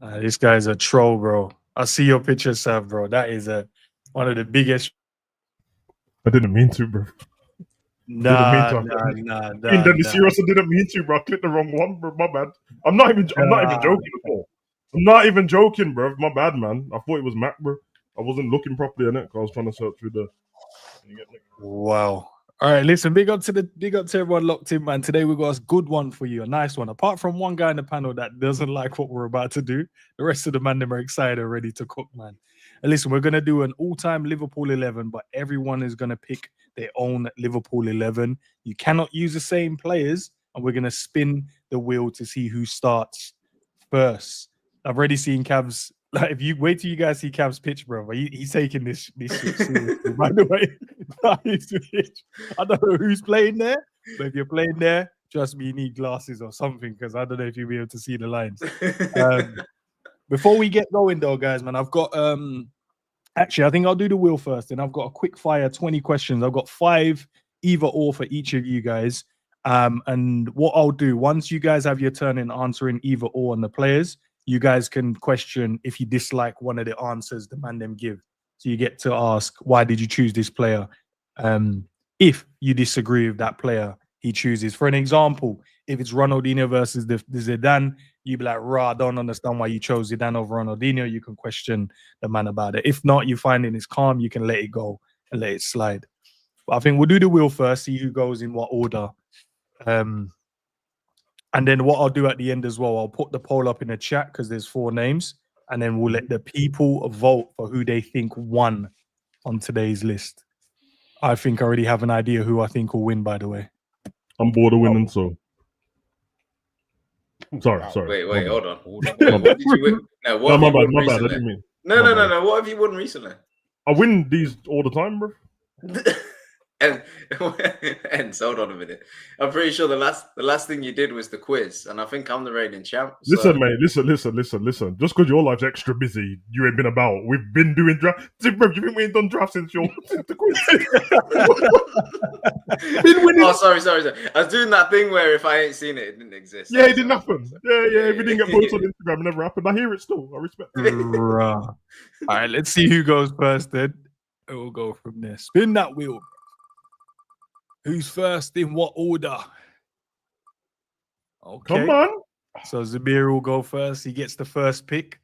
This guy's a troll, bro. I see your picture, Sav, bro. That is one of the biggest. I didn't mean to, bro. Nah. Deadly serious. I didn't mean to, bro. I clicked the wrong one, bro. My bad. I'm not even joking at all. I'm not even joking, bro. My bad, man. I thought it was Mac, bro. I wasn't looking properly in it because I was trying to search through the. Wow. All right, listen, big up to everyone locked in, man. Today we got a good one for you, a nice one. Apart from one guy in the panel that doesn't like what we're about to do, the rest of the man them are excited and ready to cook, man. And listen, we're gonna do an all-time Liverpool 11, but everyone is gonna pick their own Liverpool 11. You cannot use the same players, and we're gonna spin the wheel to see who starts first. I've already seen Cavs. Like, if you wait till you guys see Cav's pitch, bro, he's taking this shit seriously. By the way, I don't know who's playing there, but if you're playing there, trust me, you need glasses or something because I don't know if you'll be able to see the lines. Before we get going, though, guys, man, I've got actually, I think I'll do the wheel first, and I've got a quick fire 20 questions. I've got 5 either or for each of you guys. And what I'll do once you guys have your turn in answering either or on the players, you guys can question if you dislike one of the answers the man them give. So you get to ask, why did you choose this player? If you disagree with that player he chooses. For an example, if it's Ronaldinho versus the Zidane, you'd be like, I don't understand why you chose Zidane over Ronaldinho. You can question the man about it. If not, you find it's calm, you can let it go and let it slide. But I think we'll do the wheel first, see who goes in what order. And then what I'll do at the end as well, I'll put the poll up in the chat because there's 4 names, and then we'll let the people vote for who they think won on today's list. I think I already have an idea who I think will win, by the way. I'm bored of winning, so. Sorry. Wait, hold on. What did you win? No, what my have you bad, won my bad. I recently? didn't mean. No. What have you won recently? I win these all the time, bro. And hold on a minute. I'm pretty sure the last thing you did was the quiz, and I think I'm the reigning champ. So. Listen, mate. Listen. Just because your life's extra busy, you ain't been about. We've been doing drafts. Bro, you think we ain't done drafts since the quiz? Been winning. Oh, sorry. I was doing that thing where if I ain't seen it, it didn't exist. Yeah, it didn't happen. Yeah. If it didn't get posted on Instagram, it never happened. I hear it still. I respect it. All right, let's see who goes first then. We'll go from there. Spin that wheel. Who's first in what order? Okay. Come on. So Zabir will go first. He gets the first pick.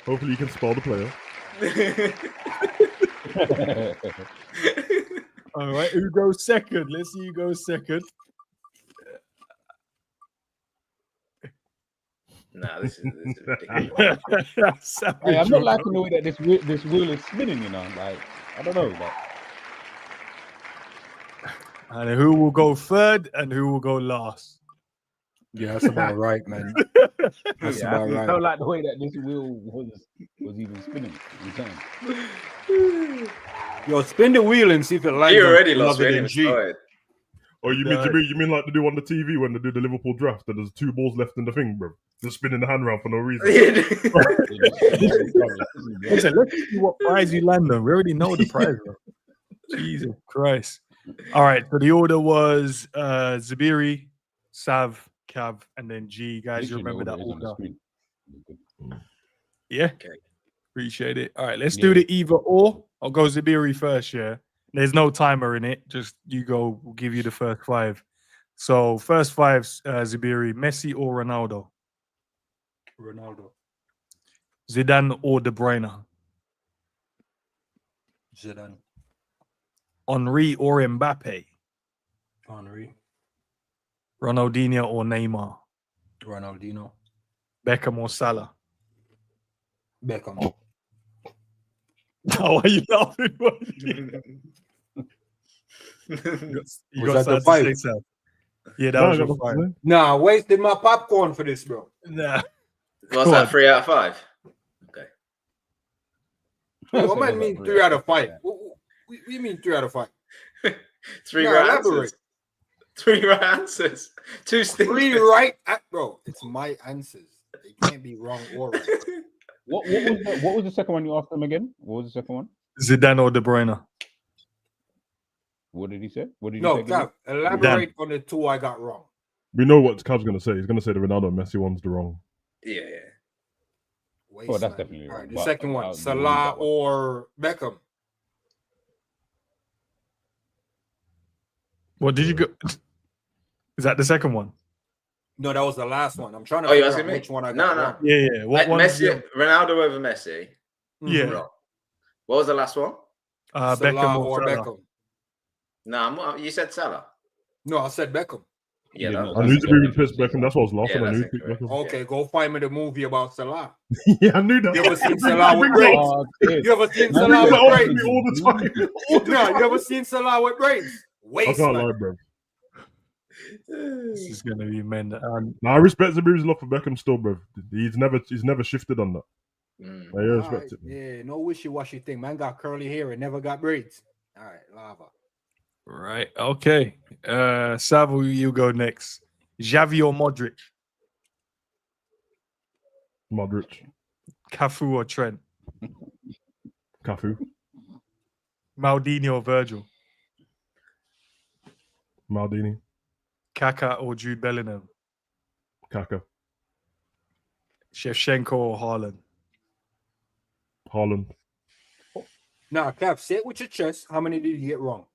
Hopefully you can spell the player. All right, who goes second? Let's see who goes second. Nah, this is ridiculous. Hey, I'm not liking the way that this wheel is spinning, you know. Like, I don't know. Like. And who will go third and who will go last? Yeah, that's about right, man. That's about right. I don't like the way that this wheel was even spinning. Yo, spin the wheel and see if it lands. You already lost me. Oh, you mean like they do on the TV when they do the Liverpool draft and there's 2 balls left in the thing, bro? Just spinning the hand around for no reason. Listen, let's see what prize you land on. We already know the prize, bro. Jesus Christ. All right, so the order was Zabiri, Sav, Cav, and then G. Guys, you remember that order? Yeah? Okay. Appreciate it. All right, let's do the either or. I'll go Zabiri first, yeah? There's no timer in it. Just you go, we'll give you the first 5. So, first 5, Zabiri, Messi or Ronaldo? Ronaldo. Zidane or De Bruyne? Zidane. Henry or Mbappe? Henry. Ronaldinho or Neymar? Ronaldinho. Beckham or Salah? Beckham. How are you laughing? You got the 5? Yeah, that was your 5. Nah, wasted my popcorn for this, bro. Nah. What's that, 3 out of 5? Okay. What might mean 3 out of 5? What do you mean 3 out of 5? 3 right answers. 3 right answers. 2 stinks. 3 right, bro. It's my answers. They can't be wrong or right. What was the second one you asked them again? What was the second one? Zidane or De Bruyne? What did he say? What did no, you say? Gav, elaborate on the 2 I got wrong. We know what Cav's going to say. He's going to say the Ronaldo and Messi one's the wrong. Yeah. Oh, that's definitely All wrong. right, the but second one, I'll Salah believe that one. or Beckham. What did you go? Is that the second one? No, that was the last one. I'm trying to Oh, you figure asking out me? which one I No, got no. wrong. Yeah. What one? Messi, Ronaldo over Messi. Yeah. Wrong. What was the last one? Beckham Salah or or Salah? Beckham. No, you said Salah. No, I said Beckham. Yeah, Yeah, that no, I was, knew to be with Piss Beckham. That's what I was laughing. Yeah, I knew that's to pick incorrect. Beckham. Okay, go find me the movie about Salah. Yeah, I knew that. You ever seen Salah with braids? Oh, okay. You ever seen Man Salah Brings with that up to braids? me all the time. All the No, time. you ever seen Salah with braids? I Waste, can't man. lie, bro. This is gonna be men. Nah, I respect Zabir's love for Beckham still, bro. He's never shifted on that. Mm. I respect it. Man. Yeah, no wishy-washy thing. Man got curly hair and never got braids. All right, lava. Right. Okay. Savo, you go next. Xavi or Modric? Modric, Cafu or Trent? Cafu, Maldini or Virgil? Maldini, Kaka or Jude Bellingham? Kaka, Shevchenko or Haaland? Haaland. Now, Cap, say it with your chest. How many did you get wrong?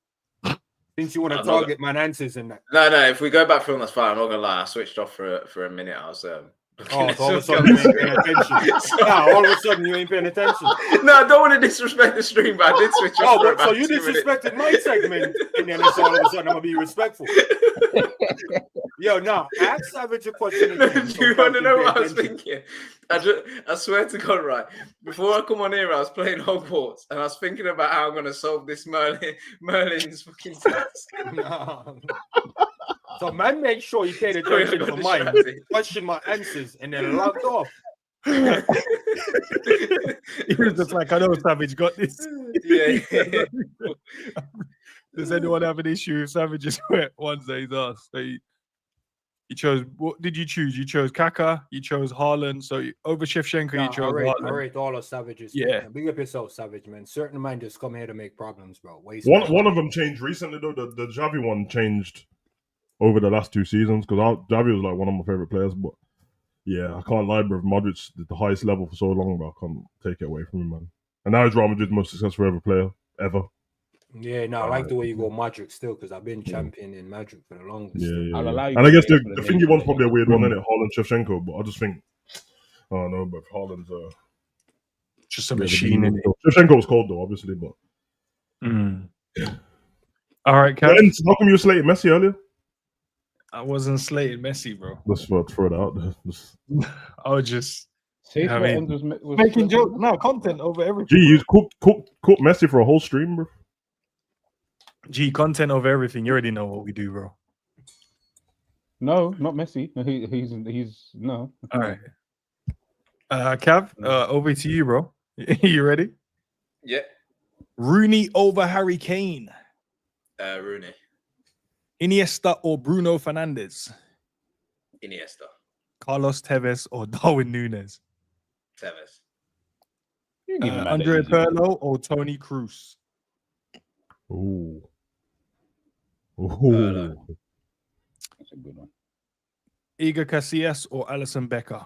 Since you want to I'm not target man answers in that. No. If we go back through, that's fine. I'm not gonna lie. I switched off for a minute. I was Oh, so all of a sudden you ain't paying attention. Nah, all of a sudden you ain't paying attention. No, I don't want to disrespect the stream, but I did switch off. Oh, for but so about you 2 minutes. disrespected my segment, and then it's all of a sudden I'm gonna be respectful. Yo, nah, ask Savage a question No, again. do you want to know what I was thinking? I swear to God, right? Before I come on here, I was playing Hogwarts, and I was thinking about how I'm going to solve this Merlin's fucking task. Nah. So man, make sure you pay Sorry, I attention got to mine, distracted. question my answers, and then logged off. He was just like, I know Savage got this. Yeah. Does anyone have an issue with Savage's ones that he's asked? So you chose, what did you choose? You chose Kaka, you chose Haaland. So over Shevchenko, Nah, you chose I Haaland. rate all of Savages. Yeah. Man. Big up yourself, Savage, man. Certain man just come here to make problems, bro. Waste One of them changed recently though. The Xavi one changed over the last 2 seasons because Xavi was like one of my favorite players. But yeah, I can't lie, bro. Modric's the highest level for so long, but I can't take it away from him, man. And now he's Real Madrid's most successful player ever. Yeah, no, I like the way you go Madrid still because I've been champion in Madrid for the longest. Yeah. I'll allow you And I to guess say the thingy one's explanation probably a later. weird one, isn't it? Haaland, Shevchenko, but I just think, oh no, but Haaland's Just a machine in it. Shevchenko was cold though, obviously, but. All right, Kev. How come you were slating Messi earlier? I wasn't slating Messi, bro. Let's throw it out there. I was just Say I what mean, Enzo's was making jokes. No, content over everything. Gee, you cooked Messi for a whole stream, bro. Content over everything. You already know what we do, bro. No, not Messi. He's no. All right. Kev, over to you, bro. You ready? Yeah. Rooney over Harry Kane. Rooney. Iniesta or Bruno Fernandes. Iniesta. Carlos Tevez or Darwin Nunez. Tevez. Andre Pirlo or Toni Kroos. Ooh. Pirlo. That's a good one. Iker Casillas or Alisson Becker.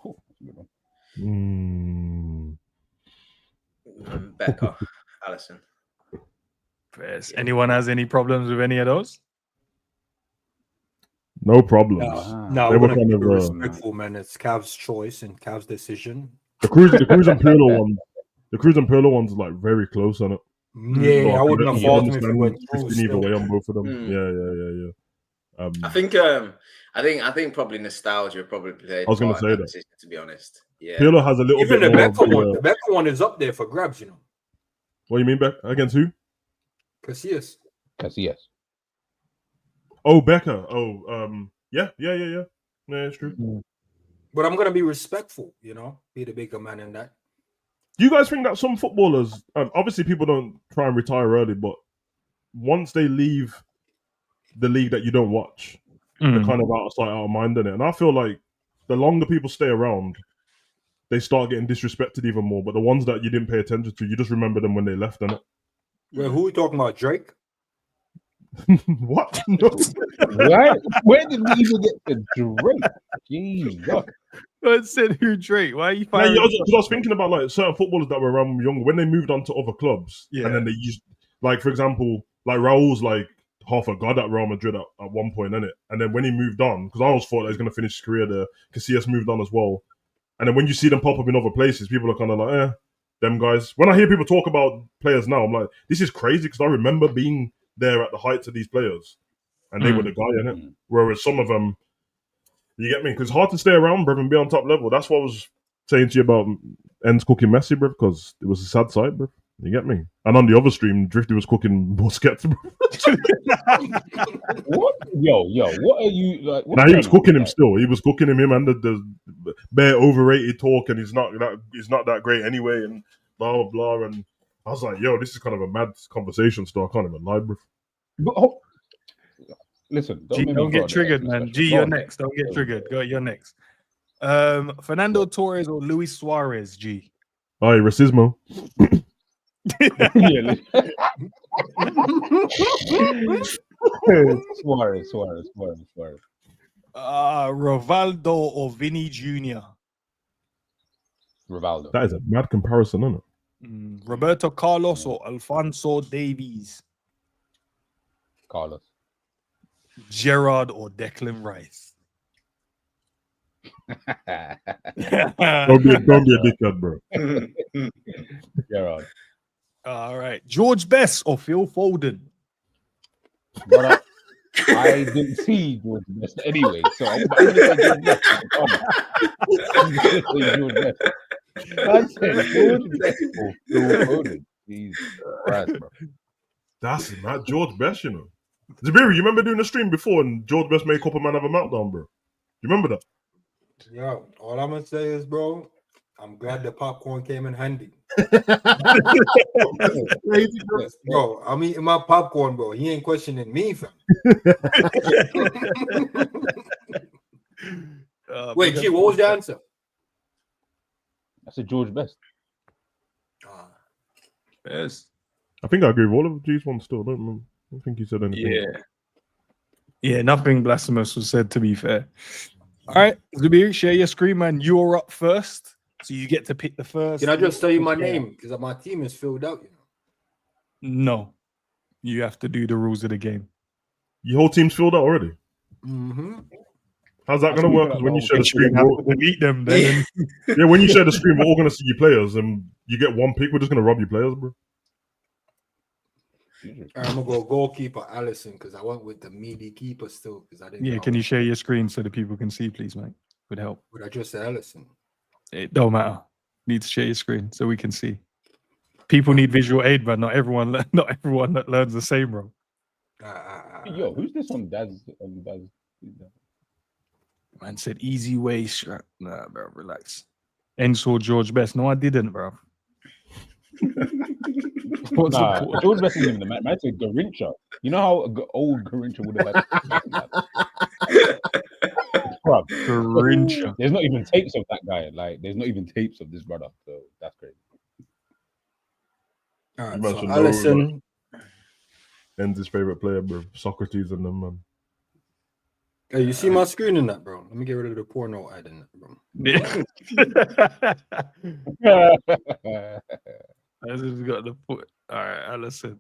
Oh, that's a good one. Becker. Alisson. Anyone has any problems with any of those? No problems. No, They we're were gonna kind be of, respectful, man. It's Cav's choice and Cav's decision. The Cruz and Pirlo one. The Cruz and Pirlo one's like very close on it. Yeah, I wouldn't have faulted him if he went through. 15 either Still. way on both of them. Mm. Yeah. I think probably nostalgia probably played. I was gonna part in say that. decision, to be honest. Yeah. Pirlo has a little Even bit the more. Becca one, the Becca one is up there for grabs, you know. What do you mean, Beck? Against who? Casillas. Casillas. Oh, Becca. Oh, yeah. Yeah, it's true. But I'm gonna be respectful, you know, be the bigger man in that. Do you guys think that some footballers, obviously people don't try and retire early, but once they leave the league that you don't watch, they're kind of out of sight, out of mind, in it. And I feel like the longer people stay around, they start getting disrespected even more. But the ones that you didn't pay attention to, you just remember them when they left, innit? Well, who we talking about? Drake? What? No. Where did we even get to Drake? Jesus. I said who Drake? Why are you Yeah, firing? I was thinking about like certain footballers that were around when we were younger when they moved on to other clubs, Yeah. and then they used, like, for example, like Raul's like half a god at Real Madrid at one point, innit? And then when he moved on, because I always thought that he was going to finish his career there, Casillas moved on as well. And then when you see them pop up in other places, people are kind of like, them guys. When I hear people talk about players now, I'm like, this is crazy because I remember being there at the heights of these players, and they were the guy, innit? Whereas some of them, you get me? Because it's hard to stay around, bro, and be on top level. That's what I was saying to you about Ends cooking Messi, bro, because it was a sad sight, bro. You get me? And on the other stream, Drifty was cooking Busquets, bro. What? Yo, what are you like? Now he was cooking him still. He was cooking him and the bare overrated talk, and he's not that great anyway, and blah blah blah. And I was like, yo, this is kind of a mad conversation still. I can't even lie, bro. But, listen, G, don't get triggered, man. G, you're next. Don't get triggered. Go, you're next. Fernando Torres or Luis Suarez, G? Aye, racismo. Suarez. Rivaldo or Vinny Jr.? Rivaldo. That is a mad comparison, isn't it? Roberto Carlos or Alfonso Davies? Carlos. Gerrard or Declan Rice? Don't be a dickhead, bro. Gerrard. All right. George Best or Phil Foden? Brother, I didn't see George Best anyway, so I'm going to say George Best. I said George Best or Phil Foden. Jesus Christ, bro. That's not George Best, you know. Zabiri, you remember doing a stream before and George Best made Copper Man have a meltdown, bro? You remember that? Yeah, all I'm gonna say is, bro, I'm glad the popcorn came in handy. Bro, I'm eating my popcorn, bro. He ain't questioning me, fam. Wait, G, what was the answer? I said George Best. Yes. I think I agree with all of G's one still. I don't think he said anything. Yeah, nothing blasphemous was said, to be fair. All right, Zabir, share your screen, man. You're up first, so you get to pick the first. Can I just tell you my name? Because my team is filled out, you know. No, you have to do the rules of the game. Your whole team's filled out already? Mm-hmm. How's that going to work? When you share the screen, delete them. Then. Yeah, when you share the screen, we're all going to see your players, and you get one pick. We're just going to rob your players, bro. I'm gonna go goalkeeper Allison because I went with the meaty keeper still because I didn't. Yeah, can you share your screen so the people can see, please, mate? Would help. Would I just say Allison? It don't matter. Need to share your screen so we can see. People need visual aid, but not everyone that learns the same, bro. Yo, who's this on Daz? Man said easy way. Nah, bro, relax. Enzo George Best. No, I didn't, bro. George Best isn't even the man. Man said Garincha. You know how old Garincha would have had? Garincha. There's not even tapes of that guy. Like, there's not even tapes of this brother. So that's crazy. All right, so Allison. Ends his favorite player, bro. Socrates and them, man. Hey, you see my screen in that, bro? Let me get rid of the porno ad in that, bro. I just got the put. All right, Allison.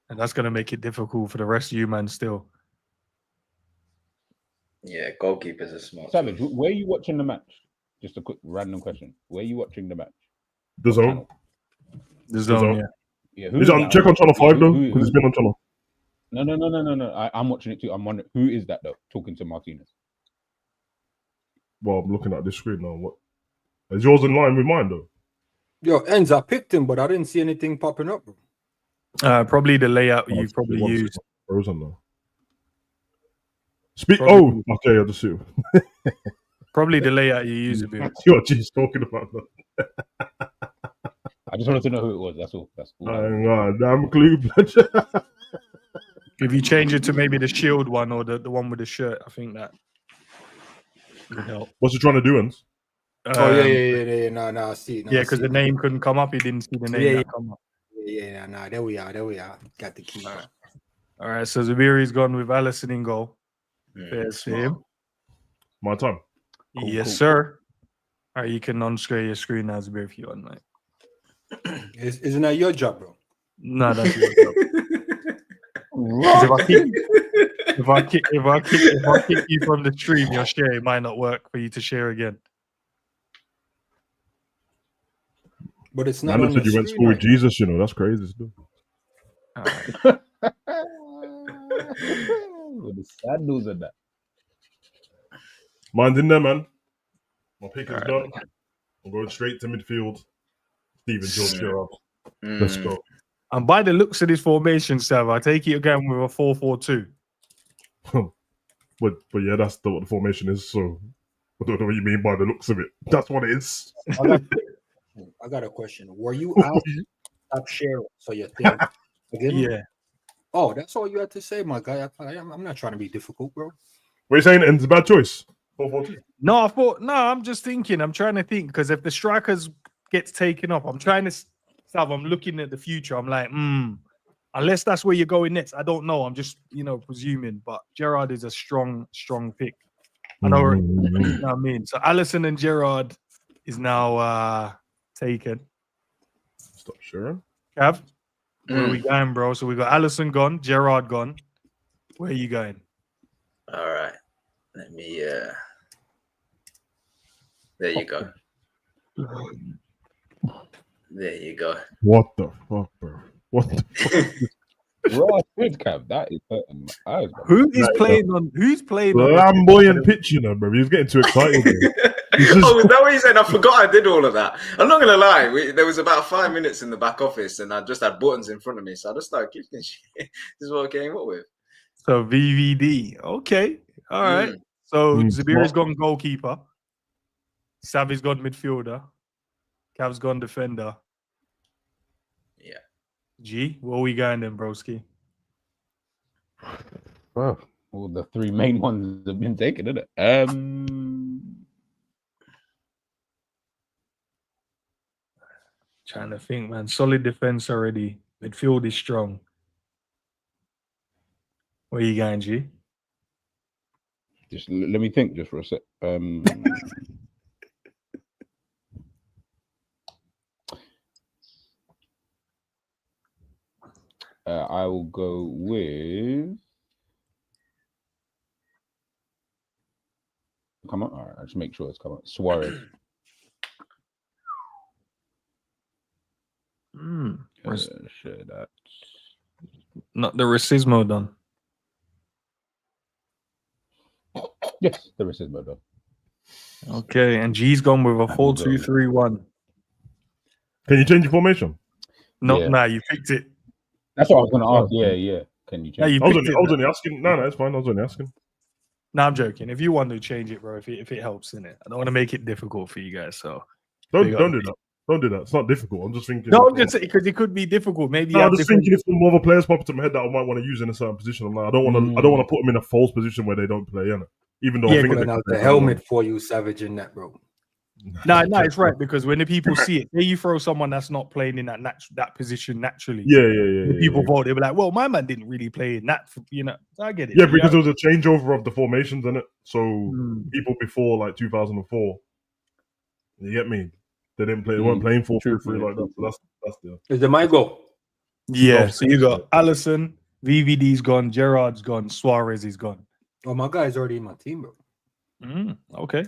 And that's going to make it difficult for the rest of you, man, still. Yeah, goalkeepers are smart. Savage, where are you watching the match? Just a quick random question. Where are you watching the match? The Zone. The Zone, yeah. Check on Channel 5, though, because it's been on Channel. No. I'm watching it too. I'm wondering, who is that, though, talking to Martinez? Well, I'm looking at this screen now. What? Is yours in line with mine, though? Yo, Enz, I picked him, but I didn't see anything popping up, bro. Probably the layout you probably used. Frozen though. Okay, I just see. Probably the layout you use a bit. See what G's talking about. I just wanted to know who it was. That's all. Damn clue. If you change it to maybe the shield one or the one with the shirt, I think that would help. What's he trying to do, Enz? Yeah. No, I see. Yeah, because the name couldn't come up. He didn't see the name come up. Yeah. There we are. Got the key. All right. So Zabiri's gone with Allison in goal. There's him. My time. Yes, cool. sir. All right, you can unscrew your screen now, Zabir, if you want, mate. Isn't that your job, bro? No, that's your job. 'Cause if I kick you from the stream, your share it might not work for you to share again. But it's not Man on said the you went to screen school with right Jesus, you know. That's crazy still. All right. With the sandals and that. Mine's in there, man. My pick is All right. done. I'm going straight to midfield. Steven George Gerrard. Let's go. And by the looks of this formation, Sav, I take it again with a 4-4-2. But yeah, that's what the formation is. So I don't know what you mean by the looks of it. That's what it is. now. I got a question. Were you out? Stop sharing. So you think again? Yeah. Oh, that's all you had to say, my guy. I'm not trying to be difficult, bro. What are you saying? And it's a bad choice. 4-4-2. No, I'm just thinking. I'm trying to think because if the strikers gets taken off, I'm trying to, Sav, I'm looking at the future. I'm like, unless that's where you're going next. I don't know. I'm just, presuming. But Gerrard is a strong pick. I know, you know what I mean? So Alisson and Gerrard is now taken. Stop sharing. Cav, where are we going, bro? So we got Alisson gone, Gerrard gone. Where are you going? All right. Let me. There you go. There you go. What the fuck, bro? What the fuck? Raw good cap. That is hurting my eyes, bro. Who's playing on this? Flamboyant pitch, you know, bro. He was getting too excited. Oh, is that what you said? I forgot I did all of that. I'm not gonna lie. There was about 5 minutes in the back office, and I just had buttons in front of me, so I just started kicking shit. This is what I came up with. So VVD. Okay. All right. So Zabir has gone goalkeeper. Savi's gone midfielder. Cav's gone defender. Yeah. G, where are we going then, broski? Bro, well, the three main ones have been taken, isn't it? Trying to think, man. Solid defense already. Midfield is strong. Where are you going, G? Just let me think just for a sec. I will go with. Come on, all right. Let's make sure it's come on. Suarez. Sure, that's Not the racismo done. yes, the racism done. Okay, and G's gone with a 4-2-3-1. Can you change your formation? No, Yeah. nah, you picked it. That's what I was going to ask. Yeah. Can you Yeah, change? you I was picked only it. asking. No, it's fine. I was only asking. No, I'm joking. If you want to change it, bro, if it helps in it, I don't want to make it difficult for you guys. So Don't do that. Don't do that. It's not difficult. I'm just thinking. no, I'm just because it could be difficult. Maybe you No, have I'm just different. thinking if some other players pop into my head that I might want to use in a certain position. I'm like, I don't want to put them in a false position where they don't play, innit? Even though Yeah, I think Pulling out the helmet for you, Savage, in that, bro. No, it's right because when the people see it, say you throw someone that's not playing in that position naturally. Yeah. The people vote. They'll be like, "Well, my man didn't really play in that." I get it. Yeah, because there was a changeover of the formations in it. So people before like 2004, you get me? They didn't play. They weren't playing 4-3-3 like that. So that's the. Is it my goal? Yeah. So you got Alisson, VVD's gone, Gerrard's gone, Suarez is gone. Oh, my guy's already in my team, bro. Okay.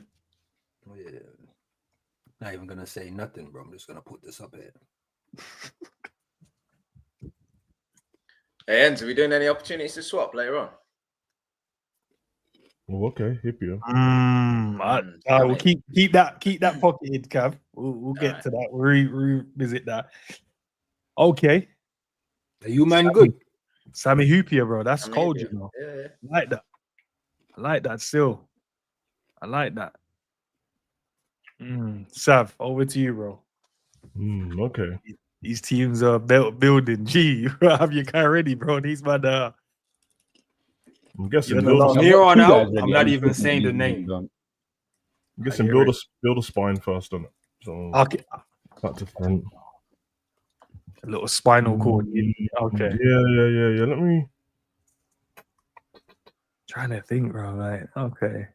Oh, yeah. Not even gonna say nothing, bro. I'm just gonna put this up here. Hey, Enzo, are we doing any opportunities to swap later on? Oh, okay, hip you. I will keep that pocketed, Cav. We'll get to that. We'll revisit that. Okay. Are you man good? Sammy Hoopier, bro. That's Sammy cold, Hoopier. you know. Yeah. I like that still. I like that. Sav, over to you, bro. Okay. These teams are building. Gee, you have your guy ready, bro. These man I'm guessing From here on out, I'm not even saying the name. I'm guessing build a spine first, on it. So okay. Back to front. A little spinal cord. Okay. Yeah. Let me Trying to think, bro. Right. Okay.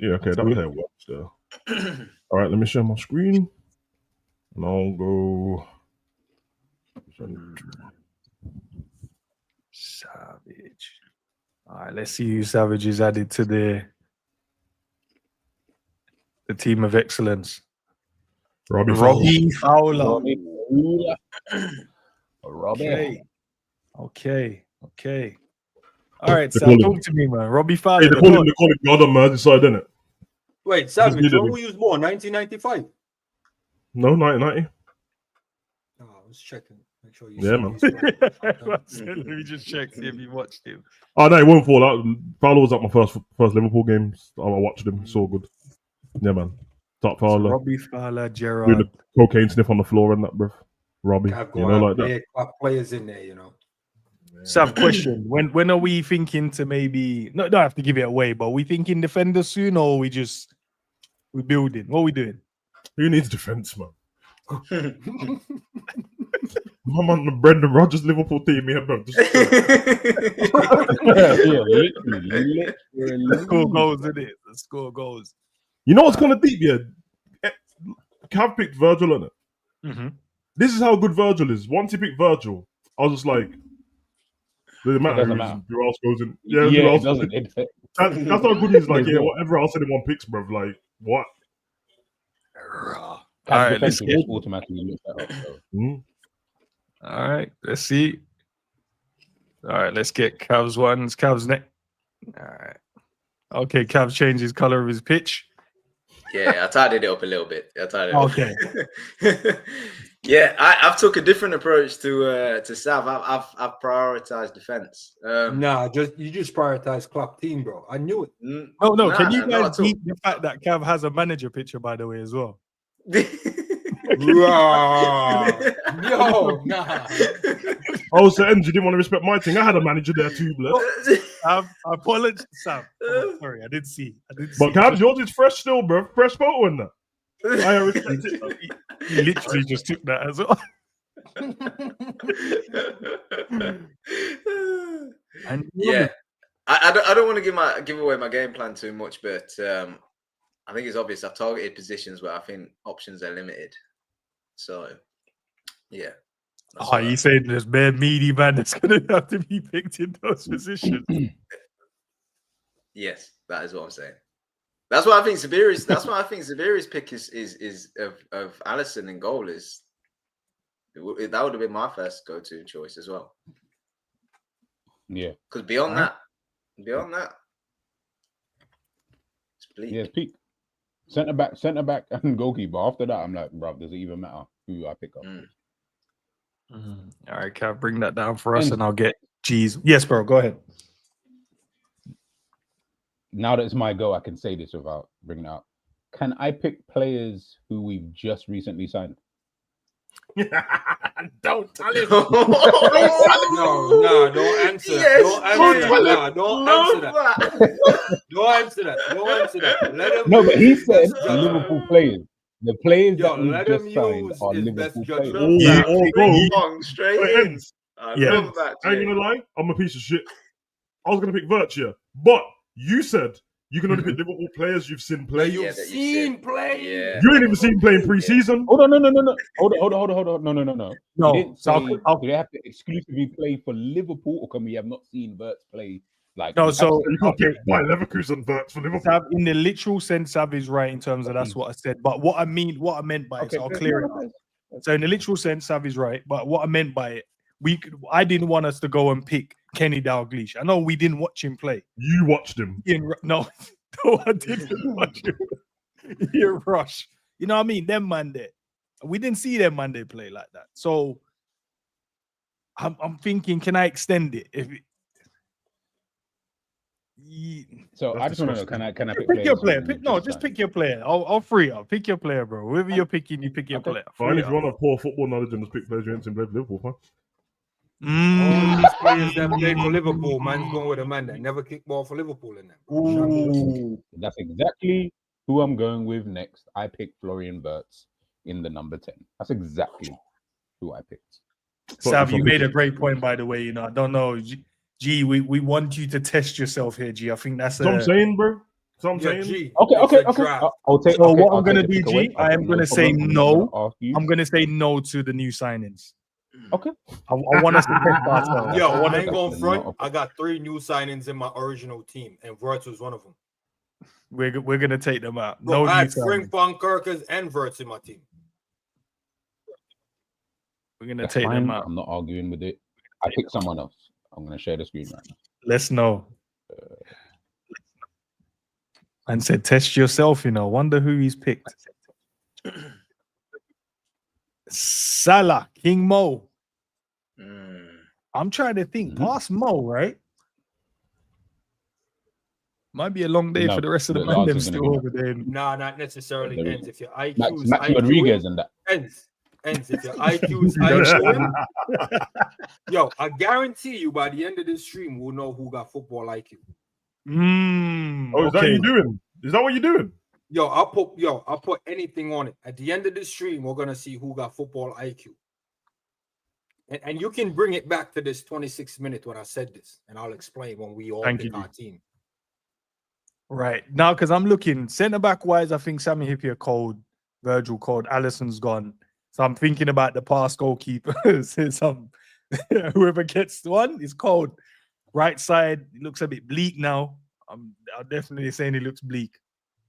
Yeah, okay, that how it works there. All right, let me share my screen. And I'll go. Savage. All right, let's see who Savage is added to the team of excellence. Robbie Fowler. Robbie. Okay. All right, They Sam, call talk him- to me, man. Robbie Fowler. Hey, they the call God. him God on Merseyside, innit? Wait, Savage, needed when him. were you born? 1995? No, 1990. No, I was checking. Make sure you Yeah, man. Let me just check, see if you watched him. Oh, no, it won't fall out. Fowler was at my first Liverpool games. I watched him. So good. Yeah, man. Top So Fowler. Robbie Fowler, Doing Gerrard. the cocaine sniff on the floor and that, bruv. Robbie. I've You know, got like that. big players in there, you know. Sav, question: When are we thinking to maybe? No, don't have to give it away, but we thinking defender soon, or we building? What are we doing? Who needs defence, man? My man, the Brendan Rodgers Liverpool team here, bro. Literally. Score goals, isn't it? Score goals. You know what's kind of deep, yeah? Cav picked Virgil on it. Mm-hmm. This is how good Virgil is. Once he picked Virgil, I was just like, doesn't matter, doesn't matter. who else goes in. Yeah, who it else doesn't. goes in. That's how good he's like, yeah, Yeah. whatever else anyone picks, bruv. Like, what? All right, let's get. automatically look that up. So. All right, let's see. All right, let's get Cavs ones. Cavs next. All right. Okay, Cavs changed his color of his pitch. Yeah, I tidied it up a little bit. Okay. Yeah, I've took a different approach to Sav. I've prioritized defense. Nah, you just prioritize club team, bro. I knew it. No. Nah, Can you not guys at all. beat the fact that Cav has a manager picture, by the way, as well? Yo, nah. Oh, so Enz, you didn't want to respect my thing. I had a manager there too, blood. I apologize, Sam. Oh, sorry, I didn't see. But Cavs, yours is fresh still, bro. Fresh photo in that. I respect it. He literally just took that as well. And Yeah, I don't want to give away my game plan too much, but I think it's obvious I've targeted positions where I think options are limited. So, yeah. Oh, you saying there's bare meaty man that's gonna have to be picked in those positions? Yes, that is what I'm saying. That's why I think Severi's. That's why I think Severi's pick is of Alisson in goal is. That would have been my first go-to choice as well. Yeah. Because beyond that, it's bleak. Yeah, it's peak. Centre back, and goalkeeper. After that, I'm like, bro, does it even matter who I pick up? All right, Cav, bring that down for us, and I'll get G's. Yes, bro, go ahead. Now that it's my go, I can say this without bringing it up. Can I pick players who we've just recently signed? Don't tell him. No, don't answer. Yes, Don't answer that. Don't answer that. Don't answer that. Don't answer that. Let him. No, but he said Best judgment. Liverpool players. The players Yo, that we let him just signed use are his Liverpool best players. judgment. Straight Wait, in. Enz, I Yeah. love that. I ain't gonna lie, I'm a piece of shit. I was gonna pick Virtua, but you said you can only pick Liverpool players you've seen play. You've that you've seen seen. play. Yeah. You ain't even seen playing pre-season. Hold on, no. Hold on. No. No, You didn't so say, do they have to exclusively play for Liverpool, or can we have not seen Verts play? Like, No, so You can't okay. pick by Leverkusen Verts for Liverpool. Sav, in the literal sense, Sav is right in terms of that's what I said. But what I meant by it, so I'll clear it up. So in the literal sense, Sav is right. But what I meant by it, I didn't want us to go and pick Kenny Dalglish. I know we didn't watch him play. You watched him. No, I didn't watch him. Ian Rush. You know what I mean? Them man there. We didn't see them man they play like that. So I'm thinking, can I extend it? So I just want to know, can I pick your player? Just pick your player. I'll free up. Pick your player, bro. Whoever you're picking, you pick your player. Fine, if you want to have poor football knowledge and just pick players you ain't seen play for Liverpool, fine. All these players that play for Liverpool, man's going with a man that never kicked ball for Liverpool in them. Ooh. That's exactly who I'm going with next. I picked Florian Wirtz in the number 10. That's exactly who I picked. Sav, you made a great point, by the way. I don't know. G, we want you to test yourself here, G. I think that's what I'm saying, bro. So I'm Yeah, saying. G. Okay, it's okay, a okay. draft. I'll take. So okay, what I'll I'm gonna take the do, pick away. G, I am No gonna say problem. I'm no. gonna ask you. I'm gonna say no to the new signings. Okay. I want us to test ourselves. Yo, I want I us ain't going Not front. a I got 3 new signings in my original team, and Verts was one of them. we're gonna take them out. Bro, No I new had Frank signings. Van Kerkers and Verts in my team. We're gonna That's take them fine. out. I'm not arguing with it. I pick someone else. I'm gonna share the screen right now. Let's know. And said, test yourself. Wonder who he's picked. Salah, King Mo. I'm trying to think. Past Mo, right? Might be a long day No, for the rest of the the man. Them answer's gonna still be over there. Nah, not necessarily There is. ends. If your IQ is Max IQ Rodriguez and that. ends. If your IQ is IQ, yo, I guarantee you by the end of this stream, we'll know who got football IQ. Oh, is that Okay. you doing? Is that what you're doing? I'll put anything on it. At the end of this stream, we're gonna see who got football IQ. And you can bring it back to this 26 minute when I said this, and I'll explain when we all pick our team. Right. Now, because I'm looking centre back wise, I think Sammy Hippier cold, Virgil cold, Allison's gone. So I'm thinking about the past goalkeepers. Whoever gets one is cold. Right side, it looks a bit bleak now. I'm definitely saying it looks bleak.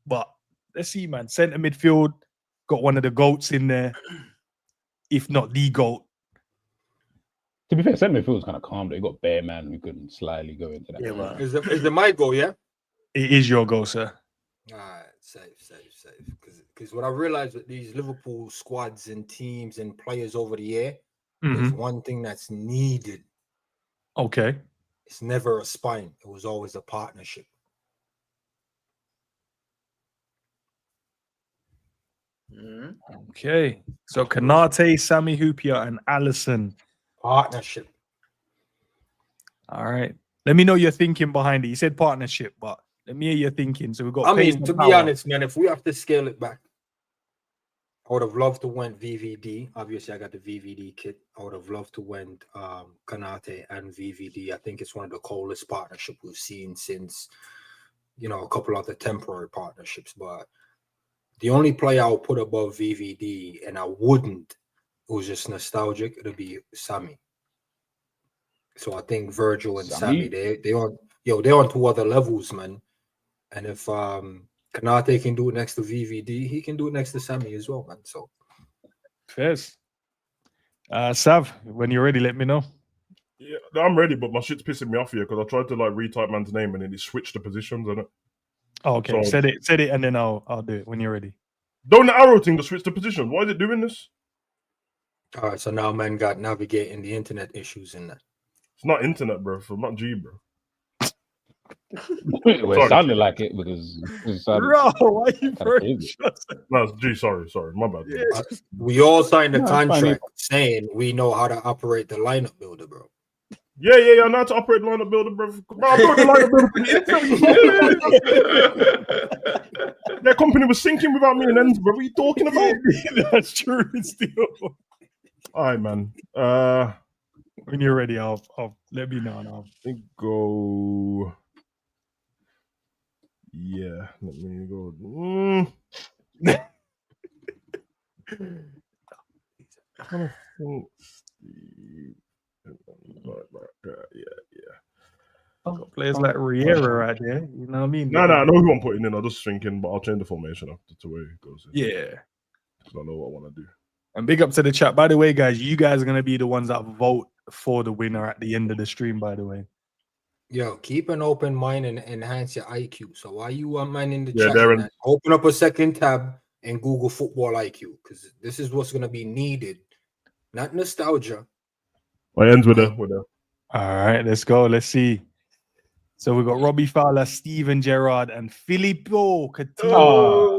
But let's see, man. Centre midfield, got one of the GOATs in there, if not the GOAT. To be fair, centre midfield is kind of calm. They got bare man who can slyly go into that. Yeah, man. Is the my goal, yeah? It is your goal, sir. All right, safe. Because what I realized with these Liverpool squads and teams and players over the year, there's one thing that's needed. Okay. It's never a spine. It was always a partnership. Okay. So Kanate, Sammy Hupia, and Allison. Partnership. All right. Let me know your thinking behind it. You said partnership, but let me hear your thinking. So we've got. I mean, to be honest, man, if we have to scale it back, I would have loved to went VVD. Obviously, I got the VVD kit. I would have loved to went Kanate and VVD. I think it's one of the coldest partnerships we've seen since, a couple of the temporary partnerships. But the only player I'll put above VVD, and I wouldn't, it was just nostalgic, it'll be Sammy. So I think Virgil and Sammy, they're on 2 other levels, man. And if Kanate can do it next to VVD, he can do it next to Sammy as well, man. So Fairs. Sav, when you're ready, let me know. Yeah, I'm ready, but my shit's pissing me off here because I tried to retype man's name and then it switched the positions on it. Oh, okay. So, said it, and then I'll do it when you're ready. Don't the arrow thing to switch the position. Why is it doing this? all right, so now man got navigating the internet issues in that. It's not internet, bro. I'm not G, bro. Well, it sounded like it because Bro, why are you crazy. No, it's G. Sorry, my bad. Yeah. We all signed a No, it's contract saying we know how to operate the lineup builder, bro. Yeah. I know how to operate lineup builder, bro. I brought the lineup builder. Their company was sinking without me and ends, bro. What are you talking about? That's true. Still. All right, man. When you're ready, I'll let me know now. Go. Yeah, let me go. Got players like Riera right there. You know what I mean? No, I know who I'm putting in. I'm just thinking, but I'll change the formation after to where it goes. Yeah. I don't know what I want to do. And big up to the chat. By the way, guys, you guys are going to be the ones that vote for the winner at the end of the stream, by the way. Yo, keep an open mind and enhance your IQ. So while you are man in the Yeah, chat, Darren. open up a second tab and Google football IQ, because this is what's going to be needed. Not nostalgia. It ends with a. All right, let's go. Let's see. So we've got Robbie Fowler, Steven Gerrard, and Filippo Coutinho.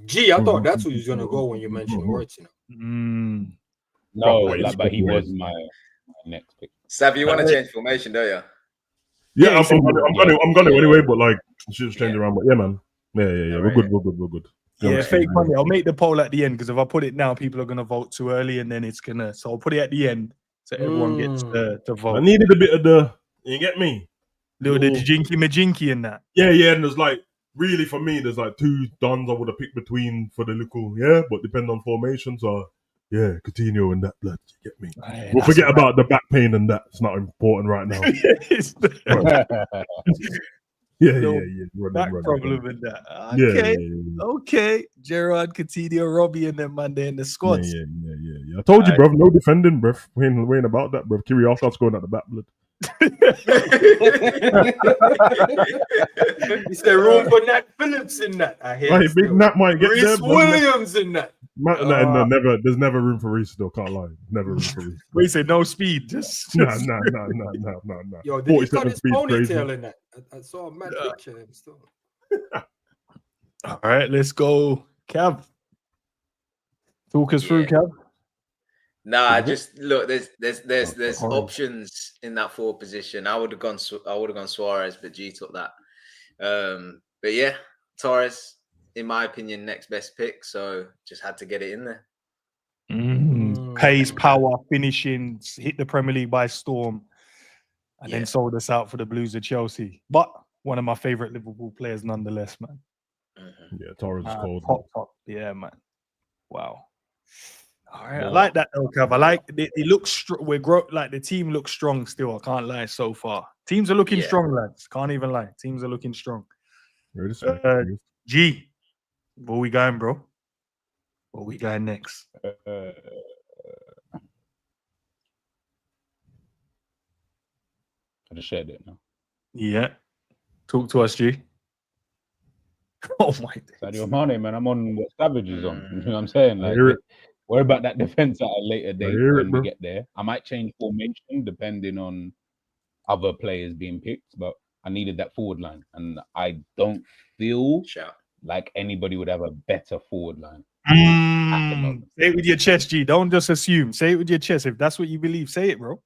Gee, I thought that's who he was going to go when you mentioned words, No, but he was my next pick. Sav, you want to change formation, don't you? Yeah, I'm gonna anyway, but I should just change around. But yeah, man. Yeah. We're Right. good. Yeah, fake money. I'll make the poll at the end because if I put it now, people are going to vote too early and then it's going to. So I'll put it at the end so everyone gets to vote. I needed a bit of the. You get me? Little the jinky majinky in that. Yeah, and there's like really for me, there's like two dons I would have picked between for the little but depend on formations. So yeah, Coutinho and that blood. You get me? Hey, We'll forget about the back pain and that. It's not important right now. Back problem in that. Okay. Gerrard, Coutinho, Robbie, and them man, they in the squads. Yeah. I told you, bruv, no defending, bruv. We ain't about that, bruv. Kyrgios going at the back, blood. Is there room for Nat Phillips in that? I hear Big Nat might get Reece there. Williams in that. There's never room for Reece, though. Can't lie. Never room for Reece. We say no speed. Just... Nah. Yo, did he cut his ponytail in that? I saw a mad picture of him still. All right, let's go, Cav. Talk us through, Cav. Nah, just look. There's options in that forward position. I would have gone Suarez, but G took that. But yeah, Torres, in my opinion, next best pick. So just had to get it in there. Pace, power, finishing, hit the Premier League by storm, and then sold us out for the Blues of Chelsea. But one of my favorite Liverpool players, nonetheless, man. Yeah, Torres is cold. Top. Yeah, man. Wow. All right, I like that though, Cav. I like it. It looks like the team looks strong still. I can't lie. So far, teams are looking strong, lads. Can't even lie. Teams are looking strong. G, where we going, bro? Where we going next? I just shared it now. Yeah, talk to us, G. Oh my God. Sadio Mane, man. I'm on what Savage is on. You know what I'm saying? Like, worry about that defense at a later date when we get there. I might change formation depending on other players being picked, but I needed that forward line, and I don't feel like anybody would have a better forward line. Say it with your chest, G. Don't just assume. Say it with your chest. If that's what you believe, say it, bro.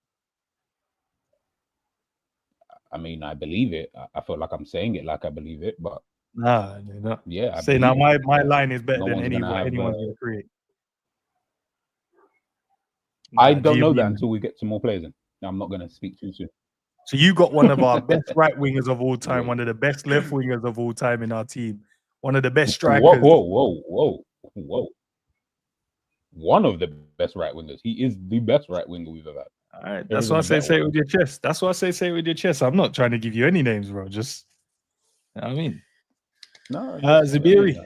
I mean, I believe it. I feel like I'm saying it like I believe it, but nah, you're not. Yeah. Say now, my line is better than anyone's going to create. I don't know that until we get some more players in. I'm not going to speak too soon. So you got one of our best right wingers of all time, one of the best left wingers of all time in our team, one of the best strikers. Whoa. One of the best right wingers. He is the best right winger we've ever had. All right, that's why I say it with your chest. That's why I say it with your chest. I'm not trying to give you any names, bro. Just, you know what I mean? No, Zabiri,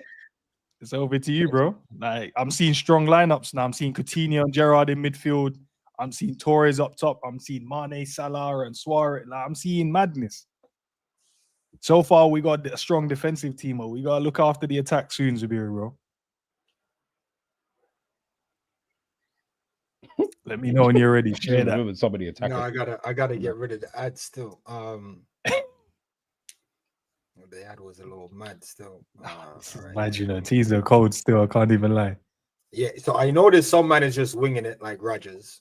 it's over to you, bro. Like, I'm seeing strong lineups now. I'm seeing Coutinho and Gerrard in midfield. I'm seeing Torres up top. I'm seeing Mane, Salah, and Suarez. Like, I'm seeing madness. So far, we got a strong defensive team. But we got to look after the attack soon, Zabiri, bro. Let me know when you're ready. Share that. Somebody attack. No, I gotta get rid of the ad still. The ad was a little mad still. Imagine a teaser code still. I can't even lie. Yeah, so I know there's some man is just winging it like Rogers.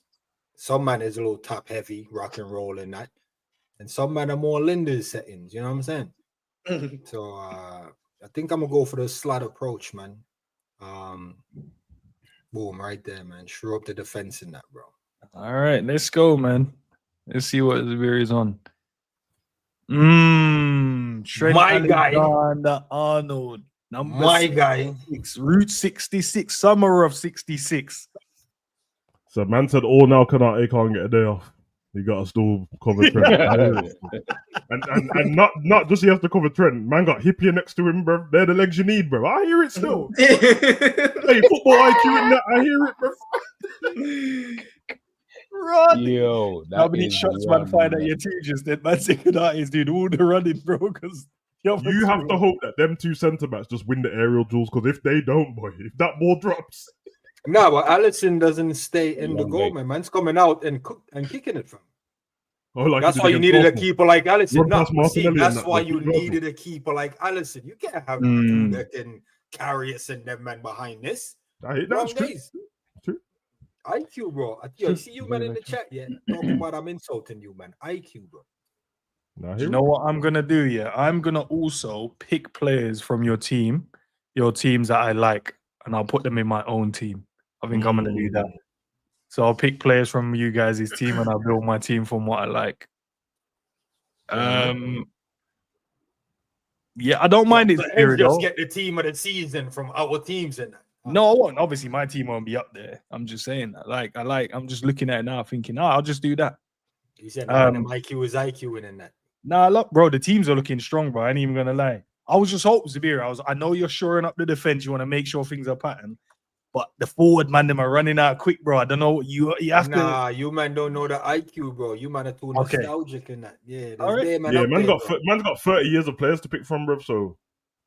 Some man is a little top heavy, rock and roll in that. And some man are more Linda's settings, you know what I'm saying? So I think I'm gonna go for the slot approach, man. Boom, right there, man. Shrew up the defense in that, bro. All right, let's go, man. Let's see what Zabiri is on. Trent Alexander-Arnold. My guy. Route 66, summer of 66. So man said, "Oh, now Kanate can't get a day off. You got to still cover Trent." and not just he has to cover Trent. Man got Hippier next to him, bro. They're the legs you need, bro. I hear it still. Hey, football IQ in that. I hear it, bro. Run. Yo, how many shots man find at your teachers? That man Kanate is doing all the running, bro. Because you have to hope that them two centre backs just win the aerial duels. Because if they don't, boy, if that ball drops. No, but Alisson doesn't stay in the goal, man. Man's coming out and kicking it from. Oh, like that's why you needed a keeper like Alisson. That's why you needed a keeper like Alisson. You can't have that can carry us and them man behind this. That's true. IQ, bro. I see you, man, in the chat, yeah. Talking about I'm insulting you, man. IQ, bro. You know what I'm gonna do? Yeah, I'm gonna also pick players from your teams that I like, and I'll put them in my own team. I think I'm gonna do that. So I'll pick players from you guys' team, and I'll build my team from what I like. Yeah, I don't mind it. Let's just get the team of the season from our teams in that. No, I won't. Obviously, my team won't be up there. I'm just saying that. I'm just looking at it now, thinking, I'll just do that. You said IQ is IQ in that. Nah, look, bro, the teams are looking strong, bro. I ain't even gonna lie. I was just hoping, Zabir. I know you're shoring up the defense. You want to make sure things are patterned. But the forward man, them are running out quick, bro. I don't know. You have to. Nah, you man don't know the IQ, bro. You man are too nostalgic in that. Yeah, man's got 30 years of players to pick from, bro. So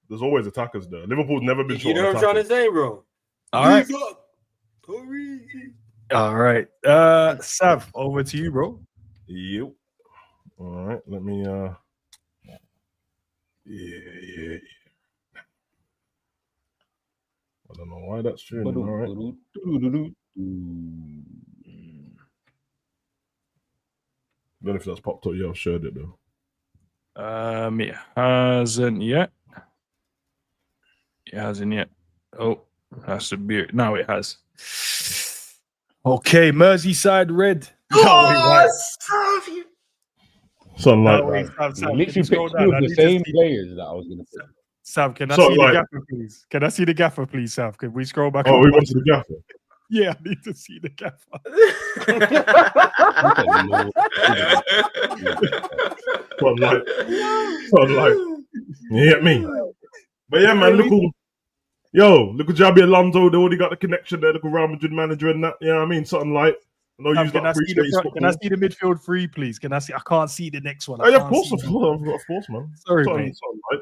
there's always attackers there. Liverpool's never been short. You know what I'm trying to say, bro? All right. All right. Sav, over to you, bro. Yep. All right. Let me. Yeah. I don't know why that's true. All right. I don't know if that's popped up yet. I've shared it though. It hasn't yet. It hasn't yet. Oh, that's a beer. Now it has. Okay, Merseyside Red. Something like that. Literally picked two of the same players that I was going to pick. Sav, can I see the gaffer, please? Can I see the gaffer, please, Sav? Can we scroll back? Oh, we want to the gaffer. Yeah, I need to see the gaffer. Sunlight. You get me? But yeah, man, look at Jabi Alonso. They already got the connection there. Look at Real Madrid manager and that. You know what I mean? Something like. Can I see the midfield three, please? Can I see? I can't see the next one. Of course, man. Sorry, mate.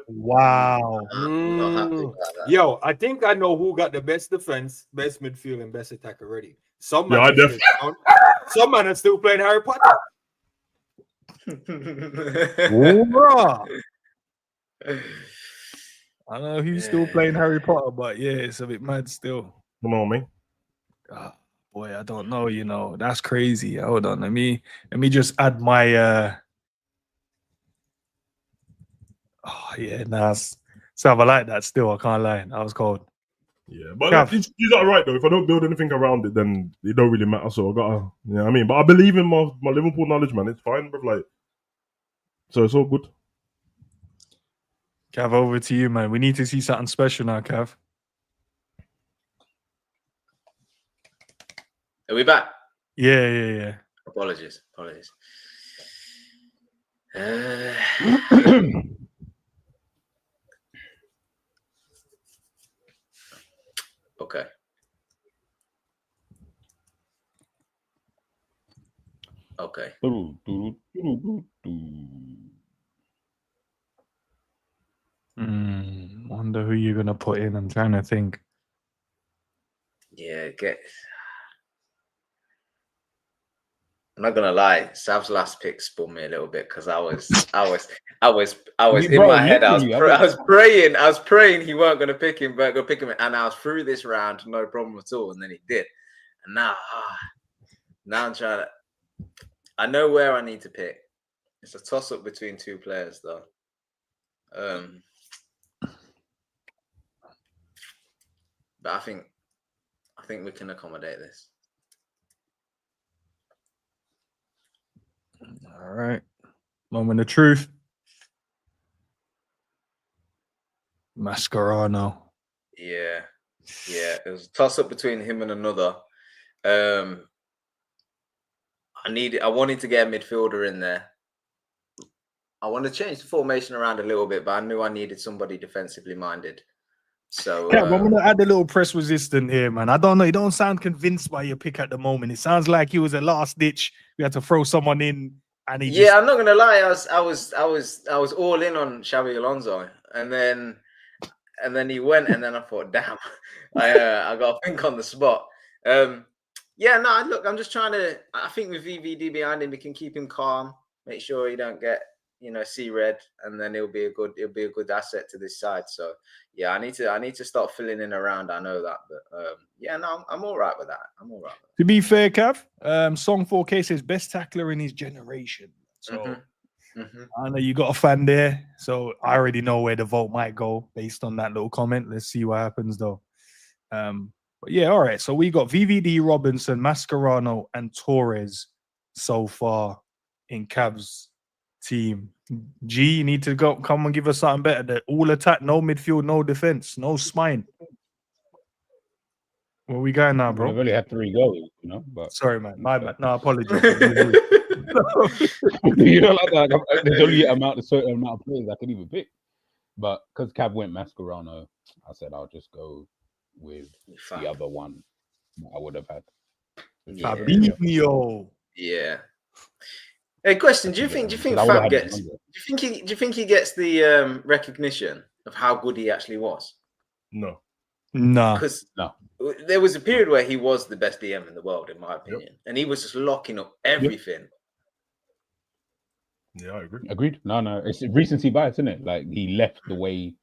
Wow. Yo, I think I know who got the best defense, best midfield, and best attack already. Some man are still playing Harry Potter. I don't know who's still playing Harry Potter, but yeah, it's a bit mad still. Come on, man. Boy, I don't know, that's crazy. Hold on, let me just add my Sav, I like that still. I can't lie. That was cold. Yeah, but he's all right though. If I don't build anything around it, then it don't really matter. So I gotta, you know what I mean? But I believe in my Liverpool knowledge, man. It's fine, but so it's all good. Cav, over to you, man. We need to see something special now, Cav. Are we back? Yeah. Apologies. Okay. Wonder who you're gonna put in. I'm trying to think. Yeah, I'm not gonna lie. Sav's last pick spun me a little bit because I was in my head. I was praying he weren't gonna pick him, but go pick him, and I was through this round, no problem at all, and then he did. And now I'm trying to. I know where I need to pick. It's a toss up between two players, though. But I think we can accommodate this. All right. Moment of truth. Mascherano. Yeah. It was a toss up between him and another. I wanted to get a midfielder in there. I want to change the formation around a little bit, but I knew I needed somebody defensively minded. So I'm gonna add a little press resistant here, man. I don't know. You don't sound convinced by your pick at the moment. It sounds like it was a last ditch. We had to throw someone in, and I'm not gonna lie. I was all in on Xabi Alonso, and then he went, and then I thought, damn, I got to think on the spot. Look, I'm just trying to. I think with VVD behind him, we can keep him calm, make sure he don't get see red, and then it'll be a good asset to this side. So yeah, I need to start filling in around. I know that, but I'm all right with that. To be fair, Cav, Song 4K says best tackler in his generation. So I know you got a fan there, so I already know where the vote might go based on that little comment. Let's see what happens though. But yeah, all right. So we got VVD, Robinson, Mascherano, and Torres so far in Cav's team. G, you need to come and give us something better. The all attack, no midfield, no defense, no spine. Where we going now, bro? We've only had 3 goals, you know. But sorry, man. My bad. No, apologies. you know, like there's only a certain amount of players I could even pick. But because Cav went Mascherano, I said I'll just go with the other one that I would have had. Fabinho. Yeah. Hey, question: Do you think Fab gets? Do you think he gets the recognition of how good he actually was? No. Because there was a period where he was the best DM in the world, in my opinion, and he was just locking up everything. Yeah, I agree. Agreed. No, it's recency bias, isn't it? Like he left the way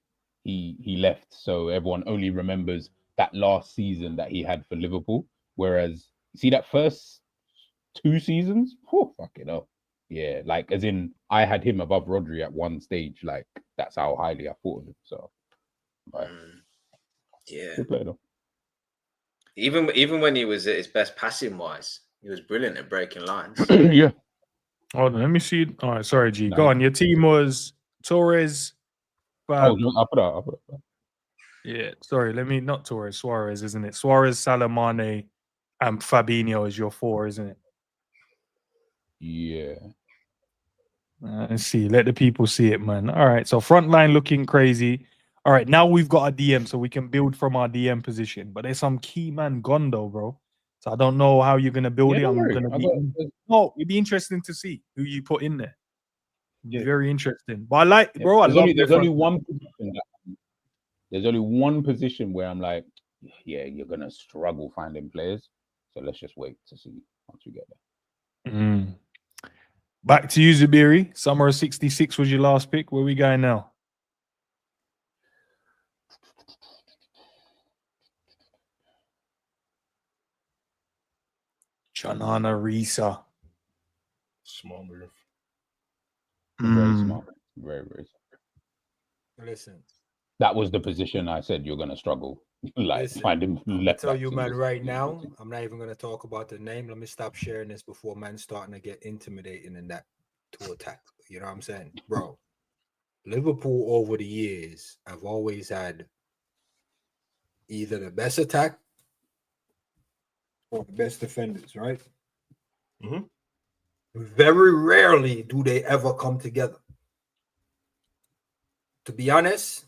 he left, so everyone only remembers that last season that he had for Liverpool. Whereas, see that first 2 seasons, fucking hell. Yeah, like as in I had him above Rodri at one stage. Like that's how highly I thought of him. So, yeah, good player though. Even when he was at his best passing wise, he was brilliant at breaking lines. Yeah. Hold on, let me see. All right, sorry, G. Go on. Your team was Torres. I'll put up. Yeah, sorry. Not Torres, Suarez, isn't it? Suarez, Salah, Mane, and Fabinho is your 4, isn't it? Yeah. Let's see. Let the people see it, man. All right. So front line looking crazy. All right. Now we've got a DM, so we can build from our DM position. But there's some key man gone though, bro. So I don't know how you're gonna build it. I'm gonna be. No, it'd be interesting to see who you put in there. Very interesting. But I like, bro. There's only one position. There's only one position where I'm like, yeah, you're gonna struggle finding players. So let's just wait to see once we get there. Back to you, Zubiri. Summer of '66 was your last pick. Where we going now? Janana Risa. Small move. Very smart. Very, very smart. Listen. That was the position I said you're gonna struggle. Finding left. Tell you, man, right now, I'm not even gonna talk about the name. Let me stop sharing this before man starting to get intimidating in that to attack. You know what I'm saying, bro? Liverpool over the years have always had either the best attack or the best defenders, right? Mm-hmm. Very rarely do they ever come together. To be honest,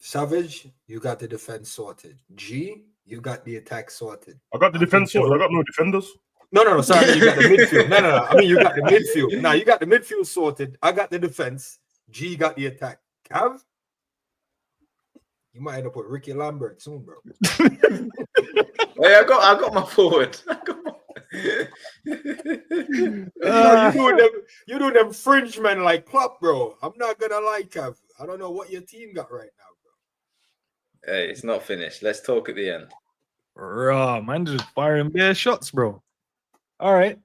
Savage, you got the defense sorted. G, you got the attack sorted. I got the defense sorted. I got no defenders. No. Sorry, you got the midfield. No. I mean, you got the midfield. Now you got the midfield sorted. I got the defense. G got the attack. Cav, you might end up with Ricky Lambert soon, bro. Hey, I got my forward. You doing them fringe men like Klopp, bro. I'm not gonna lie, Cav. I don't know what your team got right now, bro. Hey, it's not finished. Let's talk at the end. Raw, man, just firing bare shots, bro. All right.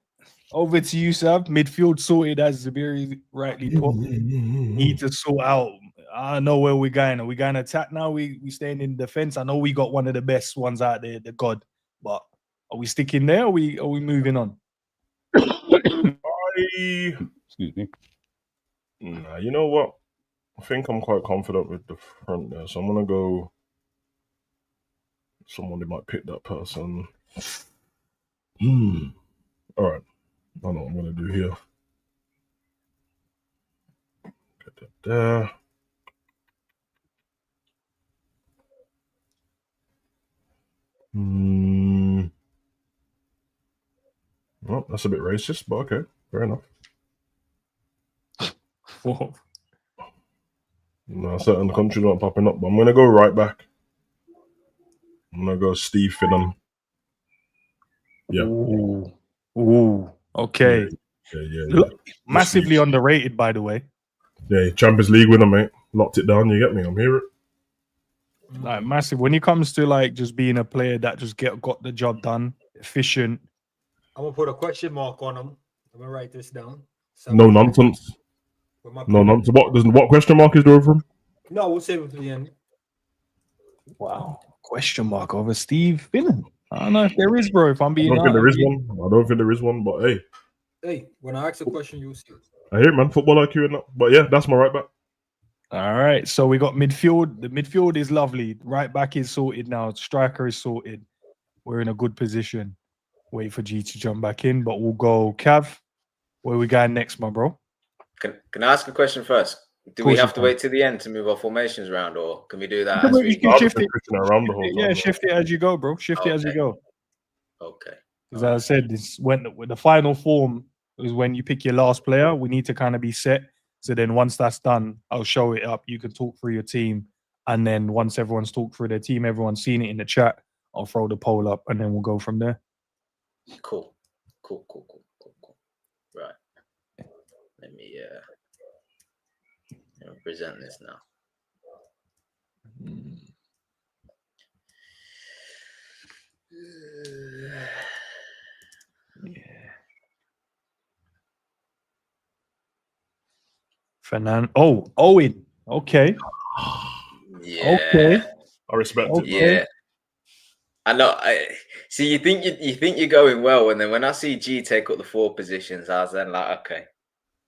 Over to you, Sav. Midfield sorted, as Zabiri rightly put. Need to sort out. I know where we're going. Are we going to attack now? We staying in defense. I know we got one of the best ones out there, the God. But are we sticking there? Or are we moving on? Excuse me. Nah, you know what? I think I'm quite confident with the front there, so I'm gonna go. Someone they might pick that person. All right. I know what I'm gonna do here. Get that there. Well, that's a bit racist, but okay, fair enough. No, certain countries aren't popping up, but I'm gonna go right back. I'm gonna go Steve Finnan. Yeah. Ooh. Okay. Yeah. Massively underrated, by the way. Yeah, Champions League winner, mate. Locked it down. You get me? I'm here. Like massive. When it comes to like just being a player that just got the job done, efficient. I'm gonna put a question mark on him. I'm gonna write this down. No nonsense. No nonsense. What question mark is there from? No, we'll save it to the end. Wow. Question mark over Steve Finnan. I don't know if there is, bro. If I'm being I don't think there is one, but hey. Hey, when I ask a question, you'll see it. I hear it, man. Football IQ and that. But yeah, that's my right back. All right. So we got midfield. The midfield is lovely. Right back is sorted now. Striker is sorted. We're in a good position. Wait for G to jump back in, but we'll go Cav. Where we going next, my bro? Can I ask a question first? Do we have to wait till the end to move our formations around, or can we do that? You can shift it around the whole time. Yeah, shift it as you go, bro. Shift it as you go. Okay. As I said, this when the final form is when you pick your last player. We need to kind of be set. So then once that's done, I'll show it up. You can talk through your team. And then once everyone's talked through their team, everyone's seen it in the chat, I'll throw the poll up and then we'll go from there. Cool. Right. Let me present this now. Owen. Okay. Yeah. Okay. I respect it. Yeah. I know. See. You think you're going well, and then when I see G take up the 4 positions, I was then like,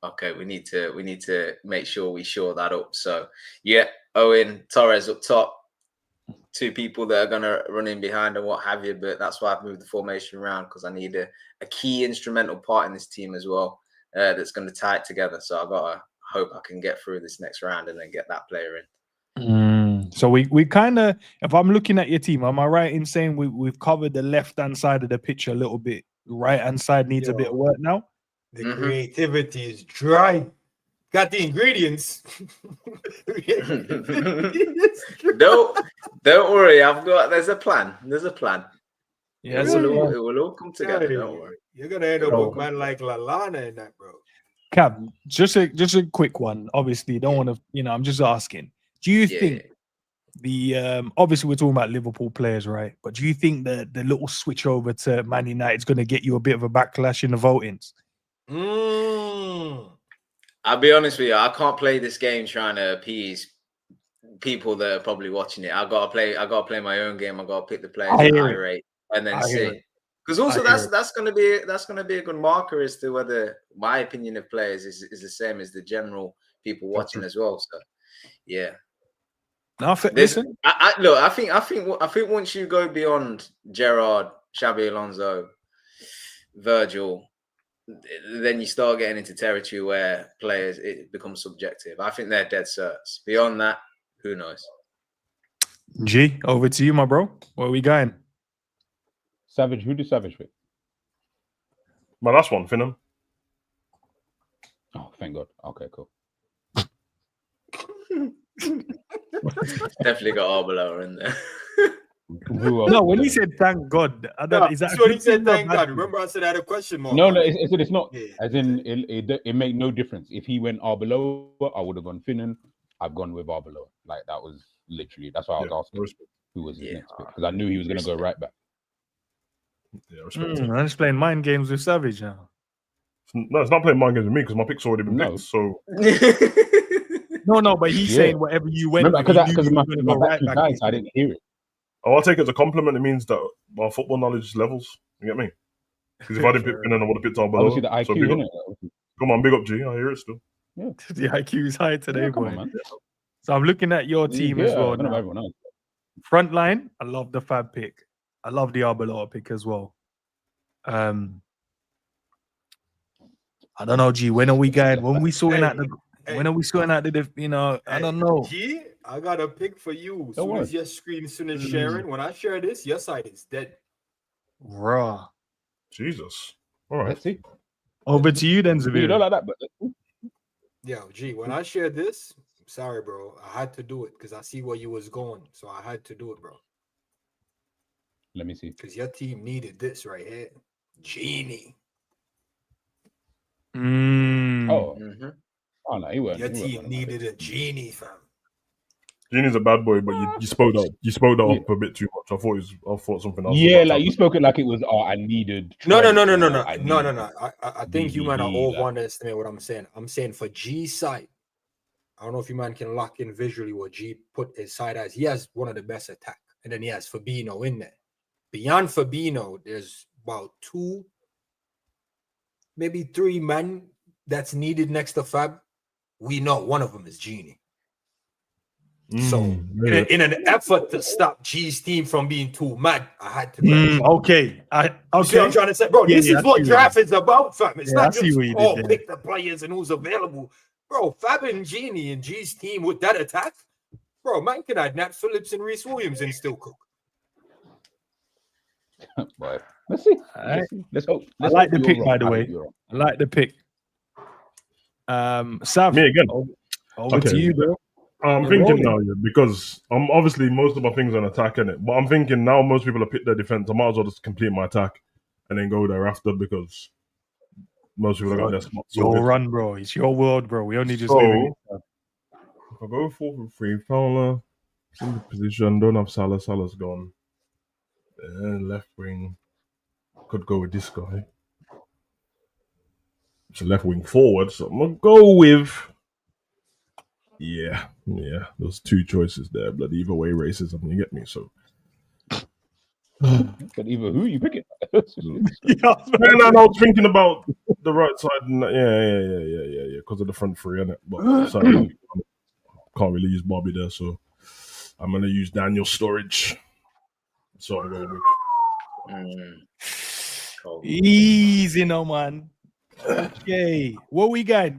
okay, we need to make sure we shore that up. So yeah, Owen, Torres up top, 2 people that are gonna run in behind and what have you. But that's why I've moved the formation around, because I need a key instrumental part in this team as well, that's gonna tie it together. So I gotta hope I can get through this next round and then get that player in. So we kind of, if I'm looking at your team, am I right in saying we've covered the left-hand side of the pitch a little bit? The right-hand side needs a bit of work now. The creativity is dry. Got the ingredients. Don't worry. There's a plan. Yeah, it will all come together. Don't worry. You're gonna end up with a man like Lallana in that, bro. Cap, just a quick one. Obviously, you don't want to, I'm just asking. Do you think the obviously we're talking about Liverpool players, right? But do you think the little switch over to Man United is going to get you a bit of a backlash in the votings? I'll be honest with you. I can't play this game trying to appease people that are probably watching it. I gotta play my own game. I gotta pick the players that I rate and then see. Because also that's gonna be a good marker as to whether my opinion of players is the same as the general people watching as well. So yeah. No, listen. I think once you go beyond Gerrard, Xabi Alonso, Virgil, then you start getting into territory where players, it becomes subjective. I think they're dead certs. Beyond that, who knows? G, over to you, my bro. Where are we going? Savage. Who did Savage pick? My last one, Finham. Oh, thank God. Okay, cool. Definitely got Arbeloa in there. No, when he said thank God, is that what he said? Thank God. Remember, I said I had a question mark. No, it's not. Yeah. As in, it made no difference. If he went Arbeloa, I would have gone Finnan. I've gone with Arbeloa. Like that was literally. That's why I was asking who was his next pick, because I knew he was going to go right back. Yeah, I'm just playing mind games with Savage now. No, it's not playing mind games with me because my pick's already been picked. So no, but he's saying whatever you went because my back guys, I didn't hear it. Oh, I'll take it as a compliment. It means that our football knowledge levels. You get me? Because if I didn't pick Finnan, I would have picked Arbeloa. Obviously, the IQ, so come on, big up G. I hear it still. Yeah. The IQ is high today, boy. On, so I'm looking at your team as well. Front line, I love the Fab pick. I love the Arbeloa pick as well. I don't know, G. When are we going? When we sorting out the? When are we sorting out the? I don't know. G, I got a pick for you. Soon as your screen, soon as sharing. When I share this, your side is dead. Raw. Jesus. All right. Let's see. Over to you then, Zabir. You don't like that, but yo, G. When I shared this, sorry, bro. I had to do it because I see where you was going, so I had to do it, bro. Let me see. Because your team needed this right here. Genie. Oh. Mm-hmm. Oh no, he wasn't. Your team needed a genie, fam. Genie's a bad boy, but you spoke that up a bit too much. I thought something else. Yeah, like you spoke it like it was. I needed. No. I think you might have overestimated what I'm saying. I'm saying for G's side. I don't know if you man can lock in visually what G put his side as. He has one of the best attack, and then he has Fabinho in there. Beyond Fabinho, there's about 2, maybe 3 men that's needed next to Fab, we know one of them is Genie. So in an effort to stop G's team from being too mad, I had to. Okay. You see what I'm trying to say, bro? This is what draft is about, fam. It's not just pick the players and who's available, bro. Fab and Genie and G's team with that attack, bro. Man can add Nat Phillips and Reece Williams and still cook. Boy, let's see. Let's hope. I like the pick, by the way. I like the pick. Sav, me again. Over to you, bro. I'm thinking now, because I'm obviously most of my things on attack in it, but I'm thinking now most people have picked their defense. I might as well just complete my attack and then go thereafter because most people have got their spots. Your run, bro. It's your world, bro. We only just so, living it. If I go 4-3, Fowler in the position, don't have Salah. Salah's gone. Left wing could go with this guy. It's a left wing forward, so I'm gonna go with. Yeah. Those two choices there, bloody either way racism. You get me? So, but either who you picking? I was thinking about the right side. Yeah. Because of the front three, innit? But sorry, can't really use Bobby there, so I'm gonna use Daniel Sturridge. So I'm going with. Easy, no man. Okay, what we got?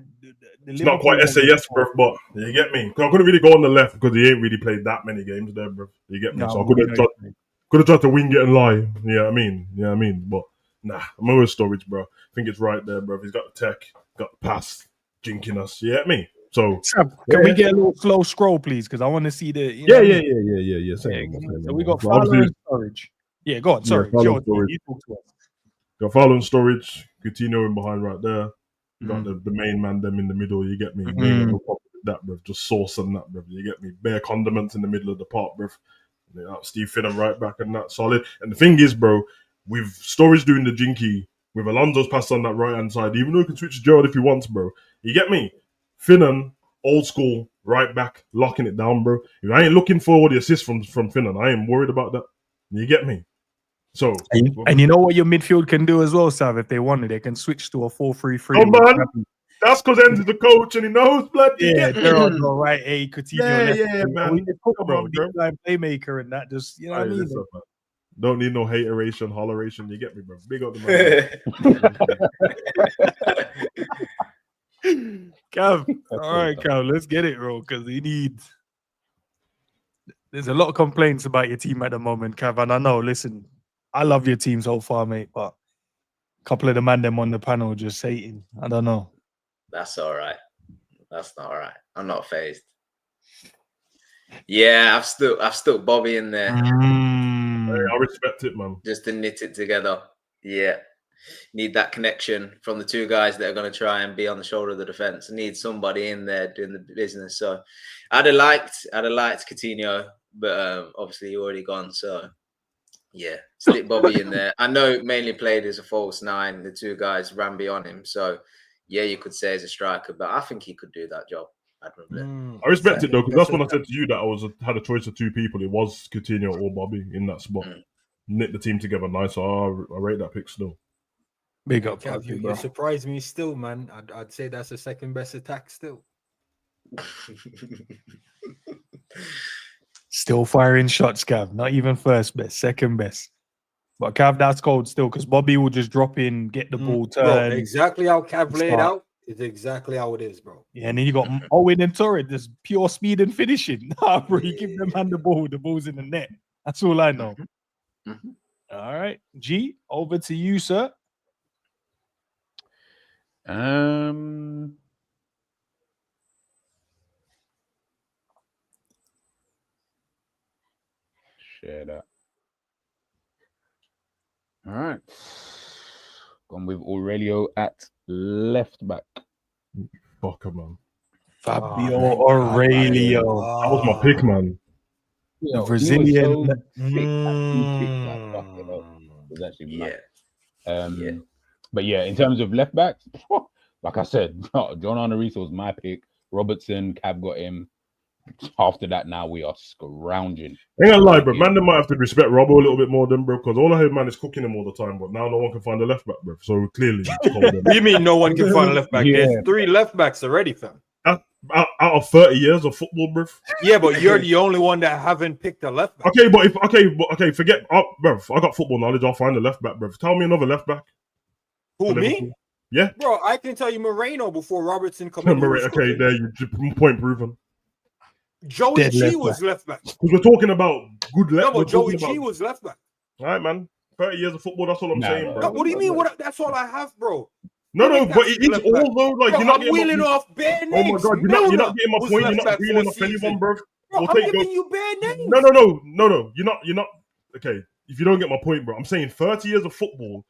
It's not quite SAS, bro, but you get me. I couldn't really go on the left because he ain't really played that many games there, bro. You get me? So I could have tried to wing it and lie. Yeah, I mean. But nah, I'm going with Sturridge, bro. I think it's right there, bro. He's got the tech, got the pass, jinking us. You get me? So can we get a little slow scroll, please? Because I want to see the. Yeah. So we got Fowler and Sturridge. Yeah, go on. Sorry, Joe, you talk to us. Got Fowler and Sturridge, Coutinho in behind right there. You got the main man, them in the middle. You get me? No problem with that, bro. Just sauce and that, bro. You get me? Bare condiments in the middle of the park, bro. Steve Finham right back and that solid. And the thing is, bro, with Sturridge doing the jinky, with Alonso's pass on that right hand side, even though he can switch to Gerrard if he wants, bro. You get me? Finham, old school, right back, locking it down, bro. If I ain't looking for all the assists from Finham, I ain't worried about that. You get me? So and you know what your midfield can do as well, Sav, if they wanted, they can switch to a 4-3-3. Oh man, that's because Enzo's the coach and he knows blood. Yeah, they're on the right. Coutinho. Yeah, man. Come on, bro. Playmaker and that. Just what I mean. Don't need no hateration, holleration. You get me, bro. Big up the man. Cav, all right, Cav, let's get it, bro. Because we need. There's a lot of complaints about your team at the moment, Cav, and I know. Listen. I love your team so far, mate, but a couple of the man them on the panel just hating. I don't know. That's all right. That's not all right. I'm not phased. Yeah, I've stuck Bobby in there. Hey, I respect it, man. Just to knit it together. Yeah. Need that connection from the two guys that are going to try and be on the shoulder of the defense. Need somebody in there doing the business. So I'd have liked Coutinho, but obviously he already gone. So yeah, stick Bobby in there. I know mainly played as a false nine. The two guys ran beyond him. So yeah, you could say as a striker, but I think he could do that job admirably. I respect it though, because that's when I said to you that I had a choice of two people. It was Coutinho or Bobby in that spot. Knit the team together nice. So I rate that pick still. Big up, you surprised me still, man. I'd say that's the second best attack still. Still firing shots, Cav. Not even first best, second best. But Cav, that's cold still, because Bobby will just drop in, get the ball turned. Exactly how Cav laid out is exactly how it is, bro. Yeah, and then you got Owen and Torres, just pure speed and finishing. Nah, bro, you give them hand the ball's in the net. That's all I know. All right, G, over to you, sir. Share that. All right. Gone with Aurelio at left back. Fucker, man. Fabio Aurelio. That was my pick, man. The Brazilian. Was actually But yeah, in terms of left backs, like I said, John Arnorisa was my pick. Robertson, Cab got him. After that, now we are scrounging. Ain't gonna lie, bro. Man, they might have to respect Robbo a little bit more than bro, because all I hear, man, is cooking him all the time. But now no one can find a left back, bro. So clearly, it's cold. What do you mean no one can find a left back? Yeah. There's 3 left backs already, fam. Out of 30 years of football, bro. Yeah, but you're the only one that haven't picked a left back. Okay, forget, bro. I got football knowledge. I'll find a left back, bro. Tell me another left back. Who, me? Yeah, bro. I can tell you Moreno before Robertson come in. Okay, there you point proven. Joey G was left back. Because we're talking about good left. No, but Joey G was left back. All right, man. 30 years of football. That's all I'm saying, bro. What do you mean? That's all I have, bro. No, but it's all though. Like bro, you're not I'm wheeling off bare names. Oh my god, you're not getting my point. You're not reeling off anyone, bro. I'm giving you bare names. No. You're not. Okay, if you don't get my point, bro, I'm saying 30 years of football.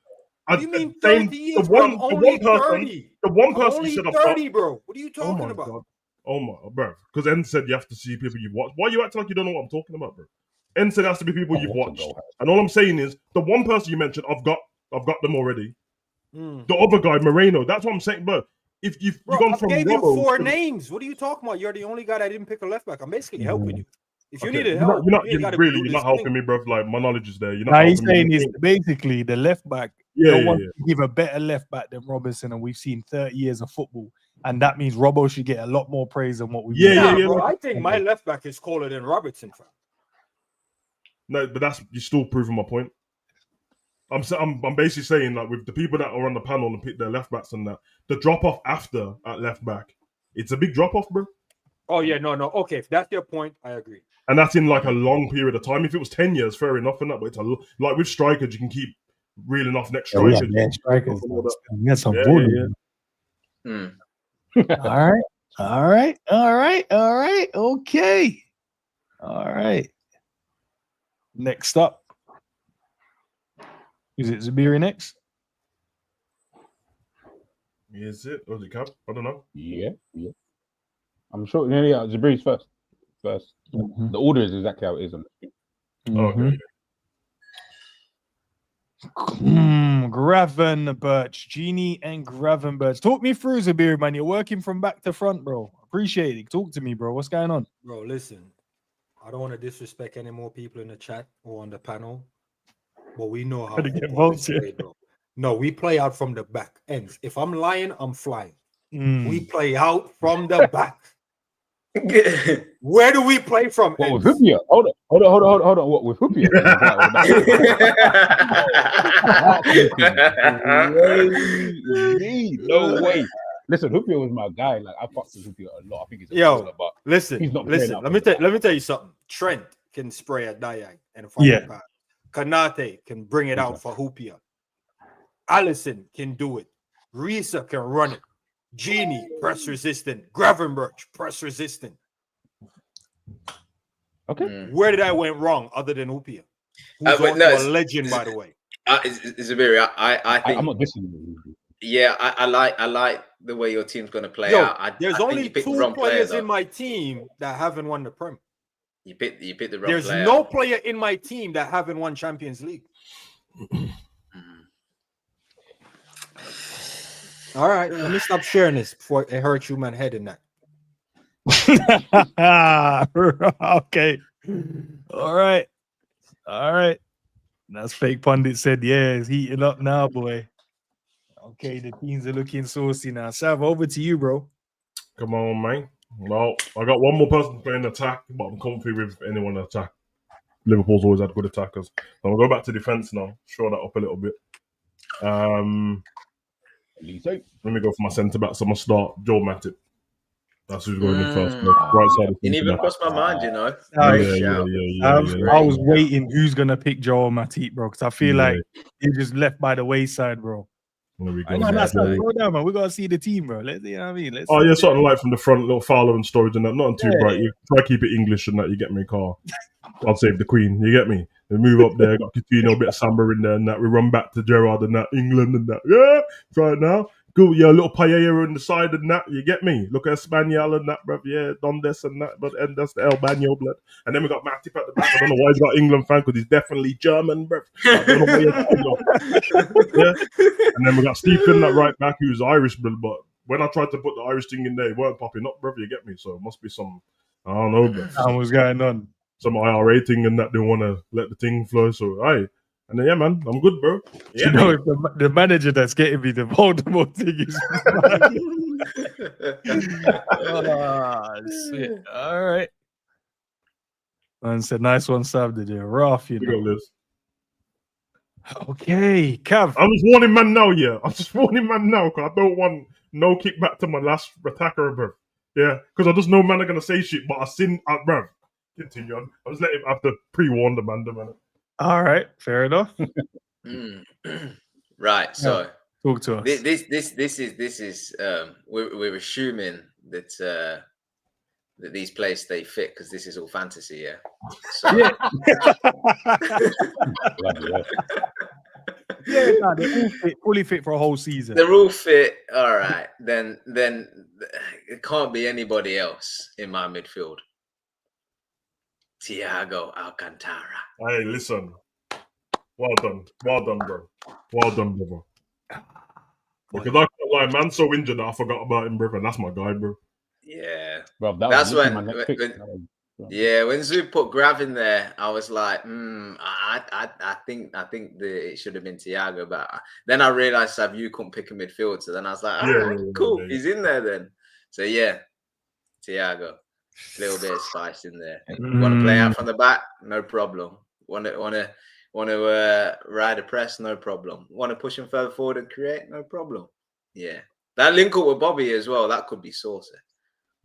What do you mean 30 years? The one person only said 30, bro. What are you talking about? God. Oh my, bro. Because N said you have to see people you've watched. Why are you acting like you don't know what I'm talking about, bro? N said it has to be people you've watched. And all I'm saying is the one person you mentioned, I've got them already. The other guy, Moreno. That's what I'm saying, bro. If you've gone from I gave you 4 names. What are you talking about? You're the only guy that didn't pick a left back. I'm basically helping you. If you needed help, you're not helping me, bro. Like my knowledge is there. You're not. Now he's saying is basically the left back. Yeah, no one can give a better left back than Robertson, and we've seen 30 years of football, and that means Robbo should get a lot more praise than what we. Bro, I think my left back is cooler than Robertson, fam. No, but you're still proving my point. I'm basically saying like with the people that are on the panel and pick their left backs and that the drop off after at left back, it's a big drop off, bro. Oh yeah, no. Okay, if that's your point, I agree. And that's in like a long period of time. If it was 10 years, fair enough, and that. But it's like with strikers, you can keep reeling off next strikers. Strikers. That's some bullying. All right. Okay. All right. Next up. Is it Zabiri next? Is it? Or is it Cab? I don't know. Yeah. I'm sure. Yeah. Zabiri's first. Mm-hmm. The order is exactly how it is on the screen. Okay. Gravenberch, Genie and Gravenberch. Talk me through, Zabiri, man. You're working from back to front, bro. Appreciate it. Talk to me, bro. What's going on? Bro, listen. I don't want to disrespect any more people in the chat or on the panel, but we know how to get played, bro. No, we play out from the back ends. If I'm lying, I'm flying. We play out from the back. Where do we play from? What with Hoopia? Hold on. What with Hoopia? No way. Listen, Hoopia was my guy. Like I fucked with Hoopia a lot. I think he's a but listen. He's not let me tell you something. Trent can spray a Diaz and find a pass. Kanate can bring it out for Hoopia. Allison can do it. Risa can run it. Genie, press resistant. Gravenberch, press resistant. Okay. Where did I went wrong other than Hoopia? Who's a legend, by the way. Zabiri, I think I'm not dissing. Yeah, I like the way your team's going to play out. There's only 2 players in my team that haven't won the Prem. You picked the wrong player. There's no player in my team that haven't won Champions League. All right, let me stop sharing this before it hurts you, man, head in that. Okay. All right. That's fake pundit said, yeah, it's heating up now, boy. Okay, the teams are looking saucy now. Sav, over to you, bro. Come on, man. Well, I got one more person playing attack, but I'm comfy with anyone in attack. Liverpool's always had good attackers. So I'll go back to defense now. Shore that up a little bit. Let me go for my centre back. So I'm gonna start Joel Matip. That's who's going in first. Right side. Didn't even cross my mind, you know. I was waiting who's gonna pick Joel Matip, bro, because I feel like he just left by the wayside, bro. There we go. Go down, man. We gotta see the team, bro. Let's see what I mean. Something like from the front, little Fowler and storage and that. Not too bright. You try to keep it English and that. You get me, car. I'll save the Queen. You get me. We move up there. Got Coutinho, a bit of Samba in there and that. We run back to Gerrard and that. England and that. Yeah, try it now. Go, yeah, a little paella on the side and that. You get me? Look at Espanyol and that, bruv. Yeah, Dondes and that. But and that's the El Baño blood. And then we got Matip at the back. I don't know why he's got England fan, because he's definitely German, bruv. I don't know why yeah. And then we got Stephen at right back, who's Irish, but when I tried to put the Irish thing in there, it weren't popping up, bruv. You get me? So it must be some I don't know, bro. What's going on? Some IRA thing and that they want to let the thing flow. So, and then, yeah, man, I'm good, bro. Yeah, you know, if the manager that's getting me the Voldemort thing is. Shit. All right. Man said, nice one, Sav. Did you rough, you know? Okay, Cav. I'm just warning man now, yeah. I'm just warning man now because I don't want no kickback to my last attacker, bro. Yeah, because I just know man are going to say shit, but I seen, bro. Continue on. I just let him have to pre-warn the man. All right, fair enough. Right, so talk to us. This is we're assuming that that these players stay fit because this is all fantasy, yeah. So, yeah, no, they're all fit, fully fit for a whole season. They're all fit. All right, then it can't be anybody else in my midfield. Thiago Alcantara. Hey, listen. Well done, bro. Well done, brother. Because I can't lie, man's so injured that I forgot about him, bro. And that's my guy, bro. Yeah, bro. That's when when Zoo put Grav in there, I was like, I think it should have been Thiago, but then I realized you couldn't pick a midfield, so then I was like, cool, he's in there then. So yeah, Thiago, a little bit of spice in there. Want to play out from the back? No problem. Want to ride a press? No problem. Want to push him further forward and create? No problem. Yeah, that link up with Bobby as well. That could be saucy.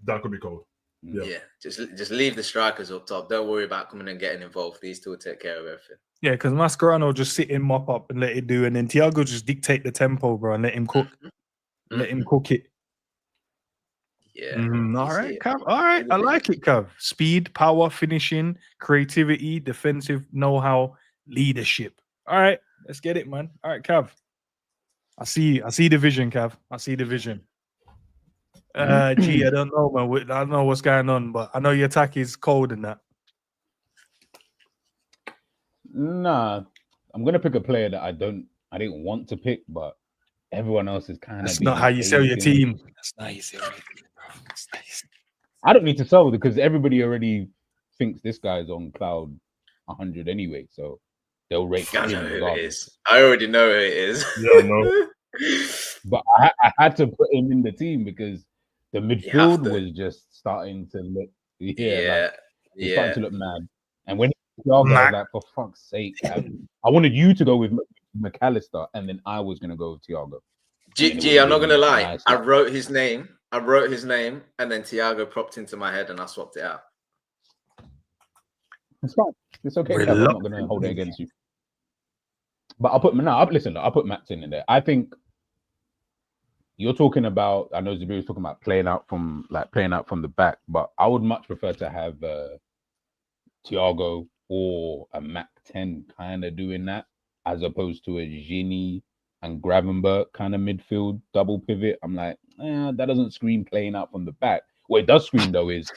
That could be cold. Yeah, just leave the strikers up top. Don't worry about coming and getting involved. These two will take care of everything. Yeah, because Mascherano just sit him mop up and let it do, and then Thiago just dictate the tempo, bro, and let him cook. Let him cook it. Yeah. All right, Cav. All right, I like it, Cav. Speed, power, finishing, creativity, defensive know-how, leadership. All right, let's get it, man. All right, Cav. I see the vision, Cav. I see the vision. I don't know, man. I don't know what's going on, but I know your attack is cold in that. Nah, I'm gonna pick a player that I didn't want to pick, but everyone else is kind of. That's not how you sell your team. That's not how you sell your team, bro. That's nice. I don't need to sell because everybody already thinks this guy's on cloud 100 anyway, so they'll rate him regardless. I already know who it is. Yeah, I know. But I had to put him in the team because the midfield was just starting to look, starting to look mad. And when Thiago was like, for fuck's sake, I wanted you to go with McAllister, and then I was gonna go with Thiago. I'm not gonna lie. Nice. I wrote his name, and then Thiago popped into my head, and I swapped it out. It's fine. It's okay. I'm not gonna hold it against you. But I'll put Max in there. I think you're talking about. I know Zabir was talking about playing out from the back, but I would much prefer to have Thiago or a Mac 10 kind of doing that, as opposed to a Gini and Gravenberch kind of midfield double pivot. I'm like, that doesn't scream playing out from the back. What it does scream though is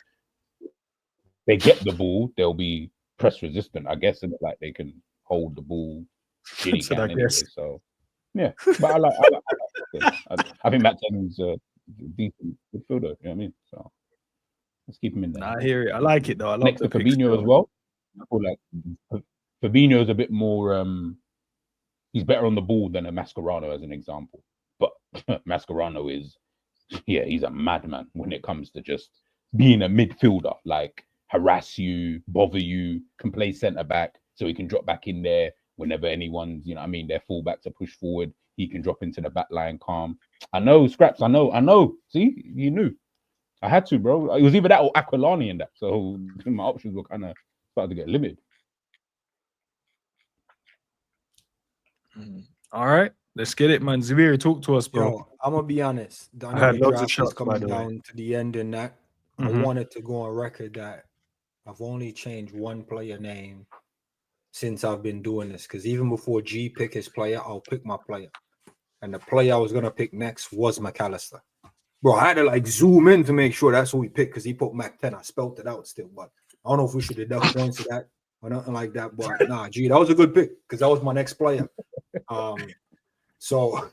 they get the ball, they'll be press resistant. I guess it's like they can hold the ball. Gini can anyway, so yeah. But I like I think Matt Tennant's a decent midfielder, you know what I mean? So let's keep him in there. I hear it. I like it though. I love next to Fabinho as well. I feel like Fabinho is a bit more he's better on the ball than a Mascherano as an example. But Mascherano is he's a madman when it comes to just being a midfielder, like harass you, bother you, can play centre back, so he can drop back in there whenever anyone's, their fullbacks to push forward, he can drop into the back line calm. I know, Scraps, I know. See, you knew. I had to, bro. It was either that or Aquilani in that. So my options were kind of starting to get limited. All right, let's get it, man. Zabir, talk to us, bro. Yo, I'm gonna be honest. I had lots of shots coming down to the end in that. I wanted to go on record that I've only changed one player name since I've been doing this, because even before G pick his player, I'll pick my player. And the player I was gonna pick next was McAllister. Bro, I had to zoom in to make sure that's who he picked, because he put Mac 10. I spelt it out still, but I don't know if we should deduct points to that or nothing like that. But nah, G, that was a good pick because that was my next player. So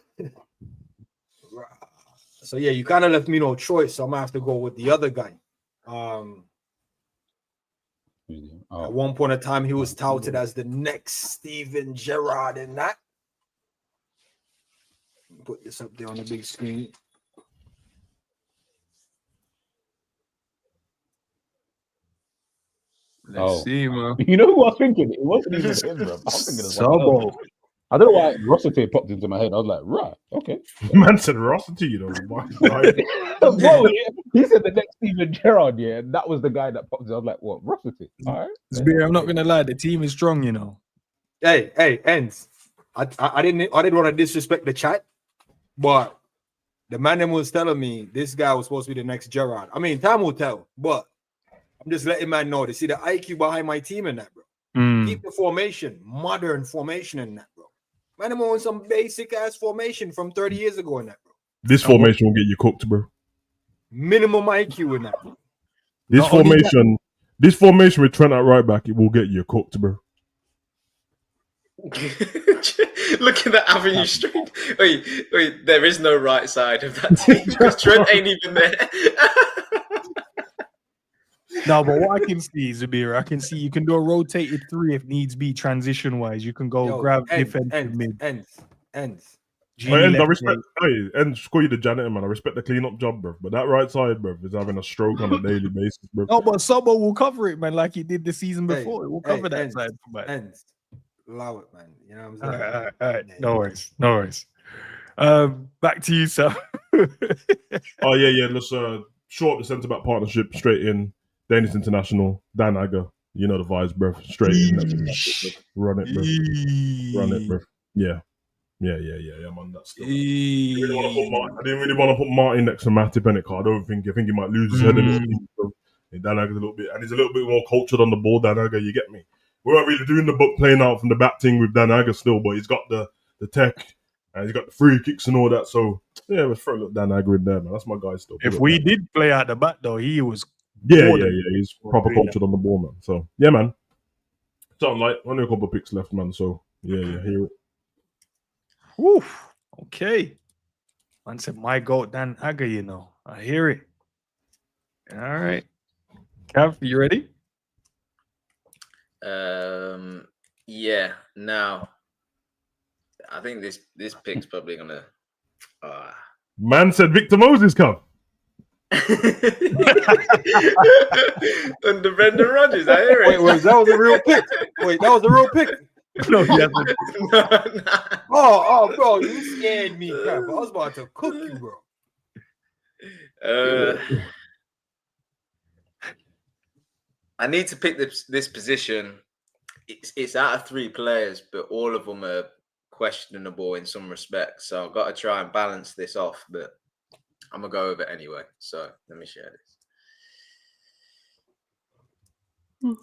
yeah, you kind of left me no choice, so I'm gonna have to go with the other guy. At one point in time, he was touted as the next Steven Gerrard in that. Put this up there on the big screen. Let's see, man. You know who I was thinking? It wasn't even him, bro. I was thinking of someone else. I don't know why Rossiter popped into my head. I was like, right, okay. Man said Rossiter, you know. Bro, he said the next Steven Gerrard, yeah. And that was the guy that popped in. I was like, what, Rossiter? All right. I'm not gonna lie, the team is strong, you know. Hey, Ends. I didn't want to disrespect the chat, but the man was telling me this guy was supposed to be the next Gerrard. I mean, time will tell, but I'm just letting man know to see the IQ behind my team in that, bro. Keep the formation, modern formation in that, bro. Man, I'm on some basic ass formation from 30 years ago in that, bro. This formation will get you cooked, bro. Minimum IQ in that, bro. This formation with Trent at right back, it will get you cooked, bro. Look at that Avenue Street. Wait, there is no right side of that team because Trent ain't even there. No, but what I can see, Zabir, I can see you can do a rotated 3 if needs be, transition wise. You can go grab defensive mid. Ends. I respect. And score you the janitor, man. I respect the clean up job, bro. But that right side, bro, is having a stroke on a daily basis, bro. No, but Sobo will cover it, man, like he did the season before. We'll cover that side. Ends. Allow it, man. You know what I'm saying? All right. No worries. Back to you, sir. Oh yeah. Let's short the centre back partnership straight in. Danish international, Dan Agger. You know the vibes, bro. Straight in. Run it, bro. Yeah, I'm on that still. I didn't really want to put Martin next to Matip in it, because I think he might lose his head a little bit. So Dan Agger's a little bit, and he's a little bit more cultured on the ball, Dan Agger, you get me? We weren't really doing the book playing out from the back thing with Dan Agger still, but he's got the tech, and he's got the free kicks and all that. So yeah, let's throw a little Dan Agger in there, man. That's my guy still. If we did play out the back though, he was he's proper cultured on the ball, man. So yeah, man. Something like only a couple of picks left, man. So yeah, hear it. Woo. Okay. Man said my goat Dan Agger, you know. I hear it. All right. Cav, you ready? Yeah. Now, I think this pick's probably gonna. Man said Victor Moses come. Under Brendan Rodgers, I hear it. Wait, that was a real pick. That was a real pick. No, he hasn't. No. Oh, bro, you scared me, crap. I was about to cook you, bro. I need to pick this position. It's out of 3 players, but all of them are questionable in some respects. So I've got to try and balance this off, but I'm going to go over it anyway. So let me share this.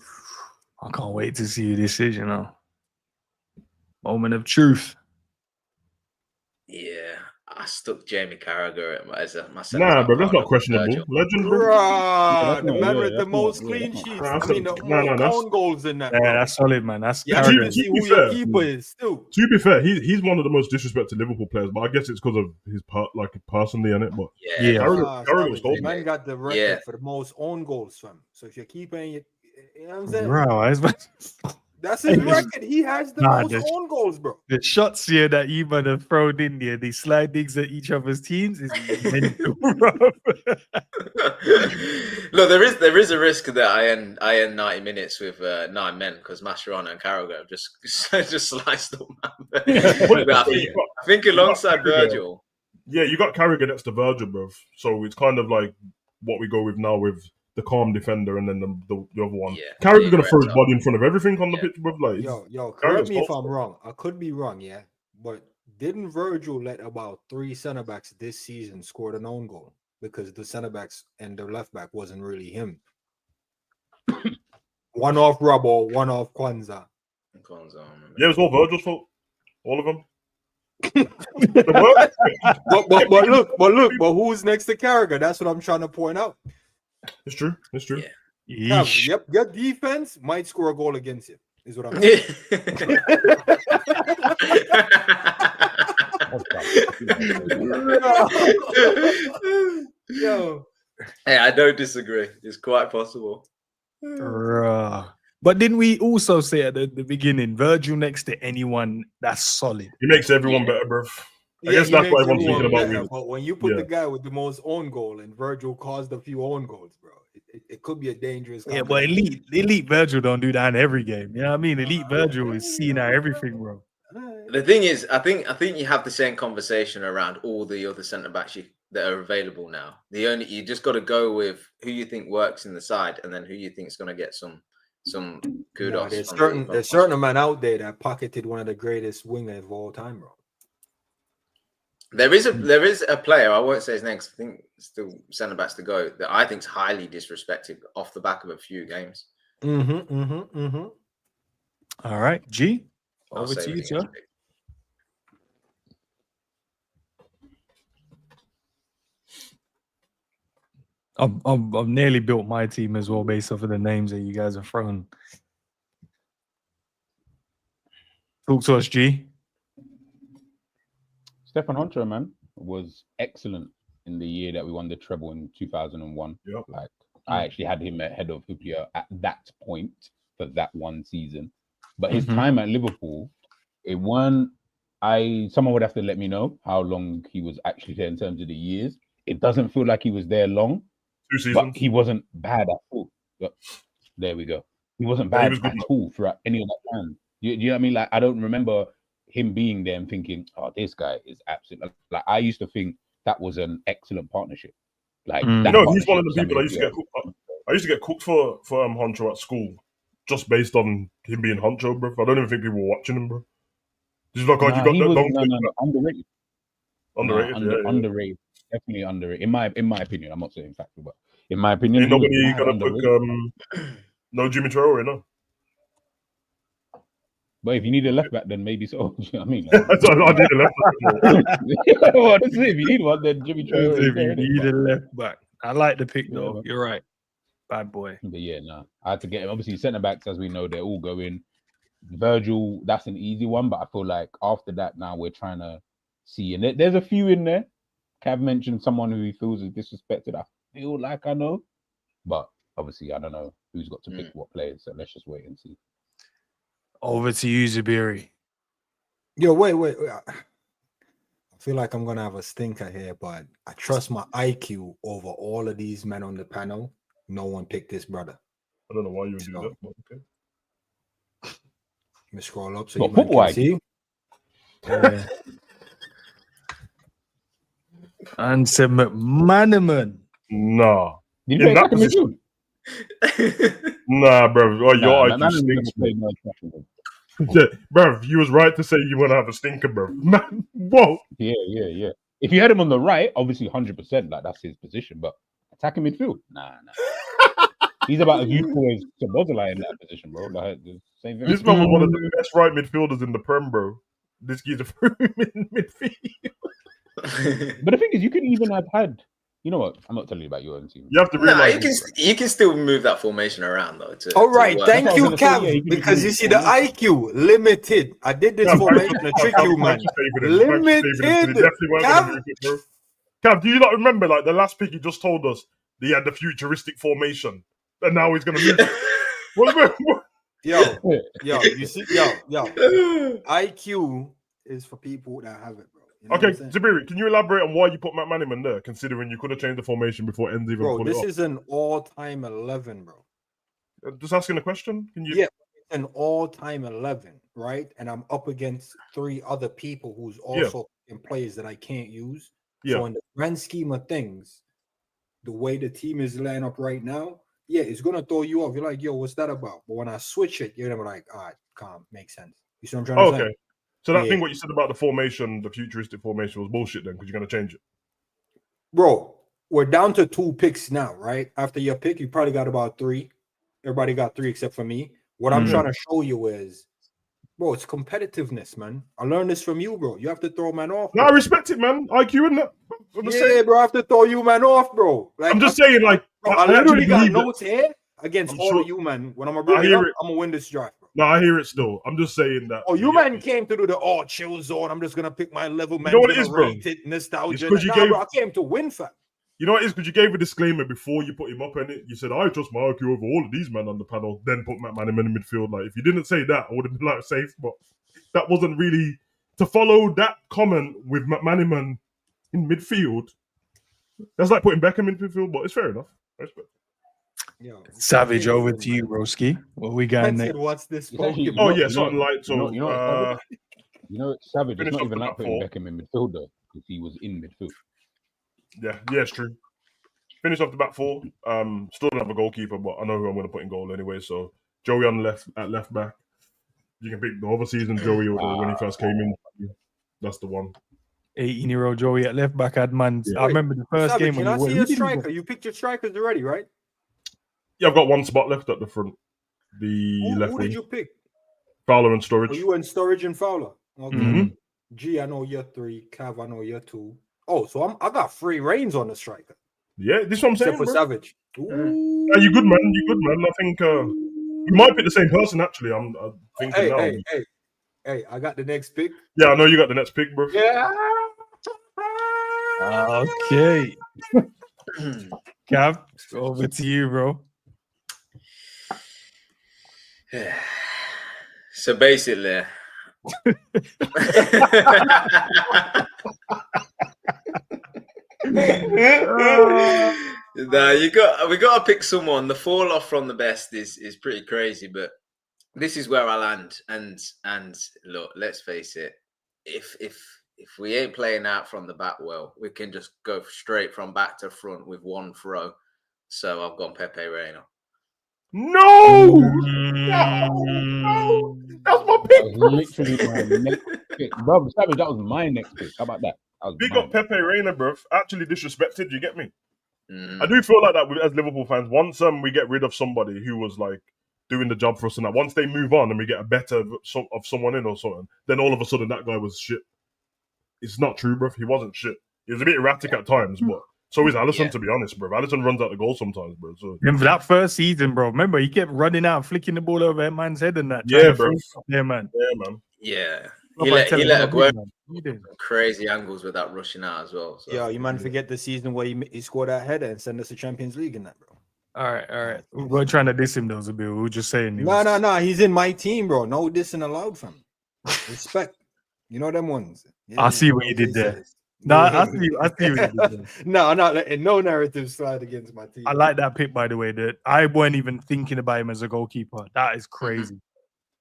I can't wait to see your decision now. Moment of truth. Yeah, I stuck Jamie Carragher as my second. Nah, bro, that's not questionable. Legend, bro. The man with the most clean sheets. The own goals in that. Yeah, that's solid, man. That's Carragher. See who your keeper is still. To be fair, he's one of the most disrespected Liverpool players, but I guess it's because of his personally in it. But Carragher was gold. Man got the record for the most own goals from. So if you're keeping it, you know what I'm saying? Bro, that's his record. He has the most own goals, bro. The shots here that you might have thrown in there, these slidings at each other's teams is mental, bro. Look, there is a risk that I end 90 minutes with 9 men because Mascherano and Carragher have just sliced up, man. I think alongside Virgil. Yeah, you got Carragher next to Virgil, bro. So it's kind of like what we go with now with the calm defender and then the other one. Yeah, Carragher's gonna throw his body in front of everything on the pitch, bro. Like, yo, correct me if I'm wrong. I could be wrong, yeah. But didn't Virgil let about 3 centre backs this season score an own goal because the centre backs and the left back wasn't really him? One off Robbo, one off Kwanzaa. Yeah, it was all Virgil's fault. All of them. but who's next to Carragher? That's what I'm trying to point out. It's true. Yeah. Yep. Your defense might score a goal against you. Is what I'm saying. Yo. Hey, I don't disagree. It's quite possible. But didn't we also say at the beginning, Virgil next to anyone that's solid? He makes everyone better, bro. I guess that's what everyone's thinking about. Better, but when you put the guy with the most own goal and Virgil caused a few own goals, bro, it could be a dangerous. Yeah, but elite Virgil don't do that in every game. You know what I mean? Elite Virgil is seeing out everything, bro. The thing is, I think you have the same conversation around all the other centre backs that are available now. You just got to go with who you think works in the side, and then who you think is going to get some kudos. There's certain man out there that pocketed one of the greatest wingers of all time, bro. There is a player, I won't say his name, because I think still centre backs to go, that I think is highly disrespected off the back of a few games. All right, G. Over to you, sir. I've nearly built my team as well based off of the names that you guys have thrown. Talk to us, G. Stefan Honcho, man, was excellent in the year that we won the treble in 2001. Yep. Like, I actually had him ahead of Hyypiä at that point for that one season. But his time at Liverpool, someone would have to let me know how long he was actually there in terms of the years. It doesn't feel like he was there long. 2 seasons. But he wasn't bad at all. Yep. There we go. He wasn't bad at all throughout any of that time. You know what I mean? Like, I don't remember him being there and thinking, "Oh, this guy is absolutely." Like, I used to think that was an excellent partnership. Like, he's one of the people I used to get. I used to get cooked for Honcho at school, just based on him being Honcho, bro. I don't even think people were watching him, bro. Just like, underrated. Underrated. Definitely underrated. In my opinion, I'm not saying factual, but in my opinion, ain't nobody gonna put no Jimmy Traore, no. But if you need a left back, then maybe so. You know what I mean? Like, I need a left back. Well, that's it. If you need one, then Jimmy Traore. If you need a left back, I like the pick though. Yeah, you're right, bad boy. But yeah, no, I had to get him. Obviously, centre backs, as we know, they're all going. Virgil, that's an easy one, but I feel like after that, now we're trying to see, and there's a few in there. Cav mentioned someone who he feels is disrespected. I feel like I know, but obviously I don't know who's got to pick what players. So let's just wait and see. Over to you, Zabiri. Yo, wait. I feel like I'm gonna have a stinker here, but I trust my IQ over all of these men on the panel. No one picked this brother. I don't know why you would do that, but okay. Let me scroll up so you can see. And said McManaman. Nah. Did you that position? Nah, bro. Oh, your IQ stinks. Yeah, bro, you was right to say you want to have a stinker, bro. Man, whoa. Yeah. If you had him on the right, obviously 100%, like that's his position. But attacking midfield, nah. He's about as useful as Sabozalai in that position, bro. Like, the same thing. This man was one of the best right midfielders in the Prem, bro. This geezer threw him in midfield. But the thing is, you could even have had. You know what? I'm not telling you about your own team. You have to realize you can still move that formation around though. All right, thank you, Cav. Because you see the IQ limited. I did this formation to trick you, man. Limited. Cav, do you not remember like the last pick he just told us he had the futuristic formation, and now he's gonna move it? Yo, you see, yo. IQ is for people that have it, bro. You know okay, Zabiri, can you elaborate on why you put McManaman there, considering you could have changed the formation before Enz even pulled it off? This is an all-time 11, bro. Just asking a question. Can you? Yeah, it's an all-time 11, right? And I'm up against 3 other people who's also in players that I can't use. Yeah. So in the grand scheme of things, the way the team is laying up right now, yeah, it's gonna throw you off. You're like, yo, what's that about? But when I switch it, you're gonna be like, all right, calm, makes sense. You see what I'm trying to say? Okay. So that thing what you said about the formation, the futuristic formation, was bullshit then, because you're going to change it. Bro, we're down to 2 picks now, right? After your pick, you probably got about 3. Everybody got 3 except for me. What I'm trying to show you is, bro, it's competitiveness, man. I learned this from you, bro. You have to throw man off. No, I respect it, man. IQ in that. Yeah, bro, I have to throw you man off, bro. Like, I'm just saying, like, bro, I literally got notes here against all of you, man. When I'm going to win this drive. No, I hear it still. I'm just saying that. Oh, you man came to do the chill zone. I'm just gonna pick my level, man. You know what it is, bro? Nostalgia. Bro, I came to win, fam. You know what it is? Because you gave a disclaimer before you put him up in it. You said, I trust my IQ over all of these men on the panel, then put Matt Manaman in midfield. Like, if you didn't say that, I would have been like safe, but that wasn't really to follow that comment with Matt Manaman in midfield. That's like putting Beckham in midfield, but it's fair enough. Respect. Yo, Savage, over to you, Broski. What we got next? What's this? Oh, yeah, something like so. You know, Savage. It's not even like putting Beckham in midfield though, because he was in midfield. Yeah, it's true. Finish off the back four. Still don't have a goalkeeper, but I know who I'm going to put in goal anyway. So Joey on left back. You can pick the other season Joey or when he first came in. That's the one. 18-year-old Joey at left back had man. Yeah. I remember the first Savage, game when I see he a striker. You picked your strikers already, right? Yeah, I've got one spot left at the front. Left who wing. did you pick? Fowler and Sturridge. Oh, you went Sturridge and Fowler. Okay. Mm-hmm. G, I know you're 3. Cav, I know you're 2. Oh, so I got free reigns on the striker. Yeah, this is what I'm saying. Except for bro. Savage. Ooh. Yeah, you good man. I think you might pick the same person. Actually, I'm thinking now. Hey! I got the next pick. Yeah, I know you got the next pick, bro. Yeah. Okay. Cav, over to you, bro. So basically, nah, we got to pick someone. The fall off from the best is pretty crazy, but this is where I land. And look, let's face it, if we ain't playing out from the back well, we can just go straight from back to front with one throw. So I've gone Pepe Reina. No, that's my pick. That was literally my next pick, bro. Savage, that was my next pick. How about that? Big up Pepe Reina, bro. Actually disrespected. You get me? Mm. I do feel like that as Liverpool fans. Once we get rid of somebody who was like doing the job for us, and that once they move on and we get a better of someone in or something, then all of a sudden that guy was shit. It's not true, bro. He wasn't shit. He was a bit erratic at times, but so is Alisson, to be honest, bro. Alisson runs out the goal sometimes, bro. So that first season, bro. Remember, he kept running out, flicking the ball over that man's head and that. Yeah, bro. Yeah, man. Yeah. He let Aguero crazy angles with that rushing out as well. So. Yeah, you man forget the season where he scored that header and sent us to Champions League in that, bro. All right. We're trying to diss him, though, Zabil. We were just saying. No. He's in my team, bro. No dissing allowed, fam. Respect. You know them ones. Yeah, I see what you did there. I see what you did there. No, I'm not letting no narrative slide against my team. I like that pick, by the way. That I weren't even thinking about him as a goalkeeper. That is crazy.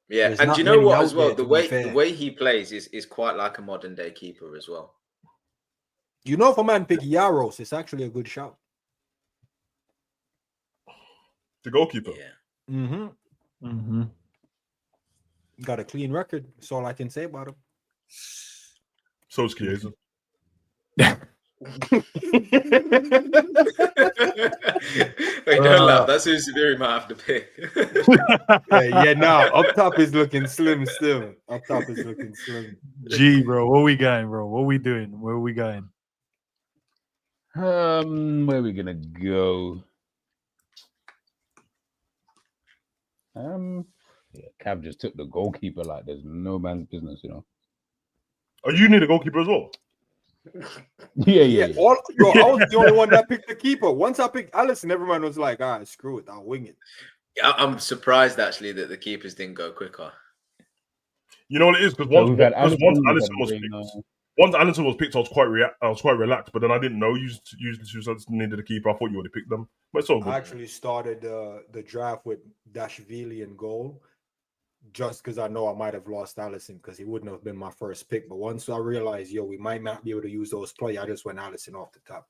Yeah, and do you know what as well? The way he plays is quite like a modern day keeper as well. You know, if a man pick Yaros, it's actually a good shout. The goalkeeper. Yeah. Got a clean record. That's all I can say about him. So is Chiesa. Wait, don't laugh. That's who Severi might have to pick. Up top is looking slim still. Up top is looking slim. Gee, bro, where we going, bro? What we doing? Where are we going? Where are we gonna go? Cav just took the goalkeeper like there's no man's business, you know. Oh, you need a goalkeeper as well? Yeah. I was the only one that picked the keeper. Once I picked Alisson, everyone was like, all right, screw it, I'll wing it. Yeah, I'm surprised actually that the keepers didn't go quicker. You know what it is? Because once Alisson was picked, I was quite relaxed, but then I didn't know you needed a keeper. I thought you would have picked them. But it's all good. I actually started the draft with Dashvili in goal, just because I know I might have lost Alisson because he wouldn't have been my first pick. But once I realized, we might not be able to use those players, I just went Alisson off the top.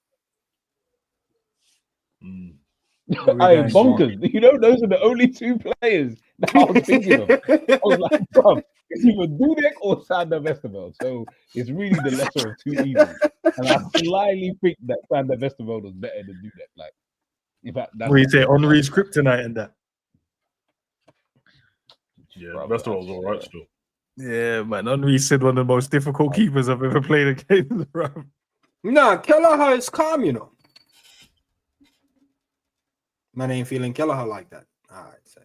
I bonkers. You know, those are the only two players that I was thinking of. I was like, bro, it's either Dudek or Sander Westerveld. So it's really the lesser of two evils. And I slightly think that Sander Westerveld was better than Dudek. Like, in fact, that's what you say, Henri's kryptonite and that. Yeah, Westerveld's all right still. Yeah, man. Henri said one of the most difficult keepers I've ever played against. Nah, Kelleher is calm, you know. Man ain't feeling Kelleher like that. All right, safe.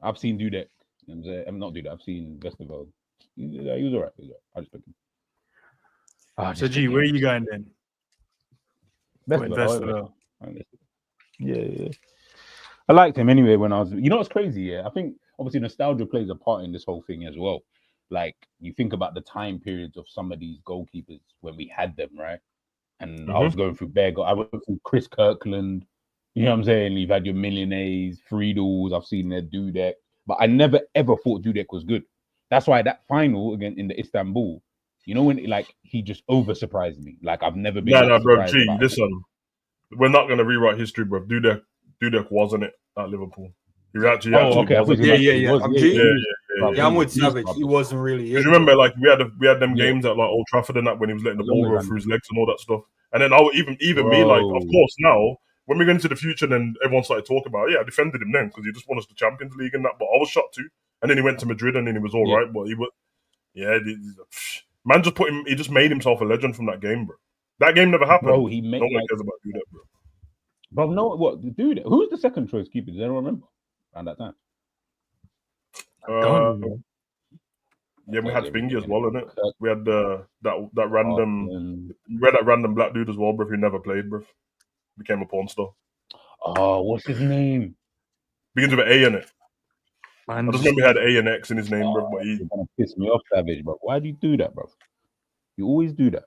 I've seen Dudek. I'm not Dudek. I've seen Westerveld. He was all right. I just picked him. So, G, where are you going then? Yeah. I liked him anyway when I was. You know what's crazy? Yeah, I think obviously nostalgia plays a part in this whole thing as well. Like you think about the time periods of some of these goalkeepers when we had them, right? And I was going through I went through Chris Kirkland. You know what I'm saying? You've had your Millionaires, Friedels. I've seen their Dudek, but I never ever thought Dudek was good. That's why that final again in the Istanbul, you know, when he just over surprised me. Like I've never been. No, bro. Gee, listen, we're not gonna rewrite history, bro. Dudek wasn't it at Liverpool? He actually okay. I'm with Savage. He wasn't really. Because remember, like we had them games at like Old Trafford and that when he was letting the ball go through his legs and all that stuff. And then even me, like, of course, now when we go into the future, then everyone started talking about, I defended him then because he just won us the Champions League and that. But I was shocked too. And then he went to Madrid and then he was all right. But he was, man, he just made himself a legend from that game, bro. That game never happened. Bro, he made no one cares about Dudek, bro. Bro, no, what Dudek? Who was the second choice keeper? Does anyone remember around that time? We had Spingy as well, innit? We had that random black dude as well, bro, who never played, bro. Became a porn star. Oh, what's his name? Begins with an A in it. I just remember he had A and X in his name, bro. But You're gonna piss me off, Savage, bro. Why do you do that, bro? You always do that.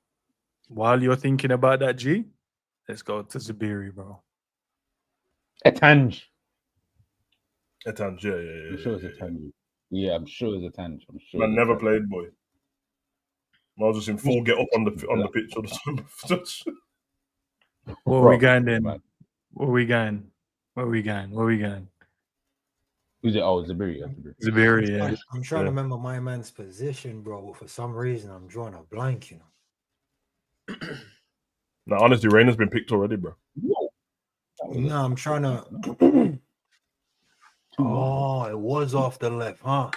While you're thinking about that, G, let's go to Zubiri, bro. Atanj, yeah. I'm sure it's Atanj. Yeah, I'm sure it's Atanj. I'm sure. Man never played, boy. I was just in full get up on the pitch all the time. Where are we going then? Where are we going? Who's it? Oh, Zubiri. Zubiri, yeah. I'm trying to remember my man's position, bro, but for some reason I'm drawing a blank, you know. No, honestly, Rainer's been picked already, bro. No, I'm trying to. Oh, it was off the left, huh?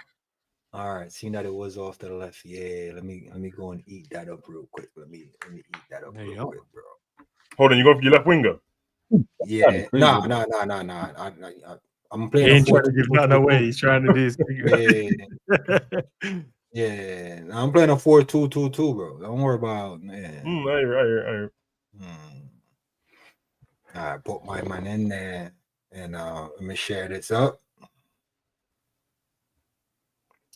All right, seeing that it was off the left. Yeah, let me go and eat that up real quick. Let me eat that up real quick, bro. Hold on, you go for your left winger? Yeah, no. I'm playing. He ain't trying to give nothing away. He's trying to do his Yeah, I'm playing a 4-2-2-2, bro. Don't worry about Right. I put my man in there and let me share this up.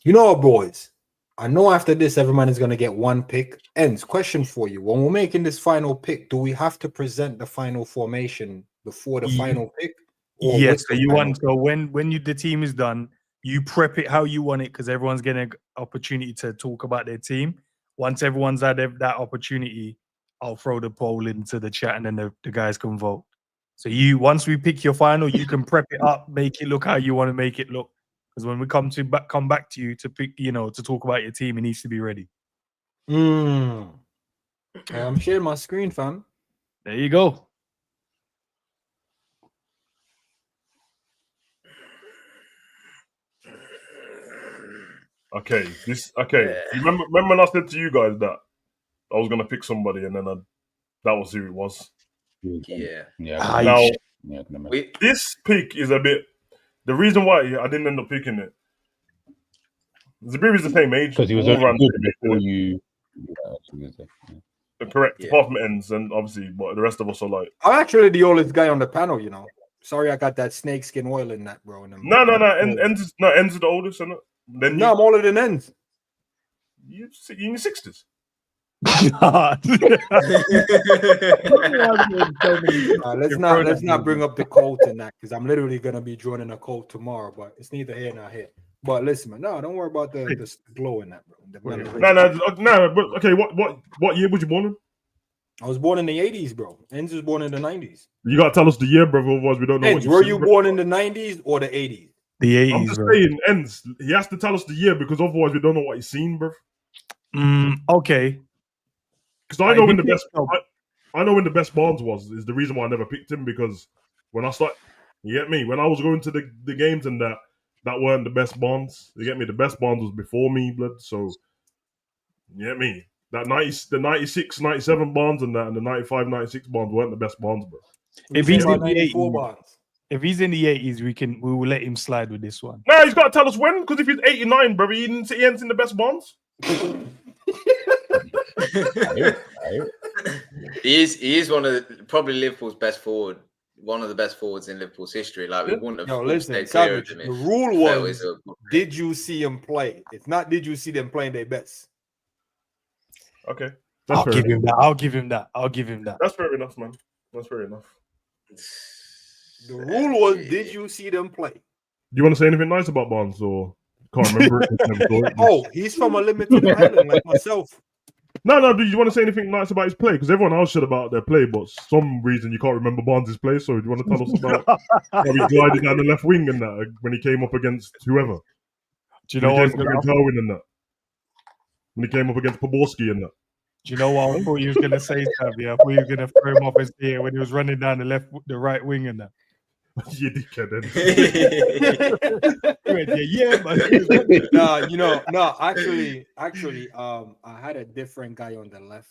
You know what, boys? I know after this, everyone is going to get one pick. Ends, question for you. When we're making this final pick, do we have to present the final formation before the final pick? Yes, so you want, so when the team is done, you prep it how you want it because everyone's getting an opportunity to talk about their team. Once everyone's had that opportunity, I'll throw the poll into the chat and then the guys can vote. So once we pick your final, you can prep it up, make it look how you want to make it look. Because when we come back to you to pick, to talk about your team, it needs to be ready. I'm sharing my screen, fam. There you go. Okay. Remember when I said to you guys that I was gonna pick somebody and then that was who it was. Yeah. Now this pick is a bit. The reason why I didn't end up picking it. Zabiri's the same age because he was only good before you. Correct. Apart from Ends and obviously, but the rest of us are like. I'm actually the oldest guy on the panel, you know. Sorry, I got that snakeskin oil in that, bro. No. Ends is the oldest, isn't it? I'm older than Ends. You're in your 60s. Let's not bring up the cult in that because I'm literally gonna be joining a cult tomorrow, but it's neither here nor here. But listen, man, no, don't worry about the glow in that, bro. No. But okay, what year was you born in? I was born in the 80s, bro. Enz was born in the 90s. You gotta tell us the year, bro. Otherwise, we don't know. Enz, were you born in the 90s or the 80s? The 80s. I'm just saying, Enz. He has to tell us the year because otherwise, we don't know what he's seen, bro. Okay. Because I know when the best. I know when the best Barnes was. Is the reason why I never picked him because when I start, you get me. When I was going to the games and that weren't the best Barnes. You get me. The best Barnes was before me, blood. So you get me. That the 96, 97 Barnes and the 95, 96 Barnes weren't the best Barnes, bro. If he's in the 80s, we will let him slide with this one. Nah, he's got to tell us when. Because if he's 89, bro, he ain't seen the best Barnes. He is one of the, probably Liverpool's best forward, one of the best forwards in Liverpool's history. Like we wouldn't have listen, stayed clear of Savage. him The rule was, a- did you see him play? It's not did you see them playing their best. Okay. I'll give him that. I'll give him that. I'll give him that. That's fair enough, man. That's fair enough. The rule was, did you see them play? Do you want to say anything nice about Barnes or can't remember it? Oh, he's from a limited island like myself. No. Do you want to say anything nice about his play? Because everyone else should about their play, but some reason you can't remember Barnes' play. So do you want to tell us about how he glided down the left wing and that when he came up against whoever? Do you know what? Darwin and that. When he came up against Poborski and that. Do you know what I thought you was going to say, Savvy? I thought you were going to throw him off his ear when he was running down the right wing and that. You dickhead. No, actually, I had a different guy on the left,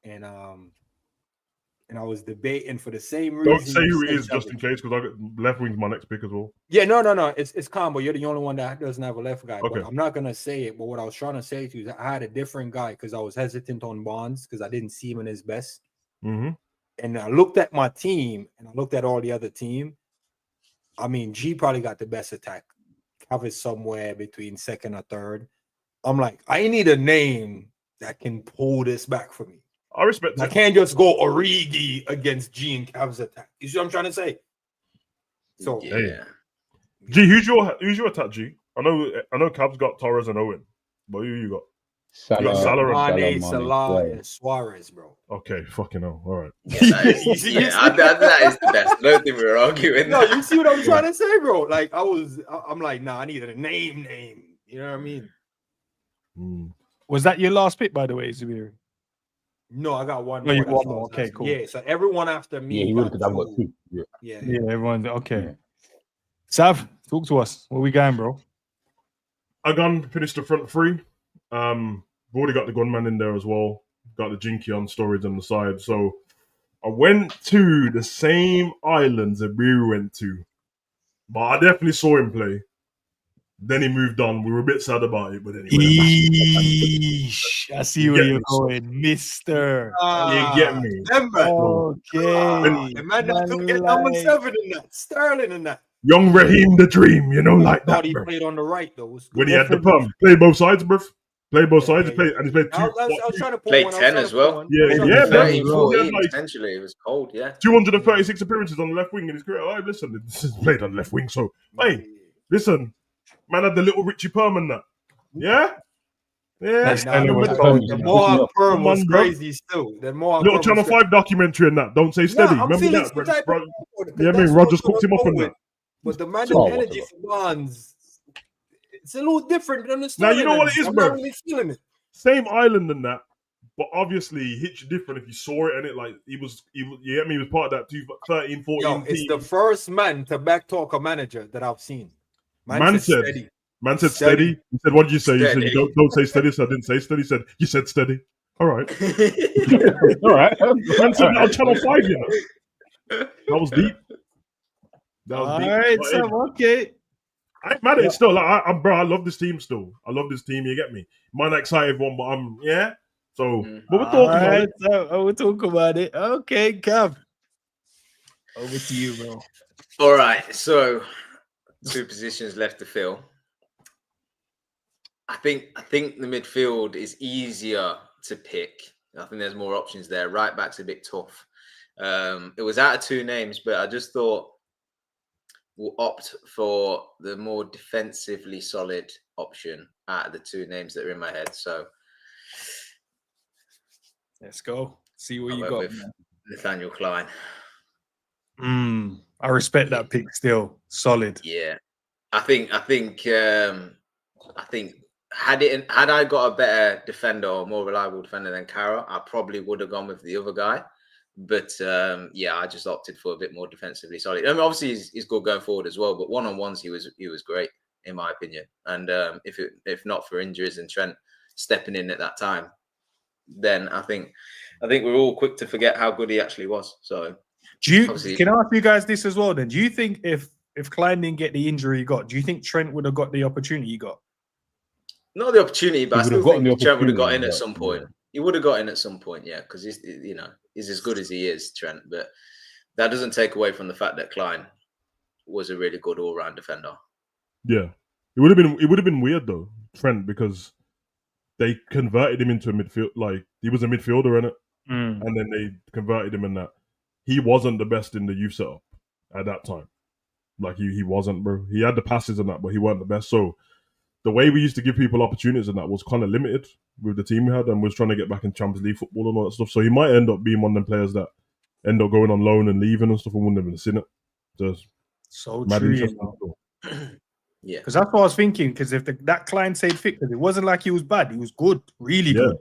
and I was debating for the same reason. Don't say who it is just in case, because I got left wing's my next pick as well. Yeah, no, it's Combo. You're the only one that doesn't have a left guy. Okay. But I'm not gonna say it. But what I was trying to say to you is I had a different guy because I was hesitant on Bonds because I didn't see him in his best. Mm-hmm. And I looked at my team and I looked at all the other team. I mean, G probably got the best attack. Covers somewhere between second or third. I'm like, I need a name that can pull this back for me. I respect that. I can't just go Origi against G and Cavs attack. You see what I'm trying to say? So yeah. G, who's your attack, G? I know Cavs got Torres and Owen, but who you got? Salah and Suarez, bro. Okay, fucking hell. All right. Yeah, that is the best. I don't think we're arguing. No, you see what I'm trying to say, bro? Like I'm like, nah, I needed a name. You know what I mean? Was that your last pick, by the way, Zubiri? No, I got one. No, you got one more. Okay, cool. Yeah, so everyone after me. Yeah, he would because I've got two. Yeah, everyone. Okay. Yeah. Sav, talk to us. Where we going, bro? I finished the front three. We've already got the gunman in there as well. Got the Jinky on storage on the side. So I went to the same islands that we went to, but I definitely saw him play. Then he moved on. We were a bit sad about it, but anyway. I see where you're going, Mister. You get me. Okay. The man that took get number 7 in that. Sterling in that. Young Raheem the Dream, like that. He played on the right, though. When he had the pump. Played both sides, bruv. Played both sides. He played two. I was trying to play 10 as well. Yeah, 13, 14, potentially. It was cold, yeah. 236 appearances on the left wing in his career. Oh, listen, this is played on the left wing. So, hey, listen, man had the little Richie Perman that. Yeah? Yeah. The more Perm was crazy still. The more little Channel 5 documentary and that. Don't say steady. Remember that? Yeah, I mean, Rogers cooked him up on that. But the man of energy for Bonds, it's a little different than the Now, you know what it is, bro? I'm not really feeling it. Same island and that, but obviously he hits you different if you saw it and it. Like, he was part of that 13, 14 Yo, it's the first man to backtalk a manager that I've seen. Man said steady. He said, what did you say? Steady. You said, don't say steady, so I didn't say steady. He said, you said steady. All right. All right. Man said on Channel 5, you know. That was deep. All right, so okay. I ain't mad at it still. Like, I love this team still. I love this team. You get me? Might not excited one, but yeah. So, but we're talking about it. So, we'll talk about it. Okay, Cav. Over to you, bro. All right. So, 2 positions left to fill. I think the midfield is easier to pick. I think there's more options there. Right back's a bit tough. It was out of 2 names, but I just thought we'll opt for the more defensively solid option out of the 2 names that are in my head. So let's go. See what you got. With Nathaniel Klein. I respect that pick still. Solid. Yeah. I think had I got a better defender or more reliable defender than Cara, I probably would have gone with the other guy. But I just opted for a bit more defensively solid. I mean, obviously he's good going forward as well. But one-on-ones he was great in my opinion. And if not for injuries and Trent stepping in at that time, then I think we're all quick to forget how good he actually was. So can I ask you guys this as well? Then do you think if Klein didn't get the injury he got, do you think Trent would have got the opportunity he got? Not the opportunity, but I still think Trent would have got in at some point. He would have got in at some point, yeah, because he's as good as he is, Trent. But that doesn't take away from the fact that Klein was a really good all-round defender. Yeah, it would have been weird though, Trent, because they converted him into a midfield. Like he was a midfielder in it, and then they converted him in that. He wasn't the best in the youth setup at that time. Like he wasn't, bro. He had the passes and that, but he wasn't the best. So the way we used to give people opportunities and that was kind of limited with the team we had, and was trying to get back in Champions League football and all that stuff. So he might end up being one of them players that end up going on loan and leaving and stuff, and wouldn't have even seen it. Just so true, yeah. Because that's what I was thinking. Because if that Klein stayed fit, because it wasn't like he was bad, he was good, really good.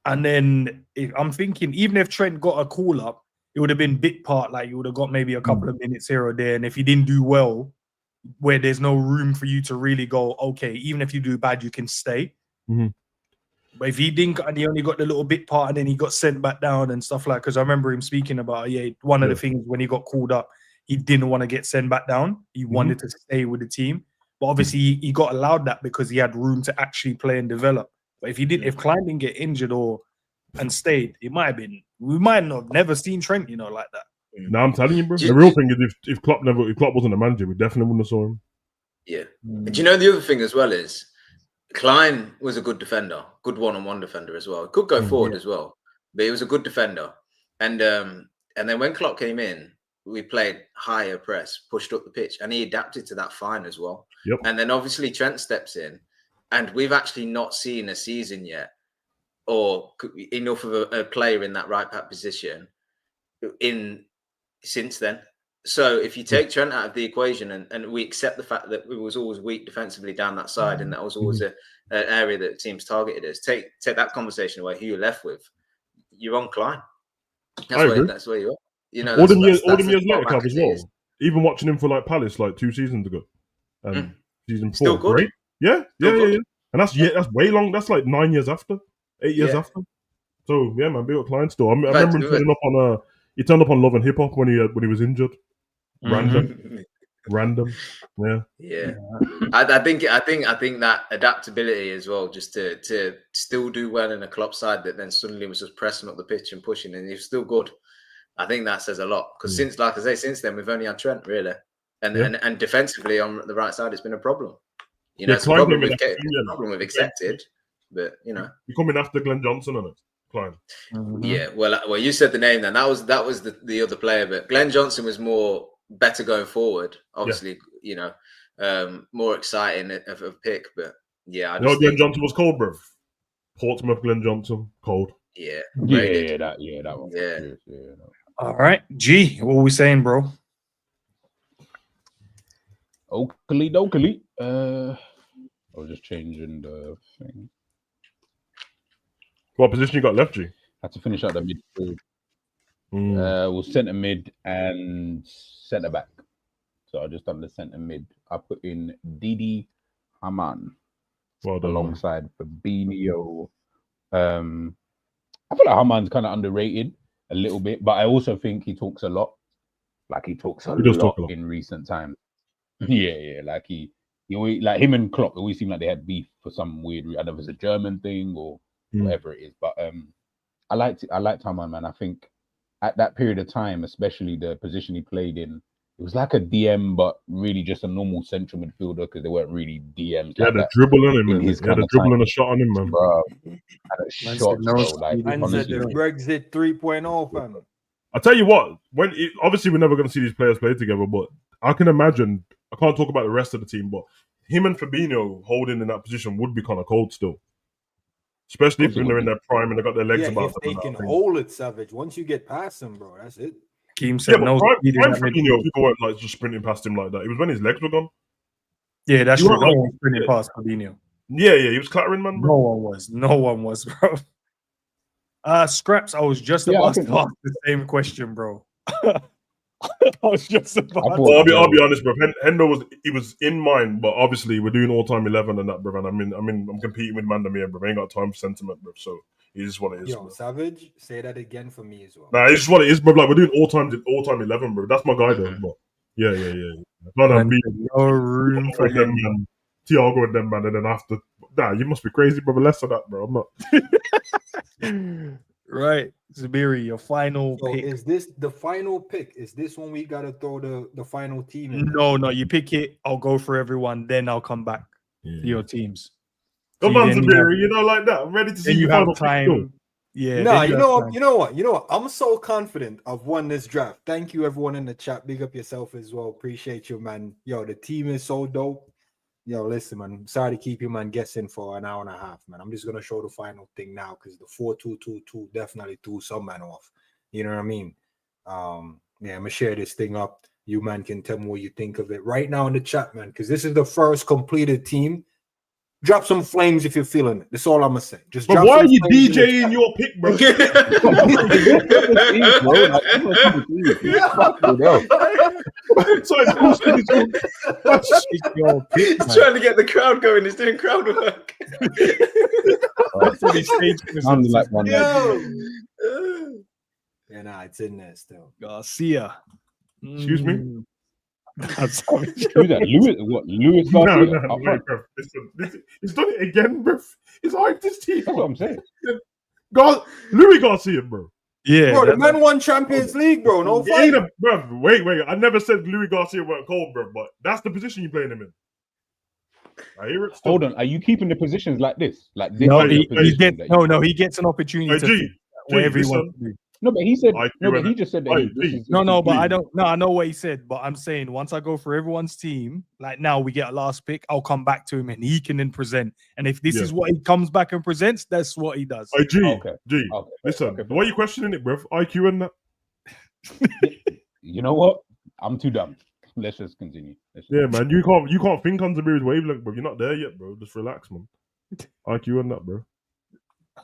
And then I'm thinking, even if Trent got a call up, it would have been bit part. Like you would have got maybe a couple of minutes here or there, and if he didn't do well, where there's no room for you to really go, okay, even if you do bad, you can stay. But if he didn't, and he only got the little bit part, and then he got sent back down and stuff like, because I remember him speaking about, one of the things when he got called up, he didn't want to get sent back down. He wanted to stay with the team. But obviously he got allowed that because he had room to actually play and develop. But if he didn't, if Klein didn't get injured and stayed, it might have been, we might have never seen Trent, like that. No, I'm telling you, bro. The real thing is if Klopp wasn't a manager, we definitely wouldn't have saw him. Yeah. Do you know the other thing as well is Klein was a good defender, good one-on-one defender as well. He could go forward as well, but he was a good defender. And then when Klopp came in, we played higher press, pushed up the pitch, and he adapted to that fine as well. Yep. And then obviously Trent steps in, and we've actually not seen a season yet or enough of a player in that right back position since then. So if you take Trent out of the equation and we accept the fact that we was always weak defensively down that side, and that was always an area that teams targeted us, take that conversation away, who you're left with, you're on Klein. That's where you are. All them years later, Club as well. Even watching him for like Palace like 2 seasons ago, and season 4, still good. Great. Yeah. And that's way long. That's like 9 years after, 8 years after. So yeah, man, big up Klein still. I remember him turning up on he turned up on Love and Hip Hop when he was injured. Random. Yeah. I think that adaptability as well, just to still do well in a club side that then suddenly was just pressing up the pitch and pushing, and he's still good. I think that says a lot, because since then we've only had Trent really, and defensively on the right side it's been a problem. It's a problem we've accepted, but you coming after Glenn Johnson on it, Klein. Yeah, well, you said the name then. That was the other player, but Glenn Johnson was better going forward. Obviously, more exciting of a pick, but yeah, Glenn Johnson was cold, bro. Portsmouth, Glenn Johnson, cold. Yeah, that one. Yeah. All right, G, what are we saying, bro? Oakley dokely. I was just changing the thing. What position you got left, G? Had to finish out the midfield. Was centre mid and centre back. So I just done the centre mid. I put in Didi Hamann alongside Fabinho. I feel like Hamann's kind of underrated a little bit, but I also think he talks a lot. Like he talks a lot in recent times. Yeah. Like he always, like him and Klopp always seem like they had beef for some weird. I don't know if it's a German thing or whatever it is, but I liked Hamann, man. I think at that period of time, especially the position he played in, it was like a DM, but really just a normal central midfielder, because they weren't really DMs. Yeah, the dribble on him, man. He had a dribble and a shot on him, man. Bro, had a shot, bro. Like, honestly, Brexit 3.0, fam. I tell you what, obviously we're never going to see these players play together, but I can imagine. I can't talk about the rest of the team, but him and Fabinho holding in that position would be kind of cold still. Especially if they're in their prime and they got their legs about them. If they can hold it, Savage. Once you get past them, bro, that's it. Prime Fabinho, people weren't like just sprinting past him like that. It was when his legs were gone. Yeah, that's true. No one was sprinting past Fabinho. Yeah, he was clattering, man. Bro. No one was, bro. Scraps, I was just about to ask the same question, bro. I'll be honest, bro. Hendo was in mine, but obviously we're doing all-time 11 and that, bro. And I'm competing with Mandamir, bro. I ain't got time for sentiment, bro. So it's just what it is. Yo, bro. Savage, say that again for me as well. Nah, it's just what it is, bro. Like we're doing all-time 11, bro. That's my guy, though. But yeah. No room for them, man. Thiago and them, man. And then after Nah, you must be crazy, brother. Less of that, bro. I'm not. Right, Zabiri, your final So pick. is this the final pick? Is this when we gotta throw the final team in? No, you pick it. I'll go for everyone. Then I'll come back to your teams. Come on, Zabiri, you know, like that. I'm ready to see you your have final time. pick. Yeah. No, you know what? I'm so confident I've won this draft. Thank you, everyone in the chat. Big up yourself as well. Appreciate you, man. Yo, the team is so dope. Yo, listen, man. I'm sorry to keep you, man, guessing for an hour and a half, man. I'm just gonna show the final thing now because the 4-2-2-2 definitely threw some man off. You know what I mean? Yeah, I'm gonna share this thing up. You, man, can tell me what you think of it right now in the chat, man, because this is the first completed team. Drop some flames if you're feeling it. That's all I'm gonna say. Just but drop why some are you flames DJing your pick, bro? He's trying to get the crowd going. He's doing crowd work. Sounds like one. Yeah, nah, it's in there still. Garcia. Excuse me? That's Who's that? Lewis? What? Lewis Garcia? No, wait, bro. Listen, he's done it again, bro. He's hyped his team. That's what I'm saying. Louis Garcia, bro. Yeah, bro, the man won Champions League, bro. No fight. Bro, wait. I never said Louis Garcia weren't cold, bro, but that's the position you're playing him in. I hear it still. Hold on. Are you keeping the positions like this? Like this? No, he gets an opportunity to G, whatever he wants to do. No, but he said. No, but he just said that. But I don't. No, I know what he said. But I'm saying once I go for everyone's team, like now we get a last pick, I'll come back to him and he can then present. And if this is what he comes back and presents, that's what he does. Listen, why are you questioning it, bro? IQ and that. You know what? I'm too dumb. Let's just continue. Man, you can't think on Zabir's wavelength, bro. You're not there yet, bro. Just relax, man. IQ and that, bro.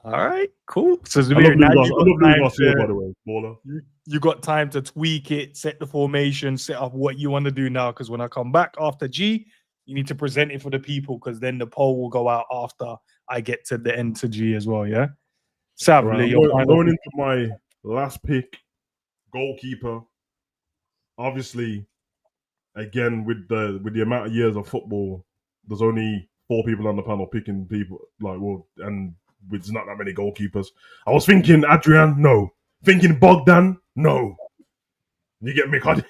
All right, cool. So Zabir, now by the way, baller. You got time to tweak it, set the formation, set up what you want to do now. Because when I come back after G, you need to present it for the people. Because then the poll will go out after I get to the end to G as well. Yeah. Sadly, I'm going into my last pick, goalkeeper. Obviously, again with the amount of years of football, there's only 4 people on the panel picking people and. With not that many goalkeepers. I was thinking Adrian, no. Thinking Bogdan, no. You get me, Cod?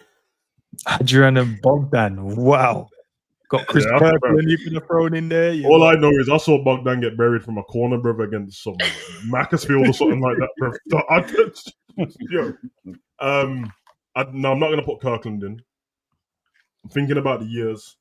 Adrian and Bogdan, wow. Got Chris Kirkland you could have thrown in there. All I know is I saw Bogdan get buried from a corner, brother, against some Macclesfield or something like that, bro. I'm not going to put Kirkland in. I'm thinking about the years.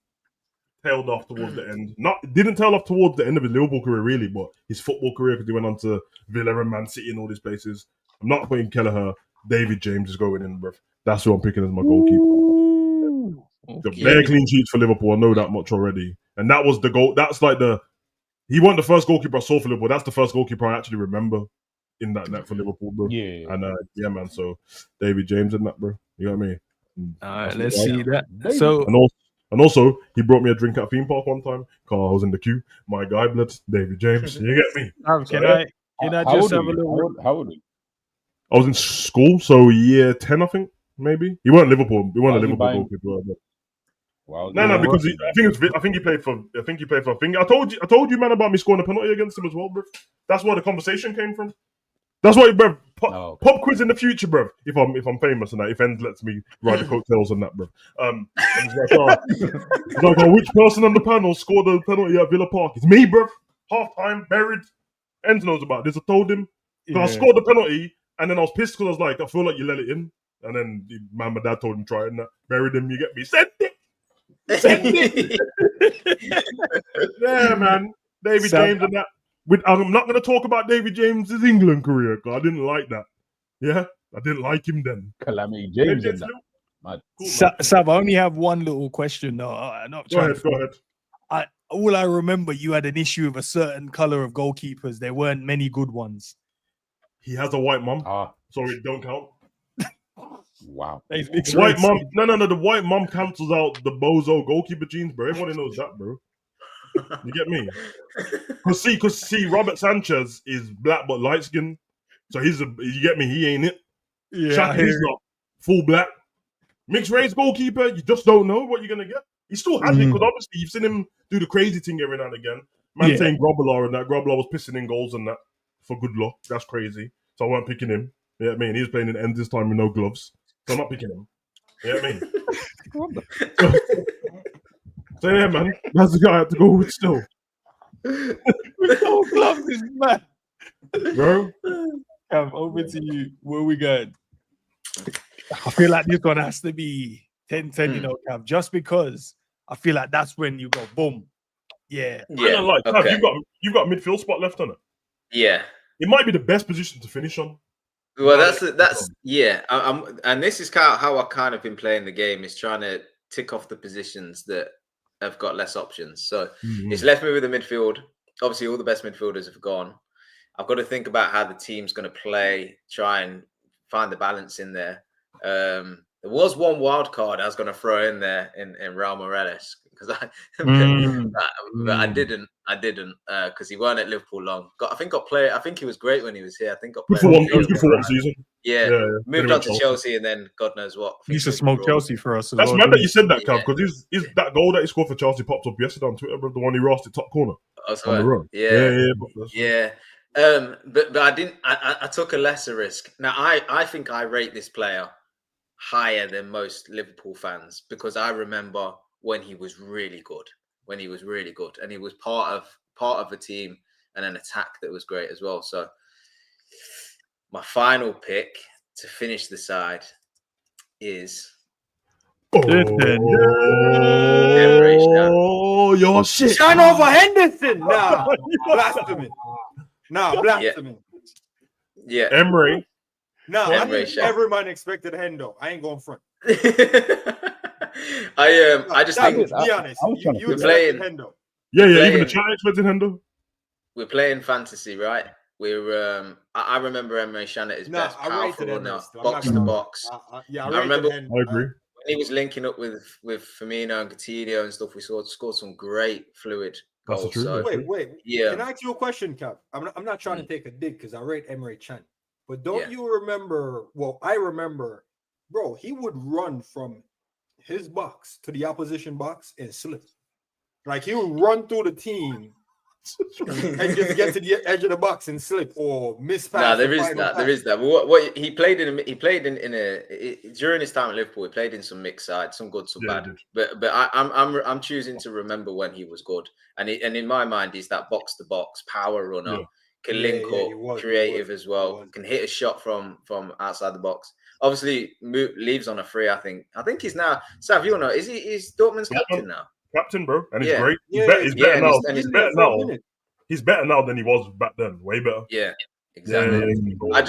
Tailed off towards the end. Didn't tail off towards the end of his Liverpool career, really, but his football career because he went on to Villa and Man City and all these places. I'm not putting Kelleher. David James is going in, bro. That's who I'm picking as my goalkeeper. The bare clean sheets for Liverpool. I know that much already. And that was the goal. That's like he wasn't the first goalkeeper I saw for Liverpool. That's the first goalkeeper I actually remember in that net for Liverpool, bro. Yeah. And man. So David James in that, bro. You know what I mean? All right, let's see that. So. And also, he brought me a drink at a theme park one time. Carl, I was in the queue. My guy, blood, David James. You get me? Can I just have a little... How old are you? I was in school, so year 10, I think, maybe. He weren't Liverpool. He weren't a Liverpool goalkeeper. Wow. No, because I think he played for. I told you, man, about me scoring a penalty against him as well, bro. That's where the conversation came from. That's why, bro. Pop quiz in the future, bro. If I'm famous and that, if Ends lets me ride the coattails on that, bro. He's like, which person on the panel scored a penalty at Villa Park? It's me, bro. Half time, buried. Ends knows about this. I told him. So I scored the penalty, and then I was pissed because I was like, I feel like you let it in. And then my dad told him try it and that. Buried him. You get me? Send it. Yeah, man. David James and that. I'm not going to talk about David James's England career because I didn't like that. Yeah, I didn't like him then. Calamity James and that. Cool, Sab, I only have one little question. No, go ahead. All I remember, you had an issue with a certain color of goalkeepers. There weren't many good ones. He has a white mum, so it don't count. Wow. White mum. No. The white mum cancels out the bozo goalkeeper genes, bro. Everybody knows that, bro. You get me? Because see, Robert Sanchez is black but light skinned, so you get me? He ain't it. Yeah, Shaq, he's not full black. Mixed race goalkeeper, you just don't know what you're gonna get. He still has it because obviously you've seen him do the crazy thing every now and again. Man saying Grobbelaar and that. Grobbelaar was pissing in goals and that for good luck. That's crazy. So I weren't picking him. You know what I mean? He was playing in end this time with no gloves. So I'm not picking him. You know what I mean? So yeah, man. That's the guy I had to go with still. With no gloves is mad. Bro. Cam, over to you. Where we going? I feel like this one has to be 10-10, you know, Cam, just because I feel like that's when you go boom. Yeah. Yeah. Like, okay. You've got a midfield spot left on it. Yeah. It might be the best position to finish on. Well, that's yeah. And this is kind of how I kind of been playing the game, is trying to tick off the positions that have got less options. So it's left me with the midfield. Obviously, all the best midfielders have gone. I've got to think about how the team's going to play, try and find the balance in there. There was one wild card I was going to throw in there in Raul Morales, because I didn't because he weren't at Liverpool long. I think he was great when he was here. I think got good for one season. Yeah. Moved on to Chelsea and then God knows what. He used to smoke Chelsea for us. That's mad that you said that, Cav, because that goal that he scored for Chelsea popped up yesterday on Twitter, bro. The one he roasted top corner on the road. Yeah. But I didn't. I took a lesser risk. Now I think I rate this player higher than most Liverpool fans, because I remember when he was really good, and he was part of a team and an attack that was great as well. So my final pick to finish the side is your shit. Shine over Henderson. Nah, blasphemy. Blasphemy. Yeah. Emery. No, every man expected Hendo. I ain't going front. I just think, be honest. You playing Hendo. Yeah, even the chat expected Hendo. We're playing fantasy, right? We're I remember Emery Shan at his best, powerful runner, box to box. I remember I agree. When he was linking up with Firmino and Coutinho and stuff, we scored some great fluid goals. So, wait. Yeah. Can I ask you a question, Cap? I'm not trying to take a dig because I rate Emery Chan. But don't you remember? Well, I remember, bro. He would run from his box to the opposition box and slip. Like he would run through the team and just get to the edge of the box and slip or miss pass. No, there is that. What he played in during his time at Liverpool, he played in some mixed sides, some good, some bad. But I'm choosing to remember when he was good, and in my mind, he's that box to box power runner. Can link up, creative as well. Can hit a shot from outside the box. Obviously, leaves on a free. I think he's now. Sav, you know, is Dortmund's captain now? Captain, bro, and he's great. He's better now. He's better now. He's better now than he was back then. Way better. Yeah, exactly. I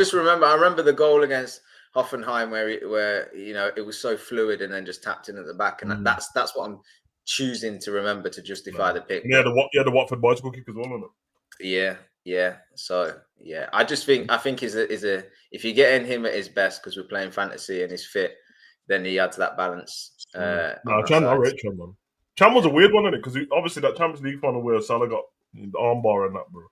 remember the goal against Hoffenheim where you know it was so fluid and then just tapped in at the back, and that's what I'm choosing to remember to justify the pick. Yeah, the Watford bicycle kick as well, isn't it? Yeah. So I think is a if you're getting him at his best, because we're playing fantasy and he's fit, then he adds that balance. I rate Chan, man. Chan was a weird one, isn't it? Because obviously that Champions League final where Salah got the armbar and that, bro.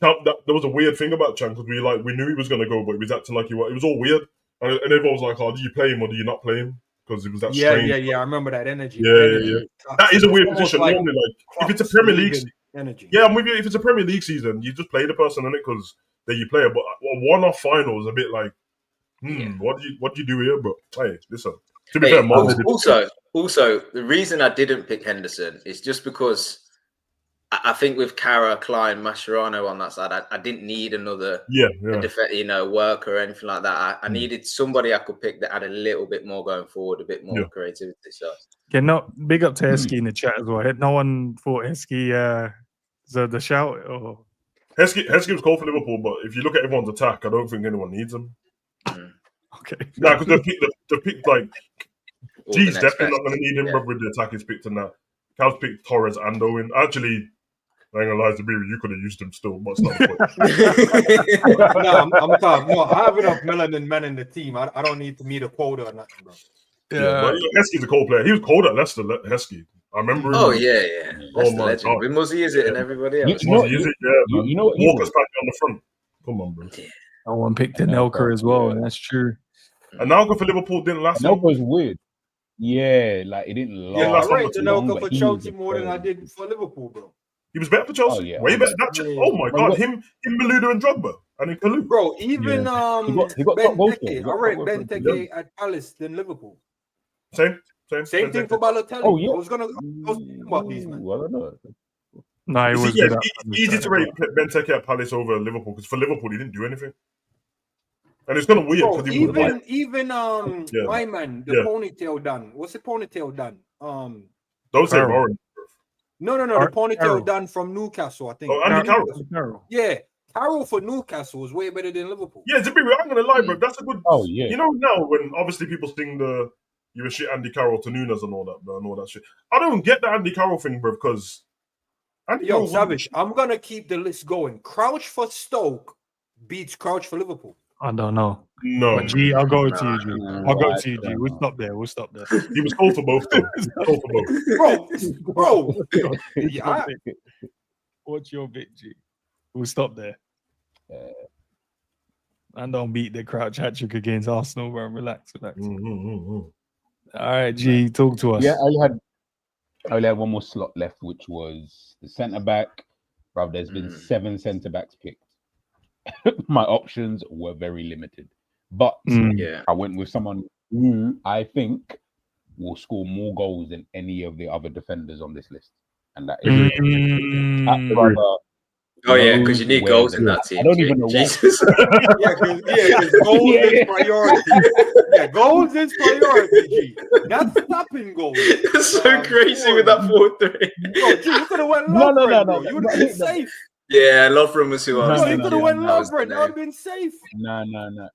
There was a weird thing about Chan because we knew he was gonna go, but he was acting like he was. It was all weird, and everyone was like, "Oh, do you play him or do you not play him?" Because it was that strange. Yeah. I remember that energy. Yeah. That is a weird position. Normally, like if it's a Premier League energy. Yeah, I'm with you. If it's a Premier League season, you just play the person in it because then you play it. But a one-off final is a bit like, what do you do here? But hey, listen. To be fair, also, the reason I didn't pick Henderson is just because I think with Kara, Klein, Mascherano on that side, I didn't need another worker or anything like that. I needed somebody I could pick that had a little bit more going forward, a bit more creativity. So big up to Heskey in the chat as well. No one thought Heskey the shout or Heskey was called for Liverpool, but if you look at everyone's attack, I don't think anyone needs him. Okay. No, because the pick like G's definitely not going to need him, but with the attack he's picked and that. Cal's picked Torres and Owen. Actually, I ain't gonna lie to be you could have used him still, but it's not the point. No, I have enough melanin men in the team. I don't need to meet a quota or nothing, bro. But Heskey's a cold player. He was cold at Leicester, Heskey. I remember him. Oh, yeah. That's the legend. With Muzzy is it and everybody else. You know what? Walker's back on the front. Come on, bro. Yeah. No one picked Anelka as well, and that's true. Anelka for Liverpool didn't last long. Anelka was weird. Yeah, like it didn't last. I rate Anelka for Chelsea more than I did for Liverpool, bro. He was better for Chelsea. Oh, yeah. Way better. Oh my God, him, Malouda and Drogba, and then Kalou. Bro, even he got top goals. I rate Benteke at Palace than Liverpool. Same thing for Balotelli. Oh yeah, I was thinking about these, man. Well, No, it was easy to rate Benteke at Palace over Liverpool, because for Liverpool he didn't do anything, and it's kind of weird because my man, the ponytail done. What's the ponytail done? Don't say Warren. No, the ponytail done from Newcastle, I think. Oh, Andy Carroll. Yeah, Carroll for Newcastle was way better than Liverpool. Yeah, to be real, I'm gonna lie, bro. That's a good. Oh yeah. You know, now when obviously people sing the "you a shit Andy Carroll" to Nunez and all that, bro, and all that shit. I don't get the Andy Carroll thing, bro, because Yo, Savage, I'm gonna keep the list going. Crouch for Stoke beats Crouch for Liverpool. I don't know. No, but G, I'll go to you, G. I'll go to you, G. We'll stop there. He was called for both, though. Bro. Yeah. What's your bit, G? We'll stop there. And don't beat the Crouch hat trick against Arsenal, bro. Relax. All right, G, talk to us. Yeah, I only had one more slot left, which was the centre back. Bro, there's been 7 centre backs picked. My options were very limited, but I went with someone who I think will score more goals than any of the other defenders on this list, and that is because you need goals in that team. I don't even know Jesus. because goals is priority. Yeah, goals is priority. G. That's stopping goals. It's so crazy with that 4-3. Bro, G, you could have went Lovren, bro. You would have been safe. Yeah, Lovren was who I was thinking. You could have went Lovren. That would have been safe. No.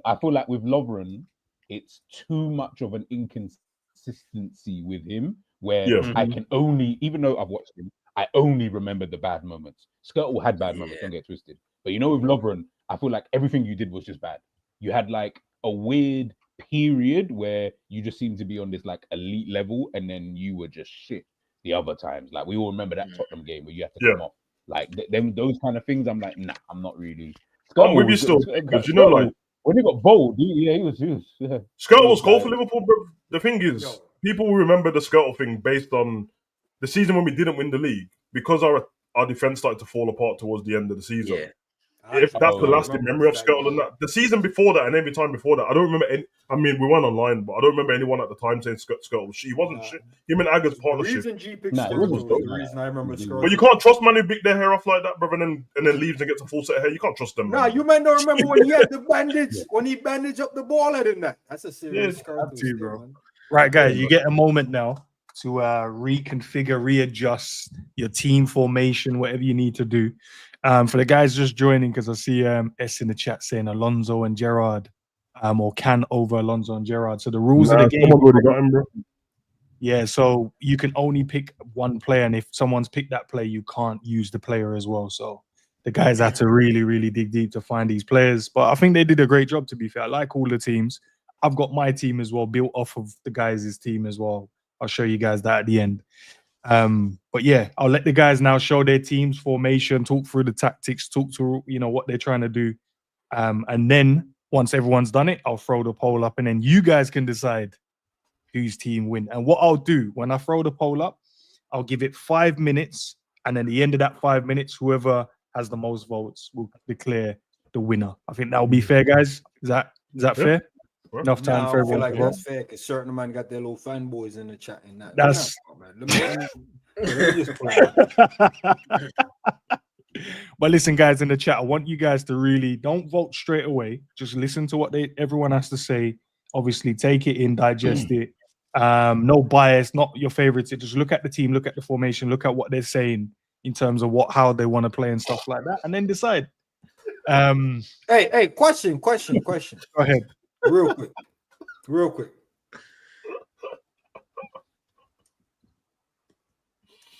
I feel like with Lovren, it's too much of an inconsistency with him, where I can only, even though I've watched him, I only remember the bad moments. Skirtle had bad moments, don't get twisted. But you know, with Lovren, I feel like everything you did was just bad. You had like a weird period where you just seemed to be on this like elite level, and then you were just shit the other times. Like we all remember that Tottenham game where you had to come off. Like those kind of things, I'm like, nah, I'm not really. I'm with you still, because you know, like when he got bold, he was. Skirtle was cold for Liverpool, bro. The thing is, people will remember the Skirtle thing based on the season when we didn't win the league, because our defense started to fall apart towards the end of the season. Yeah. If that's the lasting memory of Skirtle and that. The season before that and every time before that, I don't remember any. I mean, we went online, but I don't remember anyone at the time saying Skirtle was shit. He wasn't shit. Him and Aga's partnership. The reason G picked Skirtle was the reason I remember Skirtle. But you can't trust man who big their hair off like that, brother, and then leaves and gets a full set of hair. You can't trust them. Nah, you might not remember when he had the bandage, when he bandaged up the ball head in that. That's a serious Skirtle, bro. Man. Right, guys, you get a moment now to reconfigure, readjust your team formation, whatever you need to do. For the guys just joining, because I see S in the chat saying Alonso and Gerrard, or can over Alonso and Gerrard. So the rules of the game. Got him, bro. Yeah, so you can only pick one player, and if someone's picked that player, you can't use the player as well. So the guys had to really, really dig deep to find these players. But I think they did a great job, to be fair. I like all the teams. I've got my team as well, built off of the guys' team as well. I'll show you guys that at the end. But yeah, I'll let the guys now show their team's formation, talk through the tactics, talk to what they're trying to do. And then once everyone's done it, I'll throw the poll up, and then you guys can decide whose team win. And what I'll do when I throw the poll up, I'll give it 5 minutes, and then at the end of that 5 minutes, whoever has the most votes will declare the winner. I think that'll be fair, guys. Is that fair? Enough time for everyone. I feel like that's fair, because certain man got their little fanboys in the chat and that. That's let me just play. But listen, guys, in the chat, I want you guys to really don't vote straight away. Just listen to what everyone has to say. Obviously, take it in, digest it. No bias, not your favorites. Just look at the team, look at the formation, look at what they're saying in terms of how they want to play and stuff like that, and then decide. Hey, question. Go ahead. Real quick.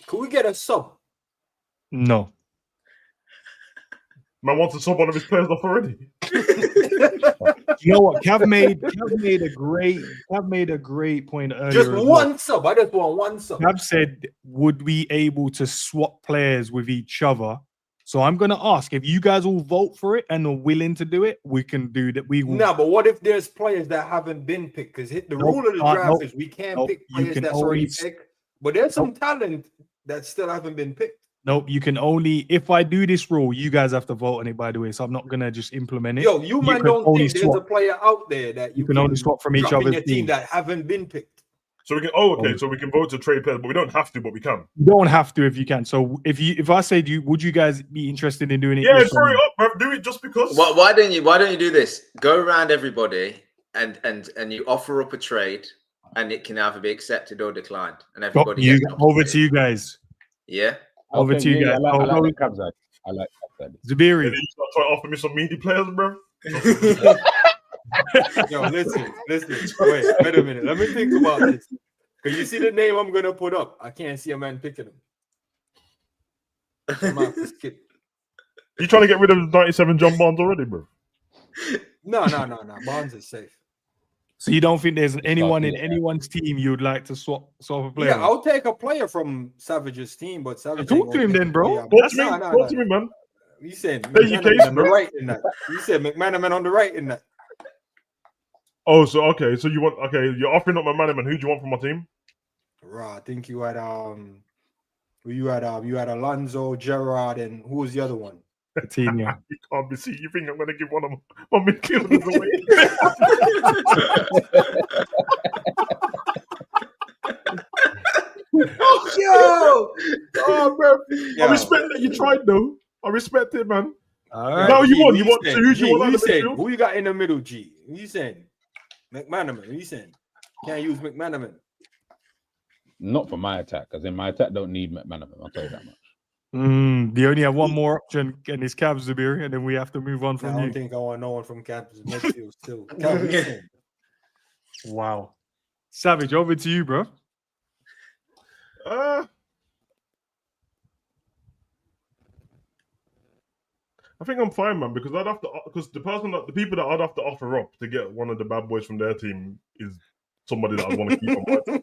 Could we get a sub? No. Man wants to sub one of his players off already. You know what? Cav made a great point earlier. Just one sub. I just want one sub. Cav said, would we able to swap players with each other? So I'm going to ask, if you guys all vote for it and are willing to do it, we can do that. No, but what if there's players that haven't been picked? Because the rule of the draft is we can't pick players that's already picked. But there's some talent that still haven't been picked. Nope, you can only, if I do this rule, you guys have to vote on it, by the way. So I'm not gonna just implement it. Yo, you man can don't only think there's a swap. player out there that You can only swap from each drop in other's your team team. that haven't been picked. So we can. Oh, okay. So we can vote to trade players, but we don't have to. But we can. You don't have to if you can. So if I say, would you guys be interested in doing it? Yeah, throw it up, bro. Do it just because. Why don't you do this? Go around everybody and you offer up a trade, and it can either be accepted or declined, and everybody gets an over to you guys. Yeah, over to you guys. I like Cabs. I like Cabs. Zabiri. You start trying to offer me some meaty players, bro. Yo, listen. Wait a minute. Let me think about this. Because you see the name I'm gonna put up. I can't see a man picking him. I'm out to skip. You trying to get rid of 97 John Barnes already, bro? No. Barnes is safe. So you don't think there's anyone in anyone's team you'd like to swap a player? Yeah, I'll take a player from Savage's team, but Savage. Talk to him then, bro. Talk to me, man. You said McManaman on the right in that. You said McManaman on the right in that. Oh, so okay, so you're offering up McManaman. Who do you want from my team? Right, I think you had you had Alonso, Gerrard, and who was the other one? Coutinho. You can't be see. You think I'm gonna give one of my midfielders away? Yo! Oh, bro. I respect that you tried, though. I respect it, man. All right. Now you want who you got in the middle, G? Who you saying? McManaman. Who you saying? Can't use McManaman. Not for my attack, because in my attack don't need McManaman. I'll tell you that much. They only have one more option, and it's Cabs Zabir, and then we have to move on from you. I don't think I want no one from Cabs midfield still. Wow. Savage, over to you, bro. I think I'm fine, man, because the people that I'd have to offer up to get one of the bad boys from their team is somebody that I want to keep on my team.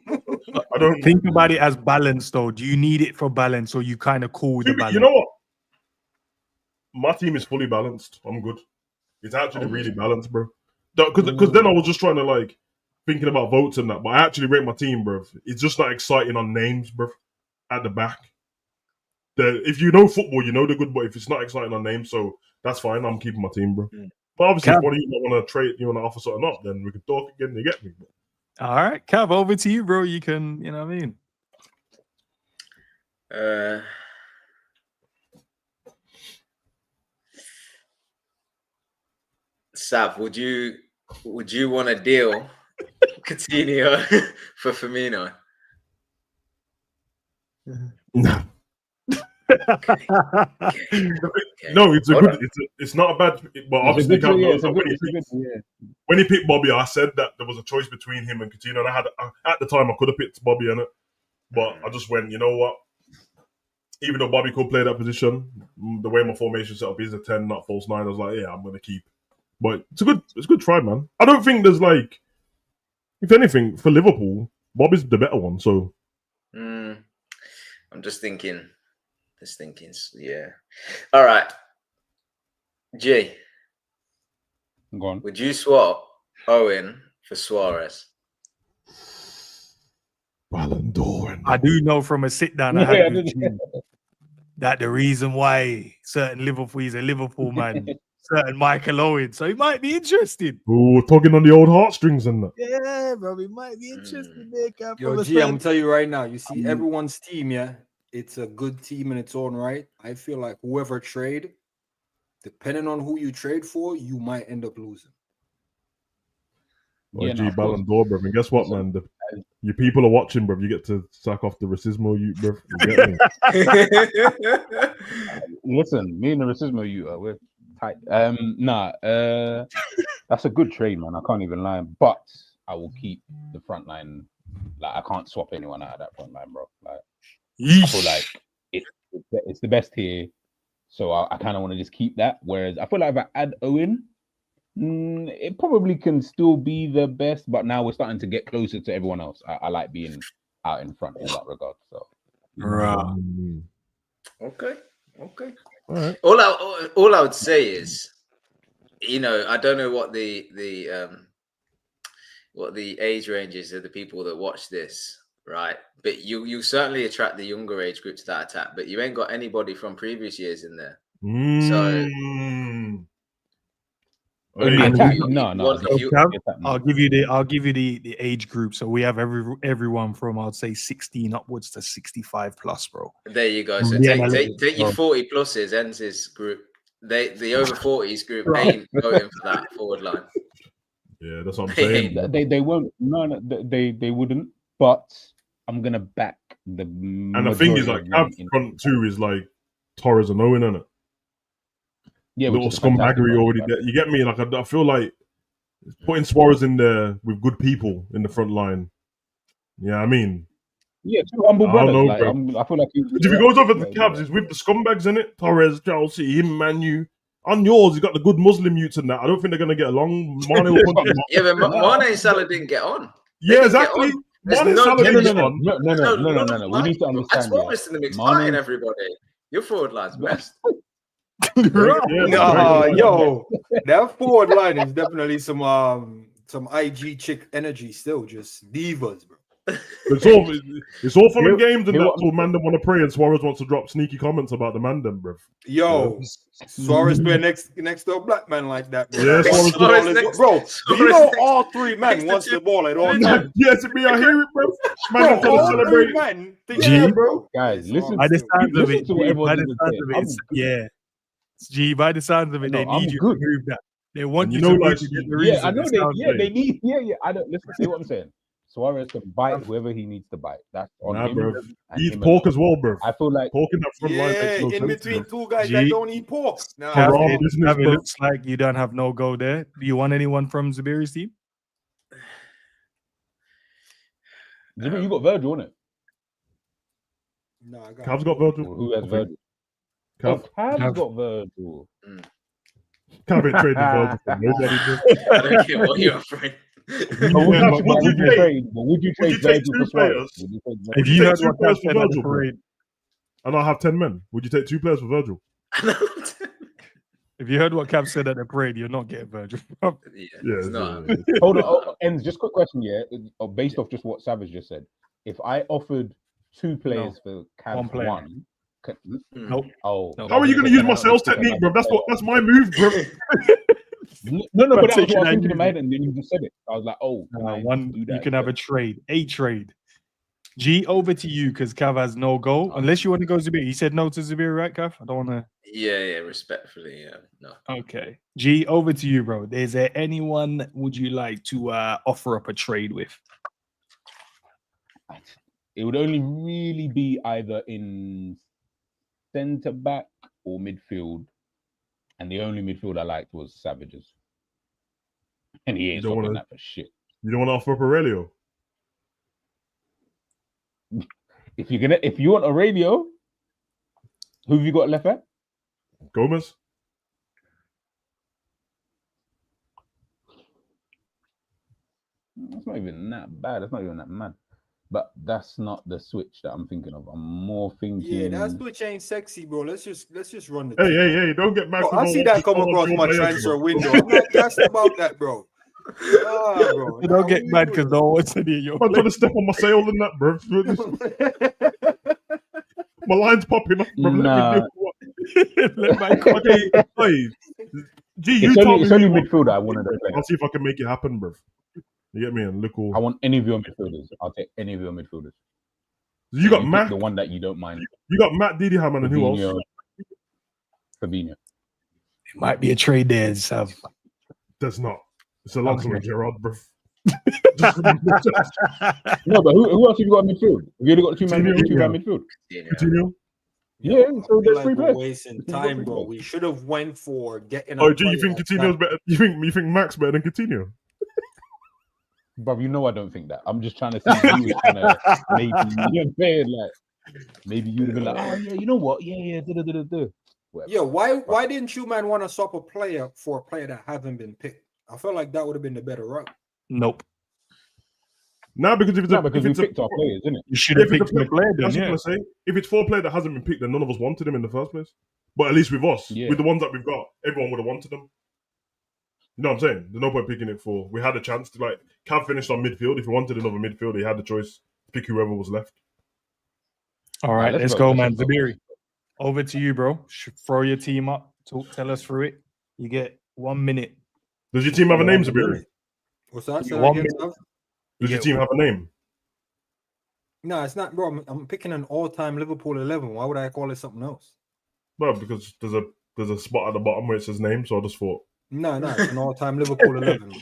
I don't think about it as balance, though. Do you need it for balance, or you kind of cool with the balance? You know what? My team is fully balanced. I'm good. It's actually really balanced, bro. Because then I was just trying to thinking about votes and that, but I actually rate my team, bro. It's just not exciting on names, bro. At the back. If you know football, you know they're good, but if it's not exciting on names, so that's fine. I'm keeping my team, bro. But obviously, if one of you want to trade, you want to offer something up, then we can talk again. You get me? All right, Cav, over to you, bro. You can, you know what I mean? Sav, would you want to deal Coutinho for Firmino? No. Okay. No, it's a good. It's not a bad. But obviously, when he picked Bobby, I said that there was a choice between him and Coutinho. And at the time I could have picked Bobby in it, but I just went. You know what? Even though Bobby could play that position, the way my formation set up is a 10, not false 9. I was like, yeah, I'm gonna keep. But it's a good try, man. I don't think there's if anything, for Liverpool, Bobby's the better one. So I'm just thinking. Yeah. All right. G. Go on. Would you swap Owen for Suarez? Ballon d'Or. I do know from a sit down that the reason why certain Liverpool is a Liverpool man, certain Michael Owen, so he might be interested. Oh, tugging on the old heartstrings and that. Yeah, bro, he might be interested there. Yo, G, I'm gonna tell you right now. You see, everyone's team, yeah. It's a good team in its own right. I feel like whoever trade, depending on who you trade for, you might end up losing. Ballon d'Or, bro. And guess what, man? Your people are watching, bro. You get to sack off the racismo, bro. You get me? Listen, me and the racismo, we're tight. That's a good trade, man. I can't even lie. But I will keep the front line. I can't swap anyone out of that front line, bro. I feel like it's the best here, so I kind of want to just keep that. Whereas I feel like if I add Owen, it probably can still be the best, but now we're starting to get closer to everyone else. I like being out in front in that regard. So, okay. All right. All I would say is, I don't know what the age range is of the people that watch this. right? But you certainly attract the younger age group to that attack, but you ain't got anybody from previous years in there. So I'll give you the age group. So we have everyone from, I'd say, 16 upwards to 65 plus, bro. There you go. So take your 40 pluses, Enz's group. The over 40s group ain't voting for that forward line. Yeah, that's what I'm saying. They won't. No, they wouldn't. But I'm gonna back the. And the thing is, like, front two is like Torres and Owen, isn't it? Yeah, little scumbaggery already there. You get me? Like, I feel like putting Suarez in there with good people in the front line. Yeah, I mean, yeah, two humble brothers. Know, I feel like if he goes over the Cavs, he's with the scumbags in it. Torres, Chelsea, him, Manu. On yours, he's got the good Muslim youths and that. I don't think they're gonna get along. Yeah, but Mane and Salah didn't get on. Yeah, exactly. No. We need to understand. That's what in the mix. Fighting everybody. Your forward line's best. Yo, that forward line is definitely some IG chick energy still, just divas, bro. It's all fun and games and that till Mandem want to pray and Suarez wants to drop sneaky comments about the Mandem, bro. Yo, Suarez play next to a black man like that, bro. Yeah, bro. Do you know all three men wants the ball at all times? Yes, I hear it, bro. Man, all three men, bro. Guys, listen. By the sounds of it, yeah. G, by the sounds of it, they need you to move that. They want you to move to get the reason. Yeah, I know they need. Yeah. I don't listen. See what I'm saying? Suarez can bite whoever he needs to bite. That's on him. Bro. He eats pork as well, bro. I feel like pork in that front line. In between two guys that don't eat pork. It looks like you don't have no go there. Do you want anyone from Zubiri's team? You got Virgil, innit? No, I got. Cavs got Virgil. Who has Virgil? Cavs got Virgil. Can't be trading Virgil for nobody. I don't care what you're offering. Would you trade Virgil for Suarez? If you had 2 players for Virgil, and I'll have 10 men, would you take 2 players for Virgil? If you heard what Cap said at the parade, you're not getting Virgil. It's not. Hold on, and just quick question, based off just what Savage just said. If I offered 2 players for Cavs, one. Nope. Oh, how are you going to use my sales technique, bro? That's my move, bro. No, but that was what I was thinking in my head, and then you just said it. I was like, you can have a trade. G, over to you because Cav has no goal. Unless you want to go Zubir. He said no to Zubir, right, Cav? I don't want to. Yeah, respectfully, no. Okay. G, over to you, bro. Is there anyone would you like to offer up a trade with? It would only really be either in centre back or midfield, and the only midfield I liked was Savage's, and he ain't swapping that for shit. You don't want to offer up Aurelio? If you want Aurelio, who have you got left at? Gomez. That's not even that bad. That's not even that mad. But that's not the switch that I'm thinking of. I'm more thinking. Yeah, that switch ain't sexy, bro. Let's just run the. Hey! Don't get mad. I see that come across my transfer window. I'm not gassed about that, bro. Bro. You don't get mad because no one's in your. I'm trying to step on my sale in that, bro. My line's popping up, bro. Nah. Okay, G, it's only midfielder I wanted to play. I'll see if I can make it happen, bro. You get me? And look all. I want any of your midfielders. I'll take any of your midfielders. You got Matt, the one that you don't mind. You got Matt Didihaman, and who else? Fabinho. It might be a trade there, Sav. There's not. It's Alonso and Gerrard, bro. No, but who else have you got in midfield? Have you got 2 man midfield? Coutinho. Yeah, so there's 3 players. Wasting time, bro. We should have went for getting. Oh, G, you think Coutinho's better? You think Max better than Coutinho? Bro, you know I don't think that. I'm just trying to see who is trying to maybe, you know, like maybe you'd have been like, oh yeah, you know what? Yeah. Yeah, why didn't you man want to swap a player for a player that hasn't been picked? I felt like that would have been the better route. Nope. No, because if it's picked our players, isn't it? You should have picked the player. That's what I'm gonna say. If it's 4 players that hasn't been picked, then none of us wanted him in the first place. But at least with us, with the ones that we've got, everyone would have wanted them. You know what I'm saying? There's no point picking it for. We had a chance to Cav finished on midfield. If we wanted another midfield, he had the choice pick whoever was left. All right, let's vote, go, let's man. vote. Zabiri, over to you, bro. Throw your team up. Tell us through it. You get 1 minute. Does your team have a name, Zabiri? What's that? You 1 minute. Does your team have a name? No, it's not, bro. I'm picking an all-time Liverpool 11. Why would I call it something else? Well, because there's a spot at the bottom where it says name, so I just thought. No, it's an all-time Liverpool 11.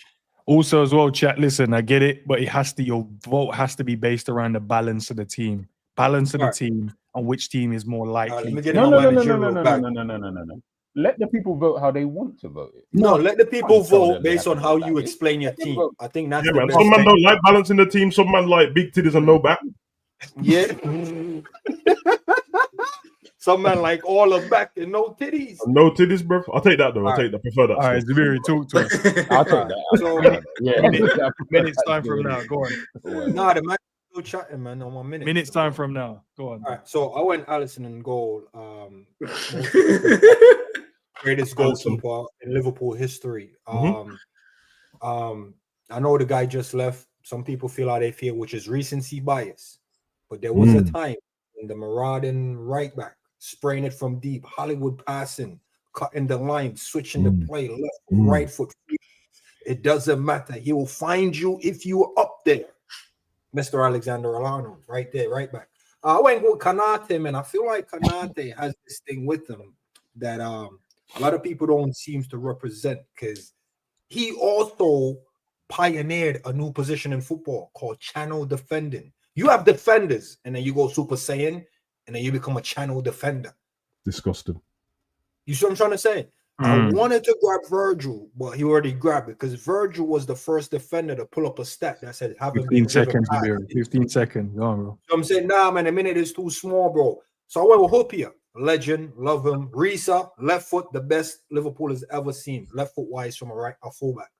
Also, as well, chat. Listen, I get it, but your vote has to be based around the balance of the team, team, and which team is more likely. No. Let the people vote how they want to vote. No, let the people vote based on how you explain your team. I think that's man. Some man don't like balancing the team. Some man like big titties and no back. Yeah. Some man like all of back and no titties. No titties, bro. I'll take that though. I prefer that. All right, Zabiri, talk to us. I'll take that. Minutes time from now. Go on. Nah, the man still chatting, man, on 1 minute. Minutes time from now. Go on. All right, so I went Alisson in goal. Greatest goalkeeper in Liverpool history. I know the guy just left. Some people feel how they feel, which is recency bias. But there was a time in the marauding right back, spraying it from deep, Hollywood passing, cutting the line, switching the play, left foot, right foot. It doesn't matter. He will find you if you are up there. Mr. Alexander Arnold, right there, right back. I went with Kanate, man. I feel like Kanate has this thing with him that a lot of people don't seem to represent, because he also pioneered a new position in football called channel defending. You have defenders, and then you go Super Saiyan, and then you become a channel defender. Disgusting. You see what I'm trying to say? I wanted to grab Virgil, but he already grabbed it, because Virgil was the first defender to pull up a stat that said 15 seconds, 15 seconds. Go on, bro. So I'm saying, nah, man, a minute is too small, bro. So I went with Hopia, legend, love him. Risa, left foot, the best Liverpool has ever seen, left foot wise from a fullback.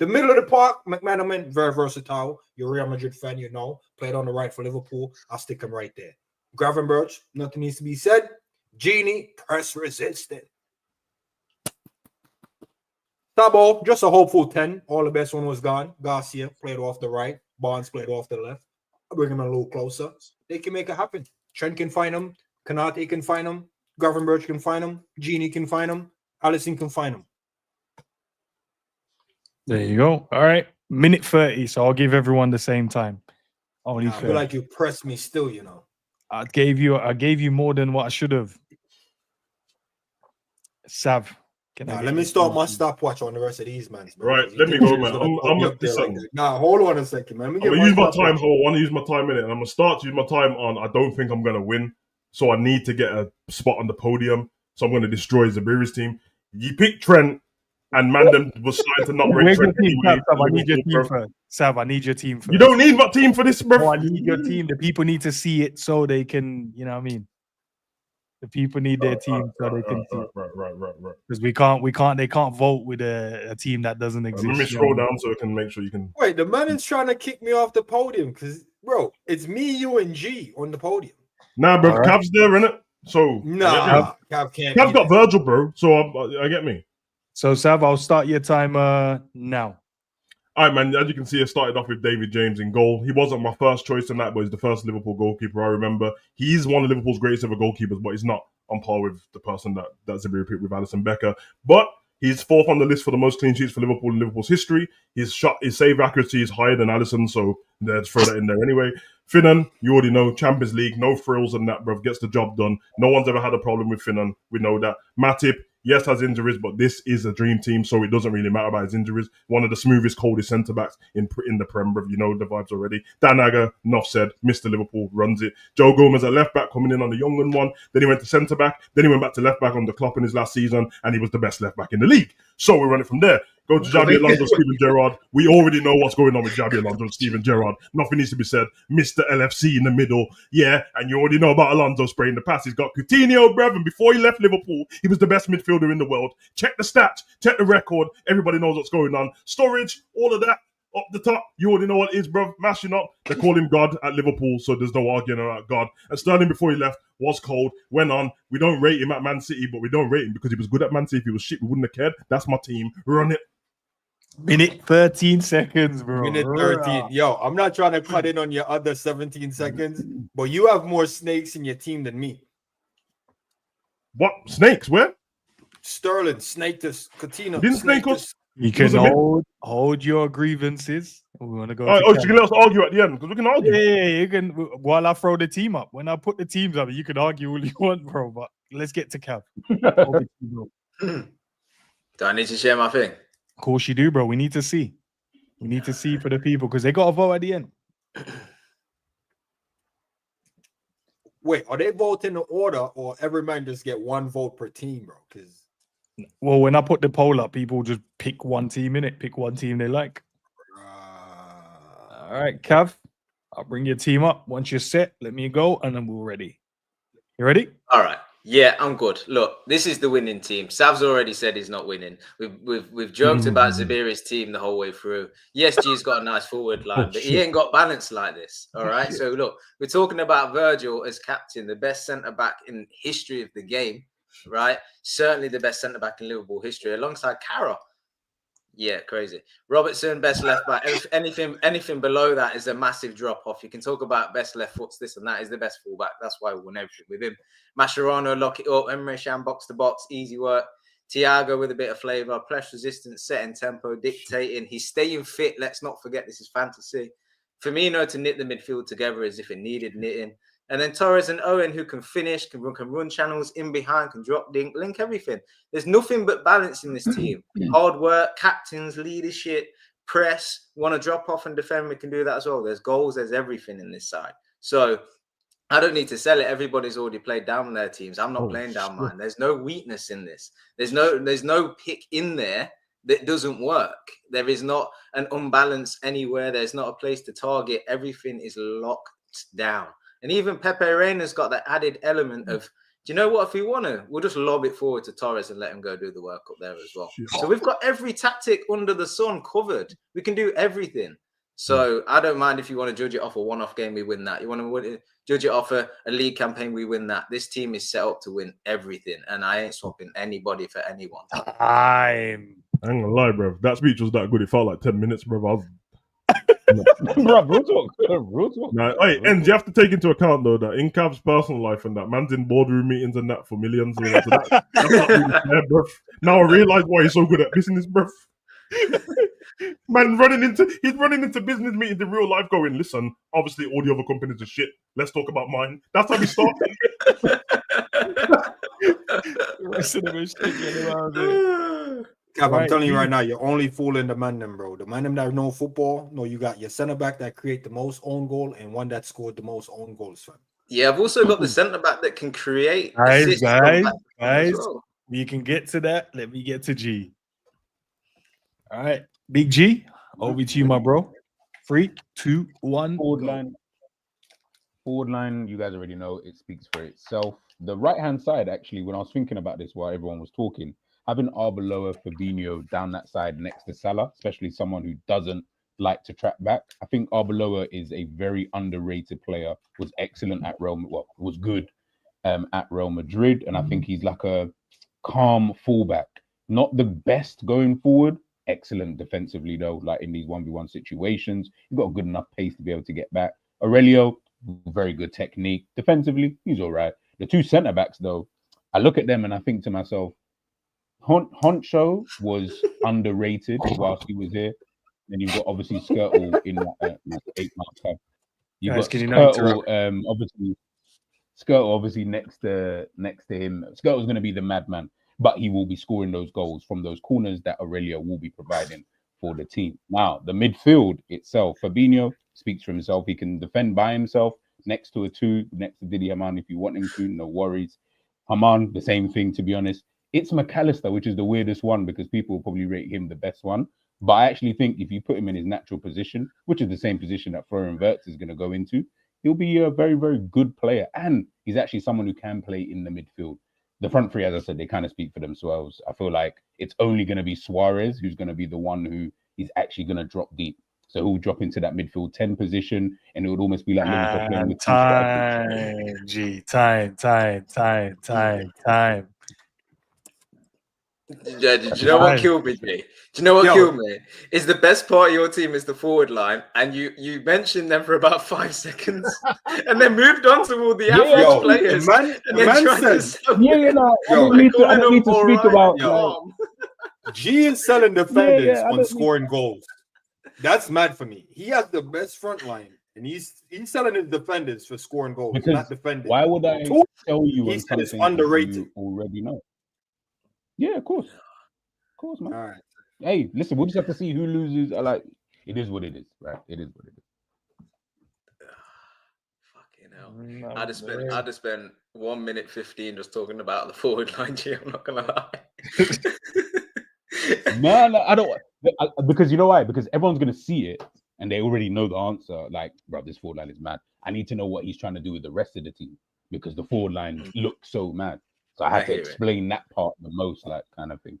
The middle of the park, McManaman, very versatile. You're a Real Madrid fan, you know. Played on the right for Liverpool. I'll stick him right there. Gravenberch, nothing needs to be said. Genie, press resistant. Tabo, just a hopeful 10. All the best one was gone. Garcia played off the right. Barnes played off the left. I'll bring him a little closer. They can make it happen. Trent can find him. Kanate can find him. Gravenberch can find him. Genie can find him. Alisson can find him. There you go. All right. Minute 30. So I'll give everyone the same time. Only I feel like you pressed me still, you know. I gave you more than what I should have. Sav. Let me start my stopwatch on the rest of these, man. Right, let me go, man. Hold on a second, man. I'm gonna use my time. I want to use my time in it, and I'm gonna start to use my time on. I don't think I'm gonna win, so I need to get a spot on the podium. So I'm gonna destroy Zabiri's team. You pick Trent, and Mandem was starting to not rate Trent anyway. Sav, I need your team first. Sav, I need your team first. You don't need my team for this, bro. Oh, I need your team. The people need to see it so they can, you know what I mean? The people need their team so they can see. Right. Because they can't vote with a team that doesn't exist. Let me scroll down so I can make sure you can. Wait, the man is trying to kick me off the podium because, bro, it's me, you, and G on the podium. Nah, bro, right. Cav's there, innit? So Cav can't. Cav's got Virgil, bro. So I get me. So Sav, I'll start your timer now. All right, man. As you can see, I started off with David James in goal. He wasn't my first choice in that, but he's the first Liverpool goalkeeper I remember. He's one of Liverpool's greatest ever goalkeepers, but he's not on par with the person that's Zabiri picked with Alisson Becker. But he's fourth on the list for the most clean sheets for Liverpool in Liverpool's history. His save accuracy is higher than Alisson, so let's throw that in there anyway. Finnan, you already know, Champions League, no frills and that, bruv, gets the job done. No one's ever had a problem with Finnan. We know that. Matip, yes, has injuries, but this is a dream team, so it doesn't really matter about his injuries. One of the smoothest, coldest centre-backs in the Prem, bruv. You know the vibes already. Dan Agger, enough said. Mr. Liverpool runs it. Joe Gomez at left-back, coming in on the young one. Then he went to centre-back. Then he went back to left-back on the Klopp in his last season, and he was the best left-back in the league. So we run it from there. Go to Xabi Alonso, Steven Gerrard. We already know what's going on with Xabi Alonso and Steven Gerrard. Nothing needs to be said. Mr. LFC in the middle. Yeah, and you already know about Alonso spraying the pass. He's got Coutinho, bruv, and before he left Liverpool, he was the best midfielder in the world. Check the stats. Check the record. Everybody knows what's going on. Storage, all of that. Up the top, you already know what it is, bruv. Mashing up. They call him God at Liverpool, so there's no arguing about God. And Sterling, before he left, was cold, went on. We don't rate him at Man City, but we don't rate him because he was good at Man City. If he was shit, we wouldn't have cared. That's my team. Run it. Minute 13 seconds, bro. Minute 13. Yo, I'm not trying to cut in on your other 17 seconds, but you have more snakes in your team than me. What? Snakes? Where? Sterling snaked us. Coutinho Didn't snake us? You can hold your grievances. We want to go. Oh, you can let us argue at the end because we can argue. Yeah, you can. While I throw the team up, when I put the teams up, you can argue all you want, bro. But let's get to Cav. Do I need to share my thing? Of course you do, bro. We need to see. We need to see for the people because they got to vote at the end. Wait, are they voting in order or every man just get one vote per team, bro? Because when I put the poll up, people just pick one team in it. Pick one team they like. All right, Cav, I'll bring your team up. Once you're set, let me go, and then we're ready. You ready? All right. Yeah, I'm good. Look, this is the winning team. Sav's already said he's not winning. We've joked about Zabiri's team the whole way through. Yes, G's got a nice forward line, but he ain't got balance like this. All right. So look, we're talking about Virgil as captain, the best centre back in history of the game, right? Certainly the best centre back in Liverpool history, alongside Carroll. Yeah, crazy. Robertson, best left back. Anything below that is a massive drop off. You can talk about best left foots, this and that. Is the best fullback. That's why we won everything with him. Mascherano, lock it up. Emre Can, box to box, easy work. Thiago with a bit of flavour, press resistance, setting tempo, dictating. He's staying fit. Let's not forget this is fantasy. Firmino to knit the midfield together as if it needed knitting. And then Torres and Owen, who can finish, can run channels in behind, can drop dink, link everything. There's nothing but balance in this team. Hard work, captains, leadership, press, want to drop off and defend, we can do that as well. There's goals, there's everything in this side. So I don't need to sell it. Everybody's already played down their teams. I'm not playing down mine. There's no weakness in this. There's no pick in there that doesn't work. There is not an unbalance anywhere. There's not a place to target. Everything is locked down. And even Pepe Reina's got that added element of, do you know what? If we want to, we'll just lob it forward to Torres and let him go do the work up there as well. So we've got every tactic under the sun covered. We can do everything. So I don't mind if you want to judge it off a one-off game, we win that. You want to judge it off a league campaign, we win that. This team is set up to win everything. And I ain't swapping anybody for anyone. I ain't gonna lie, bro. That speech was that good. It felt like 10 minutes, bro. I was... Bro, real talk. Nah, hey, and you have to take into account though that in Cav's personal life and that man's in boardroom meetings and that for millions. You know, so that's not really fair, bro. Now I realize why he's so good at business, bro. Man, he's running into business meetings in real life, going, "Listen, obviously all the other companies are shit. Let's talk about mine." That's how we start. Cav, I'm telling you right now, you're only fooling the man them, bro. The man them that know football, no, you got your centre back that create the most own goal and one that scored the most own goals, fam. Yeah, I've also got the centre back that can create. Guys, we can get to that. Let me get to G. All right, Big G, over to you, my bro. 3, 2, 1. Forward line, you guys already know it speaks for itself. The right-hand side, actually, when I was thinking about this while everyone was talking, having Arbeloa, Fabinho down that side next to Salah, especially someone who doesn't like to track back. I think Arbeloa is a very underrated player, was excellent at was good at Real Madrid. And I think he's like a calm fullback. Not the best going forward, excellent defensively though, like in these 1v1 situations. You've got a good enough pace to be able to get back. Aurelio, very good technique. Defensively, he's all right. The two centre-backs though, I look at them and I think to myself, Honcho was underrated whilst he was here. Then you've got obviously Skirtle in that 8-month time. You've got Skirtle, obviously next to him. Skirtle's going to be the madman, but he will be scoring those goals from those corners that Aurelio will be providing for the team. Now, the midfield itself, Fabinho speaks for himself. He can defend by himself next to a 2, next to Didi Hamann if you want him to, no worries. Hamann, the same thing, to be honest. It's McAllister, which is the weirdest one because people will probably rate him the best one. But I actually think if you put him in his natural position, which is the same position that Florian Wirtz is going to go into, he'll be a very, very good player. And he's actually someone who can play in the midfield. The front three, as I said, they kind of speak for themselves. I feel like it's only going to be Suarez who's going to be the one who is actually going to drop deep. So he'll drop into that midfield 10 position, and it would almost be like Liverpool playing with time. Yeah, do you know what killed me, Jay? Do you know what killed me? Is the best part of your team is the forward line, and you mentioned them for about 5 seconds, and then moved on to all the average players. The man says, I don't need to speak about. G is selling defenders on scoring goals. That's mad for me. He has the best front line, and he's selling his defenders for scoring goals, not defending. Why would I tell you on something it's underrated? You already know? Yeah, of course, man. All right. Hey, listen, we'll just have to see who loses. It is what it is, right? It is what it is. Fucking hell! I'd have spent 1 minute 15 just talking about the forward line. G, I'm not gonna lie. No, I don't. Because you know why? Because everyone's gonna see it and they already know the answer. Like, bro, this forward line is mad. I need to know what he's trying to do with the rest of the team because the forward line looks so mad. So I had to explain that part the most, like, kind of thing.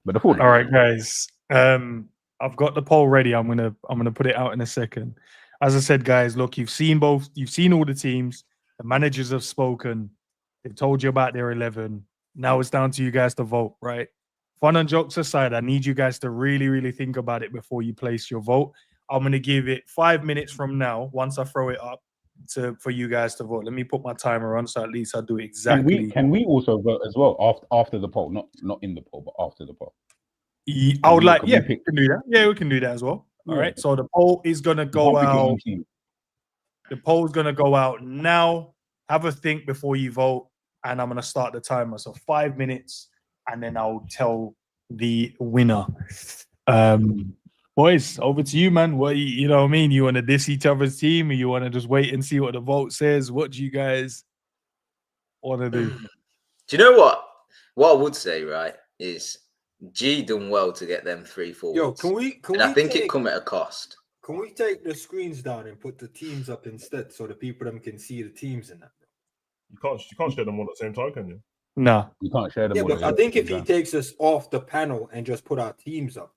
But the forward. All right, guys. I've got the poll ready. I'm gonna put it out in a second. As I said, guys, look, you've seen all the teams. The managers have spoken. They've told you about their 11. Now it's down to you guys to vote, right? Fun and jokes aside, I need you guys to really, really think about it before you place your vote. I'm going to give it 5 minutes from now, once I throw it up, for you guys to vote. Let me put my timer on, so at least I do it exactly. Can we also vote as well after the poll? Not in the poll, but after the poll. I would like, we can do that. Yeah, we can do that as well. All right. So the poll is going to go out. The poll is going to go out now. Have a think before you vote, and I'm going to start the timer. So 5 minutes, and then I'll tell the winner. Boys, over to you, man. What you know what I mean? You want to diss each other's team, or you want to just wait and see what the vote says? What do you guys want to do? Do you know what? What I would say, right, is G done well to get them 3 forwards. Yo, can we I think it come at a cost. Can we take the screens down and put the teams up instead, so the people them can see the teams in that? You can't share them all at the same time, can you? No, you can't share them. Yeah, but I think if he takes us off the panel and just put our teams up.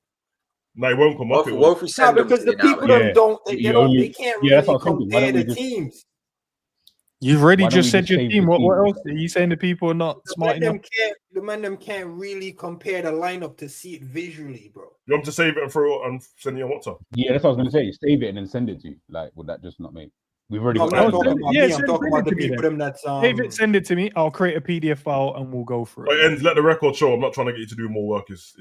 No, it won't come up. What if we send them because the people they can't really compare the teams. You've already just said your team. What else? Are you saying the people are not smart enough? The man can't really compare the lineup to see it visually, bro. You want to save it and throw it and send it on WhatsApp? Yeah, that's what I was going to say. Save it and then send it to you. Like, would that just not make? We've already. I'm talking about the people that's. David, send it to me. I'll create a PDF file and we'll go through it. And let the record show. I'm not trying to get you to do more work. It's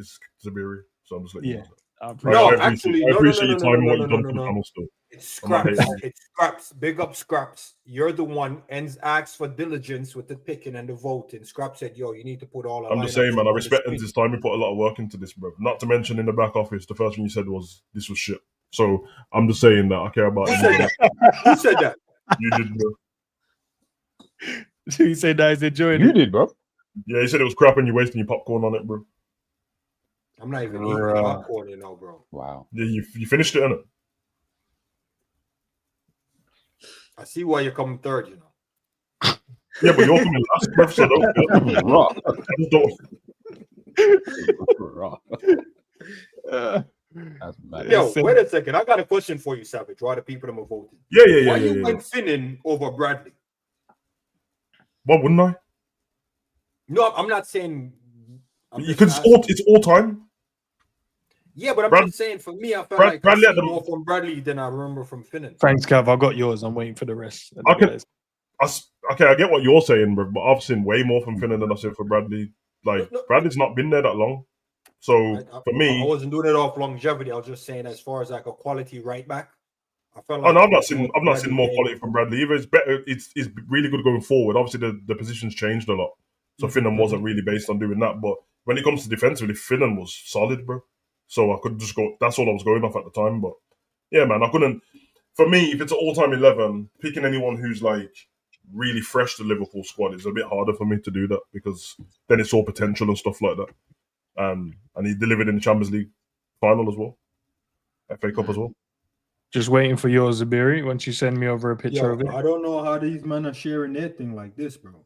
Zabiri, so I'm just letting you know. I appreciate your time and what you've done for the panel still. It's Scraps. It's Scraps. Big up Scraps. You're the one and asked for diligence with the picking and the voting. Scraps said, yo, you need to put all. I'm just saying, man. I respect his time. He put a lot of work into this, bro. Not to mention in the back office, the first thing you said was this was shit. So I'm just saying that I care about. Who said that? Who said that? You did, bro. So you said that he's enjoying it. You did, bro. Yeah, he said it was crap and you're wasting your popcorn on it, bro. I'm not even eating popcorn, you know, bro. Wow. Yeah, you finished it, innit? I see why you're coming third, you know. Yeah, but you're coming last, bro, so don't. That's bad. Yo, wait a second. I got a question for you, Savage. Why the people that are voting? Yeah. Why you went Finnan over Bradley? Why wouldn't I? No, I'm not saying. Because it's all time. Yeah, but I'm just saying, for me, I felt like Bradley I see more from Bradley than I remember from Finnan. Thanks, Cav. I got yours. I'm waiting for the rest. I get what you're saying, bro, but I've seen way more from Finnan than I've seen for Bradley. Like, Bradley's not been there that long. So, for me... I wasn't doing it off longevity. I was just saying, as far as like a quality right back, I felt like... Oh, no, I've not seen more quality from Bradley either. It's better. It's really good going forward. Obviously, the position's changed a lot. So, Finnan wasn't really based on doing that. But when it comes to defensively, Finnan was solid, bro. So I could just go. That's all I was going off at the time. But yeah, man, I couldn't. For me, if it's an all-time 11, picking anyone who's like really fresh to Liverpool squad is a bit harder for me to do that because then it's all potential and stuff like that. And he delivered in the Champions League final as well, FA Cup as well. Just waiting for yours, Zabiri. Once you send me over a picture of it. I don't know how these men are sharing their thing like this, bro.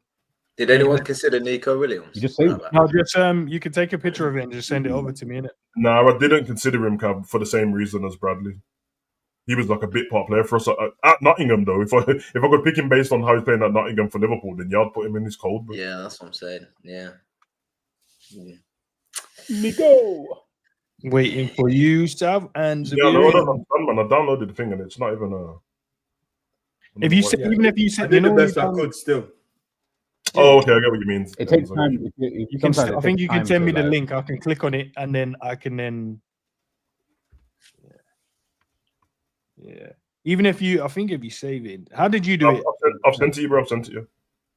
Did anyone consider Nico Williams? You just say that. No, just you can take a picture of it and just send it over to me, innit? No, I didn't consider him, Cab, for the same reason as Bradley. He was like a bit part player for us at Nottingham, though. If I could pick him based on how he's playing at Nottingham for Liverpool, then yeah, I'd put him in his cold. But... Yeah, that's what I'm saying. Yeah. Nico. Waiting for you, Sav and Yeah, no, Zabiri. I'm done, man. I downloaded the thing and it's not even If you say, Yeah. even if you I said, did you know, the when best you I download- could still. Oh, okay, I get what you mean. It takes I time. get you. you can. Sometimes I think it you takes can time send to, me the like- link. I can click on it and then I can then. Yeah. Even if you, I think if you save it, how did you do it? I've sent it to you, bro. I've sent it to you.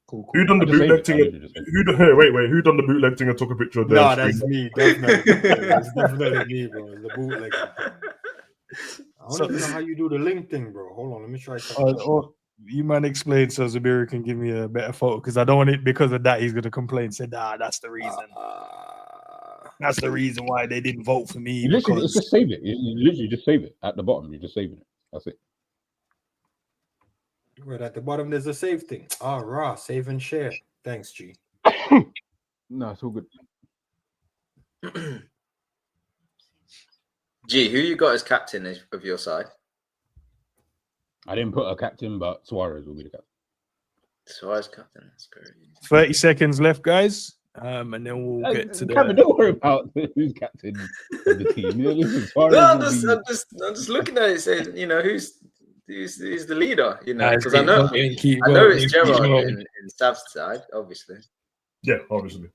Cool. Who done the I just saved bootleg it. thing? I literally just saved it. Who done? Hey, wait. Who done the bootleg thing and took a picture of their Nah, screen? that's me, definitely. It's definitely me, bro. The bootleg. I don't even know how you do the link thing, bro. Hold on, let me try something. Or you might explain so Zabiri can give me a better photo because I don't want it because of that. He's gonna complain. Say, nah, that's the reason. That's the reason why they didn't vote for me. You literally Because just save it. You literally just save it at the bottom. You're just saving it. That's it. Right at the bottom, there's a save thing. Ah, raw, save and share. Thanks, G. No, it's all good. G, who you got as captain of your side? I didn't put a captain, but Suarez will be the captain. Suarez captain. That's great. 30 seconds left, guys. And then we'll get to Kevin, the. don't worry about who's captain of the team. You know, listen, Suarez No, I'm will just looking at it saying, you know, who's the leader, you know, Guys, because I know keep I know voting, it's keep Gerrard voting. in Sav's side, obviously. Yeah, obviously.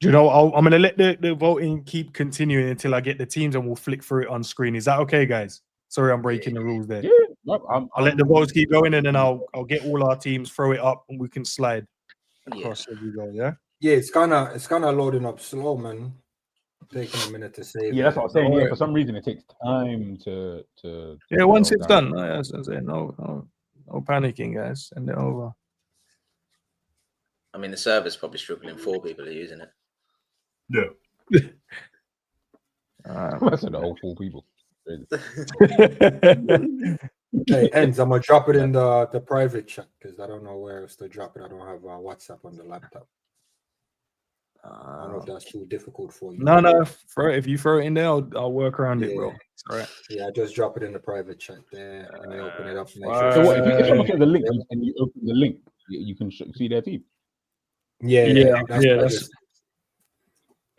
Do you know? I'm gonna let the voting keep continuing until I get the teams, and we'll flick through it on screen. Is that okay, guys? Sorry, I'm breaking the rules there. Yeah, no, I'll let the votes keep going, and then I'll get all our teams, throw it up, and we can slide Yeah. across as we go. Yeah. Yeah, it's kind of loading up slow, man. Taking a minute to save. Yeah, that's what I'm saying. Alright. Yeah, for some reason it takes time to Yeah, once go it's down. done, as I say, no panicking, guys. Send it over. I mean, the server's probably struggling. 4 people are using it. Yeah. I said the whole 4 people. Hey, Ends, I'm gonna drop it in the private chat because I don't know where else to drop it. I don't have WhatsApp on the laptop. I don't know if that's too difficult for you. No, if you throw it in there, I'll work around it, bro. It's all right. Yeah, I just drop it in the private chat there. Let me open it up. Make So what, if someone Uh, says the link and you open the link, you can see their team. Yeah, that's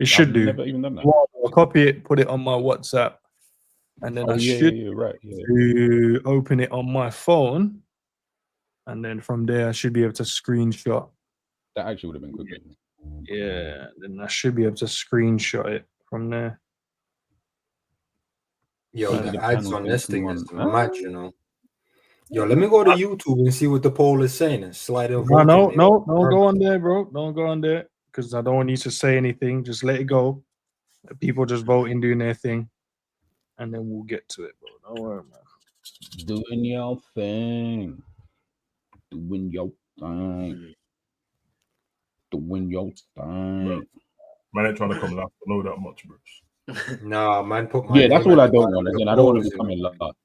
it should I've do. never even done that. I'll copy it, put it on my WhatsApp, and then I should right. to open it on my phone, and then from there I should be able to screenshot. That actually would have been quicker. Yeah, then I should be able to screenshot it from there. Yo, Maybe the the ads panel on this thing is 21. mad, you know. Yo, let me go to YouTube and see what the poll is saying and slide it. No, don't go on there, bro. Don't go on there because I don't want you to say anything. Just let it go. Let people just voting, doing their thing, and then we'll get to it, bro. Don't worry, man. Doing your thing. Doing your thing. Doing your thing. Man ain't trying to come last. I know that much, bro. Nah, man, put my Yeah, that's name all at I the don't bottom want. of the Again, I don't want polls, to become you in know. last.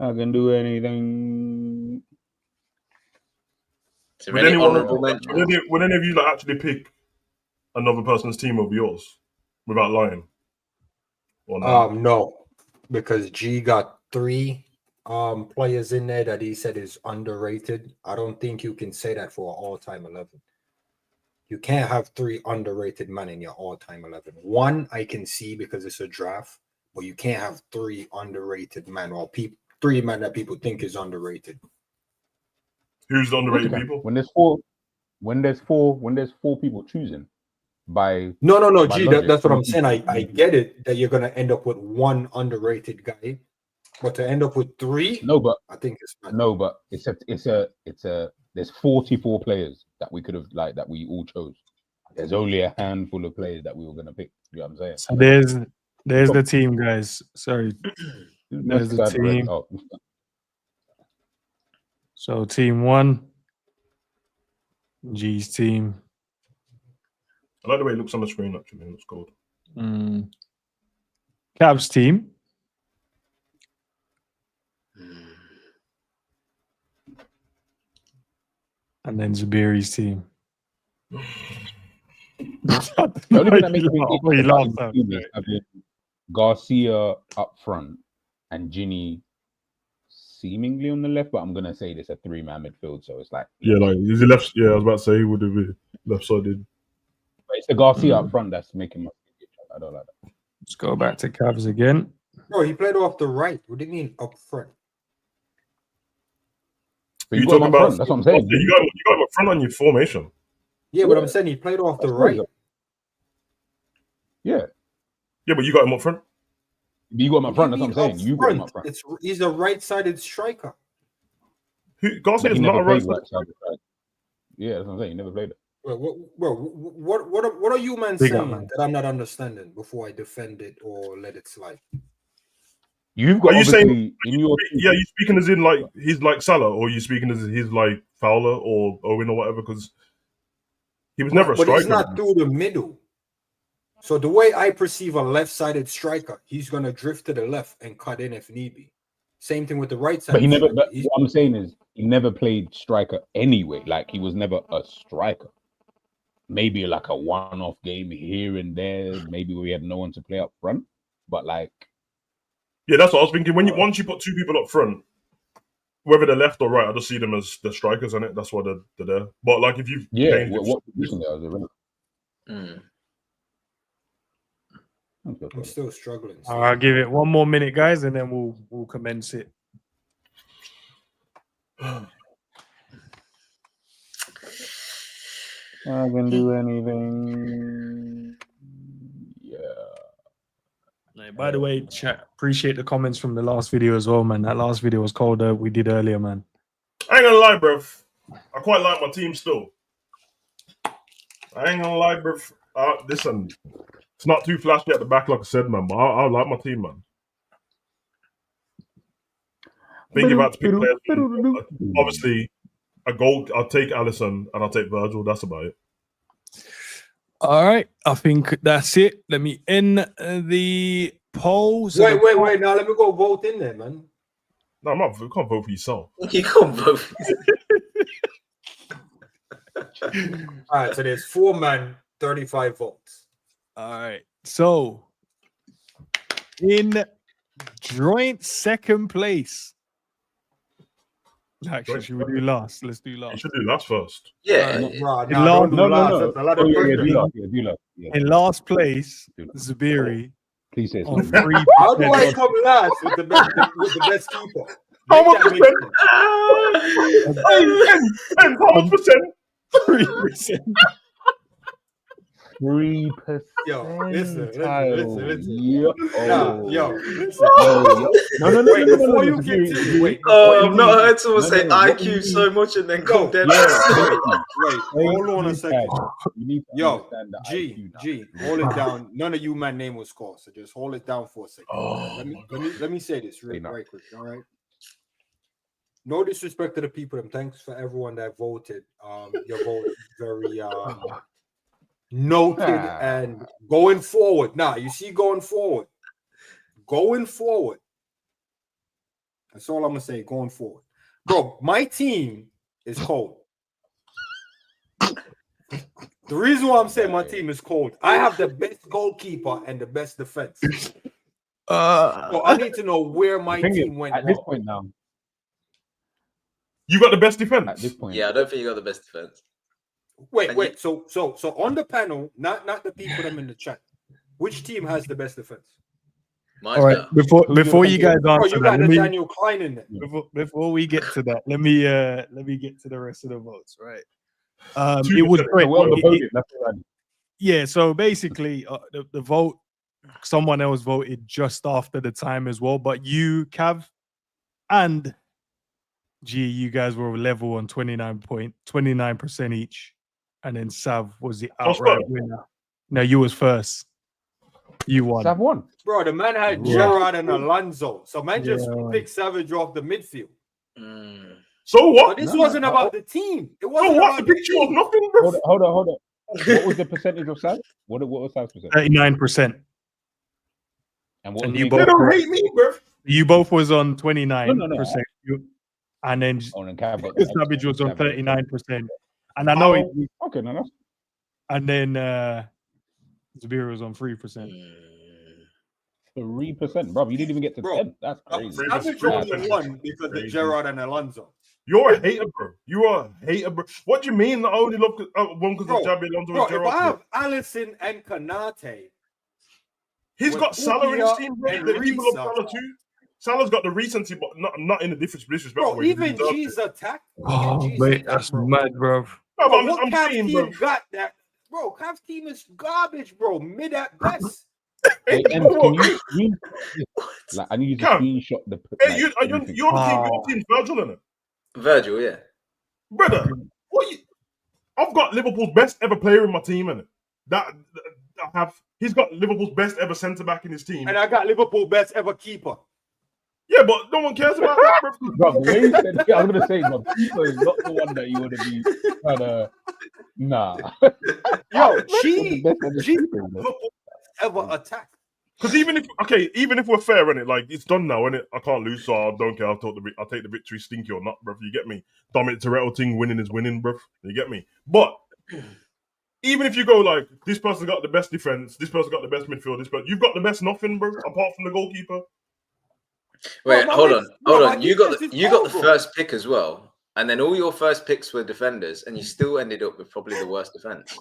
I can do anything. Is there Would any anyone, honourable mentions? would any of you like actually pick another person's team over yours without lying? Or no? No, because G got 3 players in there that he said is underrated. I don't think you can say that for an all-time 11. You can't have 3 underrated men in your all-time 11. 1 I can see because it's a draft, but you can't have 3 underrated men or 3 men that people think is underrated. Who's the underrated people? When there's four people choosing by No, by G, logic, that's what I'm three saying. people- I get it that you're gonna end up with 1 underrated guy, but to end up with 3, No, but I think it's bad. no, but it's a there's 44 players that we could have that we all chose. There's only a handful of players that we were gonna pick. You know what I'm saying? So there's the team, guys. Sorry, there's the team. Oh, So team 1, G's team. I like the way it looks on the screen, actually. It looks cool. Cavs team. And then Zabiri's team. the only thing that makes me Oh, he laughed out. is having Garcia up front and Ginny seemingly on the left, but I'm gonna say this a 3-man midfield, so it's like Yeah, like is he left? Yeah, I was about to say he would have been left sided. It's the Garcia up front that's making my. I don't like that. Let's go back to Cavs again. Bro, he played off the right. What do you mean up front? But you talking about front? That's what I'm saying. You got him up front on your formation. Yeah, but I'm saying he played off the right. Yeah. Yeah, but you got him up front. You got him up front. That's what I'm saying. You got him up front. He's a right-sided striker. Garcia is not a right-sided striker. Yeah, that's what I'm saying. He never played it. What are you man saying that I'm not understanding before I defend it or let it slide? You've got. Are you saying? You speaking as in like he's like Salah, or you speaking as he's like Fowler or Owen or whatever? Because he was never a striker. But he's not through the middle. So the way I perceive a left-sided striker, he's gonna drift to the left and cut in if need be. Same thing with the right side. But he never. But what I'm saying is he never played striker anyway. Like he was never a striker. Maybe like a one-off game here and there. Maybe we had no one to play up front. But like, yeah, that's what I was thinking. Once you put two people up front, whether they're left or right, I just see them as the strikers in it. That's why they're there. But like if you what position are they? I'm still struggling. I'll give it one more minute, guys, and then we'll commence it. I can do anything. Yeah. By the way, chat, appreciate the comments from the last video as well, man. That last video was called we did earlier, man. I ain't gonna lie, bro. I quite like my team still. I ain't gonna lie, bro. Listen, it's not too flashy at the back, like I said, man, but I like my team, man. Thinking about to pick players. Obviously, a goal, I'll take Alisson and I'll take Virgil. That's about it. All right. I think that's it. Let me end the polls. Wait. Now let me go vote in there, man. No, I'm not. You can't vote for yourself. You can't vote for yourself. All right. So there's 4 men, 35 votes. All right. So in joint second place. Actually, should we do last? Let's do last. You should do last first. Yeah. No. In last place, Zabiri. Please say something. How do I come last with the best keeper? How much percent? How much percent? 3%. 3%. Yo, listen. Yo. No. Wait, before you continue, wait. I've not heard someone say IQ so much and then go dead. Wait, hold on a second. Yo, G, hold it down. None of you man name was called, so just hold it down for a second. Let me say this right quick, all right? No disrespect to the people, and thanks for everyone that voted. Your vote is very noted and going forward. Now, you see, going forward. That's all I'm gonna say. Going forward, bro. My team is cold. The reason why I'm saying my team is cold, I have the best goalkeeper and the best defense. So I need to know where my team went at this point now. You got the best defense at this point. Yeah, I don't think you got the best defense. Wait. So on the panel, not the people them in the chat. Which team has the best defense? All right. Before you guys answer you got Daniel Klein in there. Before we get to that, let me get to the rest of the votes. Right. It was great. Yeah. So basically, the vote, someone else voted just after the time as well. But you, Cav, and G, you guys were level on 29% each. And then Sav was the outright winner. No, you was first. You won. Sav won. Bro, the man had Gerrard and Alonso. So man just picked Savage off the midfield. So what? But this wasn't about the team. It wasn't about the picture of nothing, bro. Hold on. What was the percentage of Sav? What was Sav's percentage? 39%. And you both don't hate me, bro. You both was on 29%. No. And then Savage was on 39%. And I know okay, no. And then Zabir was on 3%. 3%, bro. You didn't even get to 10. That's crazy. Savage only won because of Gerrard and Alonso. You're a hater, bro. You are a hater, bro. What do you mean? I only love one because of Jabi Alonso and Gerrard. If I have Alisson and Konate, he's got Salah in his team, bro. The people love Salah too. Salah's got the recency, but not in a disrespectful bro, way. Even G's attack. Oh, mate, that's mad, bro. No, bro, what Cavs team got that? Bro, Cavs team is garbage, bro. Mid at best. Hey, can you like, I need you to screenshot the. Hey, you're the team. Your team's Virgil, in it. Virgil, yeah. Brother, I've got Liverpool's best ever player in my team, in it. That I have. He's got Liverpool's best ever centre back in his team, and I got Liverpool best ever keeper. Yeah, but no one cares about that, bro. The way you said, I was gonna say, bro, keeper is not the one that you want to be trying to. Nah. Yo, she ever attack. Because even if we're fair in it, like it's done now, innit? I can't lose, so I don't care. I'll take the victory, stinky or not, bruv. You get me? Dominic Toretto thing, winning is winning, bruv. You get me? But even if you go like this person got the best defense, this person got the best midfield, you've got the best nothing, bro, apart from the goalkeeper. Wait, hold on. You got the first pick as well, and then all your first picks were defenders, and you still ended up with probably the worst defense.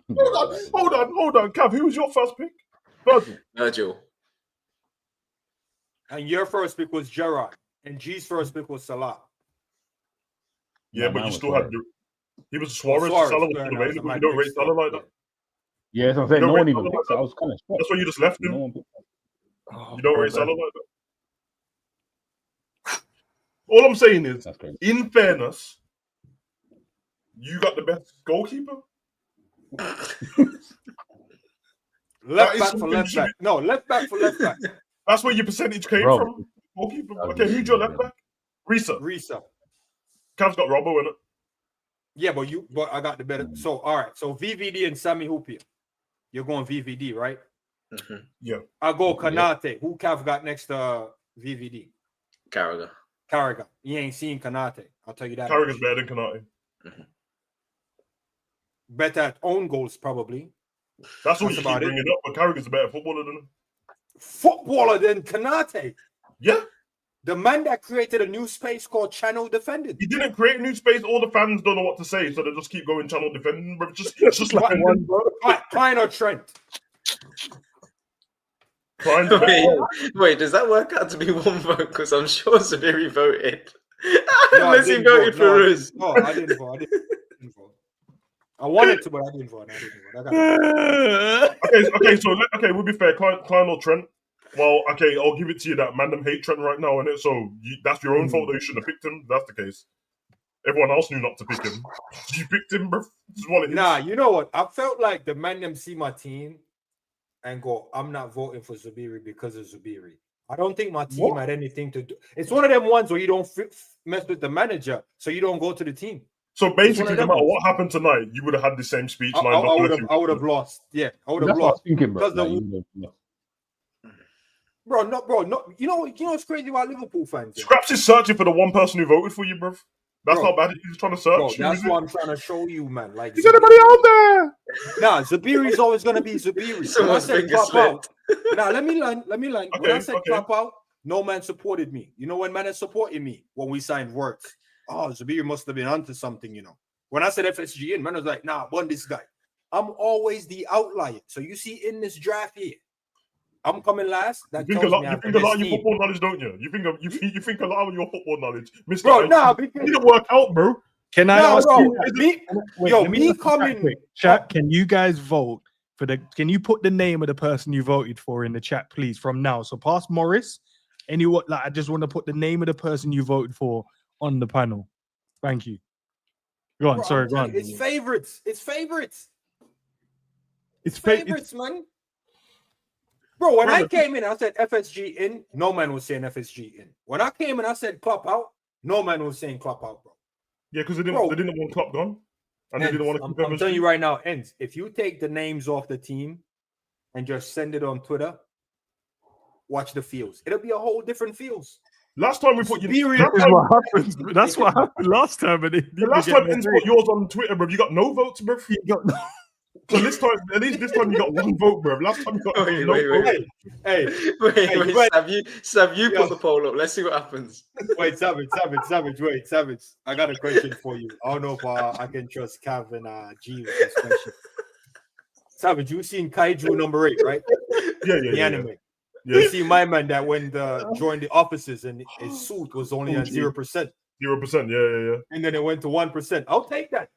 Hold on, Cav. Who was your first pick? Virgil. And your first pick was Gerrard, and G's first pick was Salah. Yeah, but you still had he was Suarez. Salah was still available. You don't rate Salah like that. Yeah, that's what I'm saying. No one even picked. I was kind of shocked. That's why you just left him. You don't rate Salah like that. All I'm saying is, in fairness, you got the best goalkeeper. Left back for left back. No, left back for left back. That's where your percentage came from. Goalkeeper. Okay, who's your left back? Risa. Cav's got Robbo in it. Yeah, but I got the better. So all right. So VVD and Sammy Hupia. You're going VVD, right? Mm-hmm. Yeah. I go Konate. Yeah. Who Cav got next to VVD? Carragher. You ain't seen Konate. I'll tell you that. Carragher's better than Konate. Mm-hmm. Better at own goals, probably. That's what you keep bringing up. But Carragher's a better footballer than him. Footballer than Konate? Yeah. The man that created a new space called channel defending. He didn't create a new space. All the fans don't know what to say, so they just keep going channel defending. But it's just like one, bro. Klein or Trent? Wait, does that work out to be one vote? Because I'm sure Zabiri voted. Unless he voted for Ruz. No, I didn't vote. I wanted to, but I didn't vote. Okay, we'll be fair. Klein or Trent? Well, okay, I'll give it to you that man them hate Trent right now, innit? So that's your own fault that you shouldn't have picked him. That's the case. Everyone else knew not to pick him. You picked him, bro. Nah, you know what? I felt like the man them see my team and go, I'm not voting for Zubiri because of Zubiri. I don't think my team had anything to do. It's one of them ones where you don't mess with the manager, so you don't go to the team. So basically, no matter what happened tonight, you would have had the same speech line. I would have lost. Yeah, I would have lost. Thinking, bro. No. You know what's crazy about Liverpool fans? Yeah? Scraps is searching for the one person who voted for you, bro. That's how bad he's trying to search. Bro, that's what I'm trying to show you, man. Like, is anybody out there? Nah, Zabiri's always gonna be Zabiri. When I said clap out, let me learn. Okay, when I said clap out, no man supported me. You know when man has supported me when we signed works. Oh, Zabiri must have been onto something, you know. When I said FSG in, man was like, nah, bun this guy. I'm always the outlier. So you see in this draft here, I'm coming last. You think a lot of your football knowledge, don't you? You think a lot of your football knowledge, Mr. Bro, because it didn't work out, bro. Can I ask you? Me coming. Chat, can you guys vote for can you put the name of the person you voted for in the chat, please, from now? So past Morris, I just want to put the name of the person you voted for on the panel. Thank you. Go on, bro, sorry, go on. It's favorites, man. Bro, when I came in, I said FSG in. No man was saying FSG in. When I came in, I said clap out. No man was saying clap out, bro. Yeah, because they didn't want clap gone. And they didn't want to. I'm telling you right now, Ends. If you take the names off the team and just send it on Twitter, watch the fields. It'll be a whole different fields. Last time we put you. That's what happened last time. The last time Ends put yours on Twitter, bro. You got no votes, bro. So this time, at least this time you got one vote, bro. Last time you got Wait. Sav, you put the poll up. Let's see what happens. Wait, Savage. I got a question for you. I don't know if I can trust Cav and G with this question. Savage, you seen Kaiju number 8, right? The anime. Yeah. You see my man that when joined the offices and his suit was only at 0%. 0%, yeah. And then it went to 1%. I'll take that.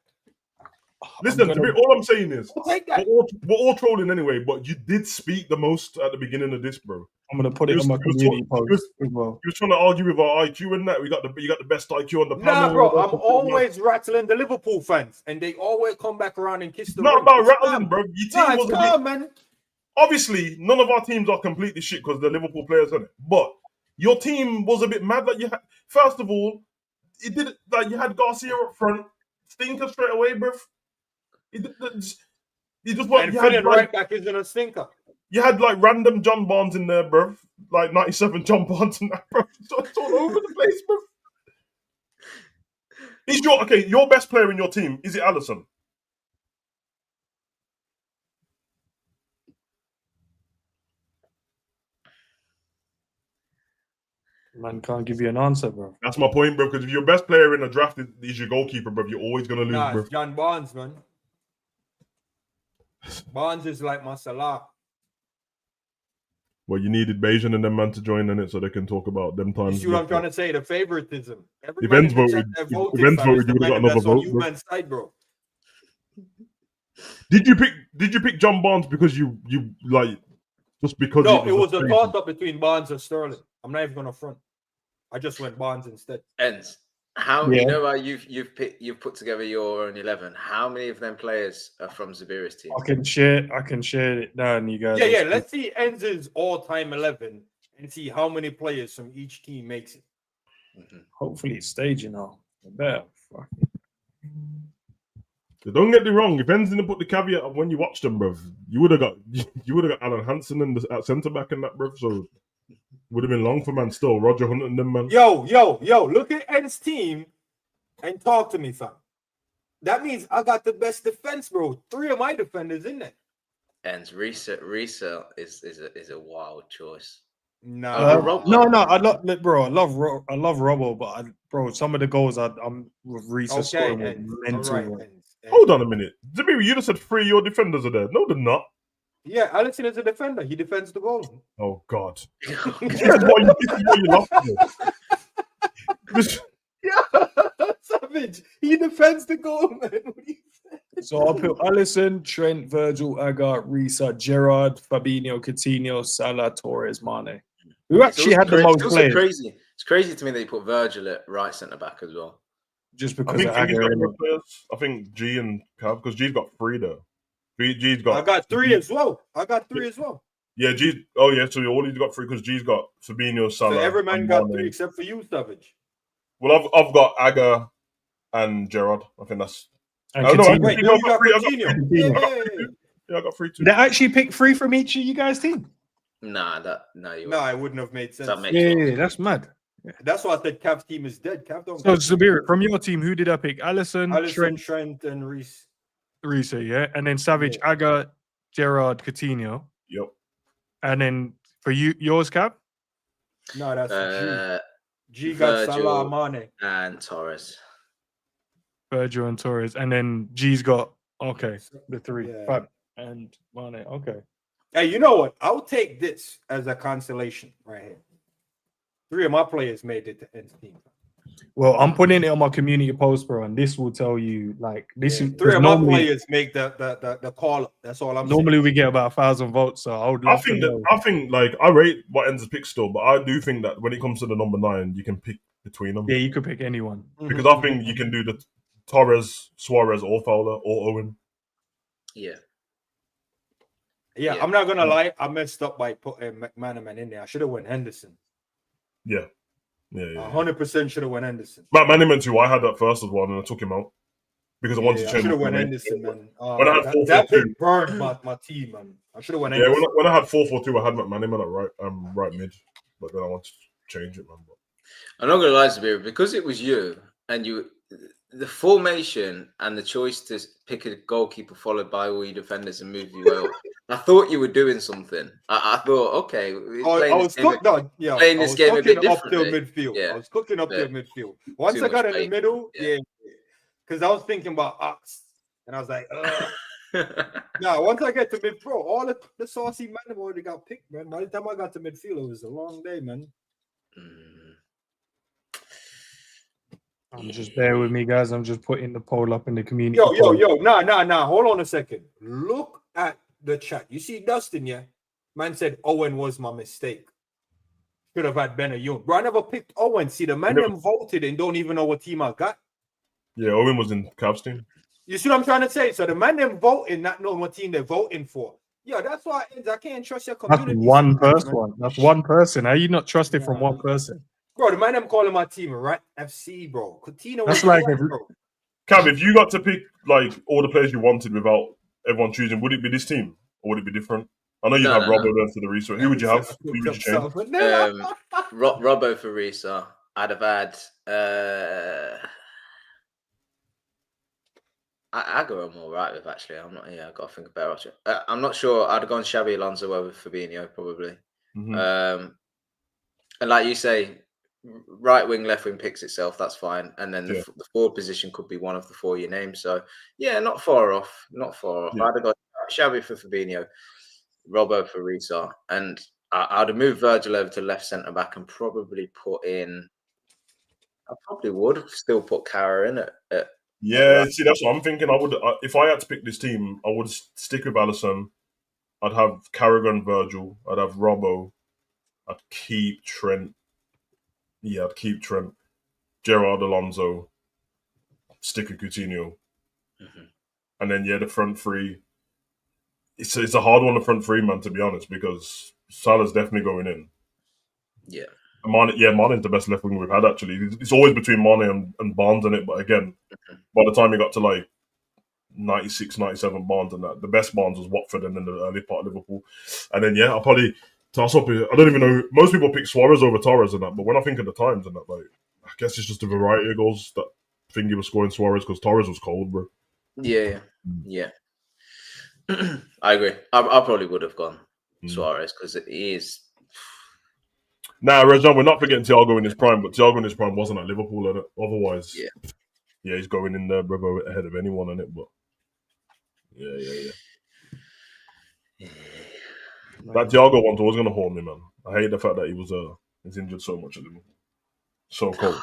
Listen, all I'm saying is I'll take that. we're all trolling anyway, but you did speak the most at the beginning of this, bro. I'm gonna put it on my community post as well. You was trying to argue with our IQ and that. You got the best IQ on the panel. Nah, bro, I'm always rattling the Liverpool fans, and they always come back around and kiss the ring. Not about rattling, bro. Your team was calm, man. Obviously, none of our teams are completely shit because they're Liverpool players, isn't it? But your team was a bit mad that you had. First of all, it did like you had Garcia up front, stinker straight away, bro. You just want. And filling right back isn't a stinker. You had like random John Barnes in there, bro. Like 97 John Barnes in that, bro. So it's all over the place, bro. Is your best player in your team? Is it Alisson? Man can't give you an answer, bro. That's my point, bro. Because if your best player in a draft is your goalkeeper, bro, you're always gonna lose, bro. It's John Barnes, man. Barnes is like my Salah. Well, you needed Bayesian and them man to join in it so they can talk about them times. You see what I'm trying to say? The favoritism. If Ends voted, you would have got another vote, bro. Side, bro. Did you pick John Barnes because you like just because? No, it was a toss up between Barnes and Sterling. I'm not even gonna front. I just went Barnes instead. Ends. You know how you've put together your own 11. How many of them players are from Zabira's team? I can share it down, you guys. Yeah. Let's see Enz's all-time 11 and see how many players from each team makes it. Mm-hmm. Hopefully it's staging now. Better. Don't get me wrong. If Enz didn't put the caveat of when you watched them, bruv, you would have got Alan Hansen at centre back and that, bruv. So would have been long for man. Still, Roger Hunt and them man. Yo! Look at Enz's team and talk to me, fam. That means I got the best defense, bro. 3 of my defenders in there. Ends Risa is a wild choice. No. I love Robbo, but bro, some of the goals I'm with Risa scoring were mental. Right, Hold on a minute, Zabiri, you just said 3 of your defenders are there. No, they're not. Yeah, Alisson is a defender. He defends the goal. Oh God! This is why you lost it. Yeah, Savage. He defends the goal, man. So I'll put Alisson, Trent, Virgil, Agar, Risa, Gerrard, Fabinho, Coutinho, Salah, Torres, Mane. Who actually had the most players? Crazy. It's crazy to me that you put Virgil at right centre back as well. Just because I think G and Cav, because G's got 3 though. G's got. I got 3 as well. Yeah, G. Oh yeah, so all he's got 3 because G's got Fabinho, Salah. So every man got 3 except for you, Savage. Well, I've got Aga and Gerrard. I think that's. And I got 3. Yeah, I got 3 too. Did I actually pick 3 from each of you guys' team? No, it wouldn't have made sense. Yeah, that's mad. Yeah. That's why I said Cav's team is dead. Cav don't. So Zabir, from your team, who did I pick? Alisson, Trent, and Reece. Risa, yeah, and then Savage, Aga, Gerrard, Coutinho. Yep. And then for you, yours, Cav? No, that's G got Salah, Mane, and Torres. Virgil and Torres, and then G's got the 3, Fab and Mane. Okay. Hey, you know what? I'll take this as a consolation right here. 3 of my players made it to Ends team. Well, I'm putting it on my community post, bro, and this will tell you like this. 3 of my players make the call up. That's all I'm saying. Normally we get about 1,000 votes, so I think like I rate what Ends pick still, but I do think that when it comes to the number 9, you can pick between them. Yeah, you could pick anyone because I think you can do the Torres, Suarez, or Fowler, or Owen. Yeah. Yeah, I'm not gonna lie. I messed up by putting McManaman in there. I should have went Henderson. Yeah. 100% should have went Henderson. McManaman too. I had that first as well, and I took him out because I wanted to change. I should have went Henderson, man. When I had 4-4-2, that pick burned my team, man. I should have went Henderson. Yeah, when I had 4-4-2, I had McManaman at right mid, but then I wanted to change it, man. I'm not gonna lie to you, because it was you and you. the formation and the choice to pick a goalkeeper followed by all your defenders and move you out. I thought you were doing something. I thought, okay, I was cooking this game a bit uphill differently. midfield. Yeah. I was cooking uphill midfield. Once I got in the middle, because I was thinking about Ox, and I was like, once I get to midfield, all the saucy men have already got picked, man. By the time I got to midfield, it was a long day, man. Just bear with me, guys. I'm just putting the poll up in the community. Nah. Hold on a second. Look at the chat. You see Dustin, yeah? Man said Owen was my mistake. Should have had Benayoun. Bro, I never picked Owen. See, the man them voted and don't even know what team I got. Yeah, Owen was in Cavs team. You see what I'm trying to say? So the man them voting, not knowing what team they're voting for. Yeah, that's why I can't trust your community. That's one person. That's one person. How you not trusted from one person? Bro, the man them calling my team right FC, bro. Coutinho. That's like Cav, if you got to pick like all the players you wanted without everyone choosing, would it be this team or would it be different? I know you have Robbo there for the research. Who would you have? Who would you change? Robbo for Risa. I'd have had. I go I'm all right with actually. I'm not. Yeah, I got to think about it. I'm not sure. I'd have gone Xabi Alonso over Fabinho probably. And like you say, right wing, left wing picks itself. That's fine. And then the forward position could be one of the four you named. So yeah, not far off. Not far off. I'd have got Xabi for Fabinho, Robbo for Risa, and I'd have moved Virgil over to left centre back and probably put in. I probably would still put Kara in at yeah, see, that's what I'm thinking. I would, if I had to pick this team, I would stick with Alisson. I'd have Carragher, Virgil. I'd have Robbo. I'd keep Trent. Yeah, I'd keep Trent. Gerrard, Alonso. Stick with Coutinho. And then, the front three. It's a hard one, the front three, man, to be honest, because Salah's definitely going in. Yeah. Mane's the best left wing we've had, actually. It's always between Mane and Barnes in it, but again, by the time he got to like 96, 97 Barnes and that, the best Barnes was Watford and then the early part of Liverpool. And then, I'll probably toss up. I don't even know. Most people pick Suarez over Torres and that, but when I think of the times and that, like, I guess it's just a variety of goals that Thingy was scoring Suarez because Torres was cold, bro. Yeah. I agree. I probably would have gone Suarez because he is. Nah, Rejan, we're not forgetting Thiago in his prime, but Thiago in his prime wasn't at Liverpool, at it. Otherwise, he's going in there, brother, ahead of anyone in it. But that Thiago one's always going to haunt me, man. I hate the fact that he's injured so much at Liverpool. So cold.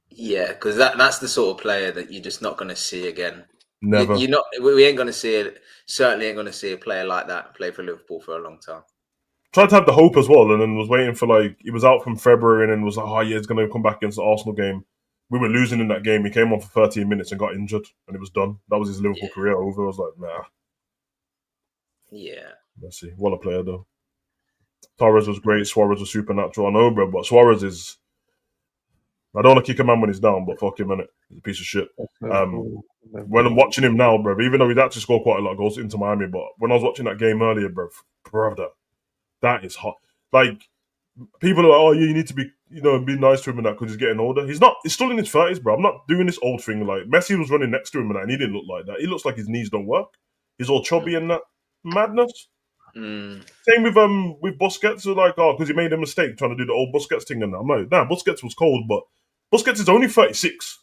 Yeah, because that's the sort of player that you're just not going to see again. Never. You're not. We ain't going to see it. Certainly ain't going to see a player like that play for Liverpool for a long time. Tried to have the hope as well, and then was waiting for he was out from February, and then was like, he's going to come back against the Arsenal game. We were losing in that game. He came on for 13 minutes and got injured, and it was done. That was his Liverpool career over. I was like, nah. Yeah. Let's see. What a player, though. Torres was great. Suarez was supernatural. I know, bro, but Suarez is. I don't want to kick a man when he's down, but fuck him, innit? He's a piece of shit. When I'm watching him now, bro, even though he's actually scored quite a lot of goals into Miami, but when I was watching that game earlier, brother, that is hot. Like, people are like, you need to be, be nice to him and that because he's getting older. He's not. He's still in his 30s, bro. I'm not doing this old thing. Like, Messi was running next to him and he didn't look like that. He looks like his knees don't work. He's all chubby and that. Madness. Same with Busquets. So like, because he made a mistake trying to do the old Busquets thing and that. I'm like, nah, Busquets was cold, but Busquets is only 36.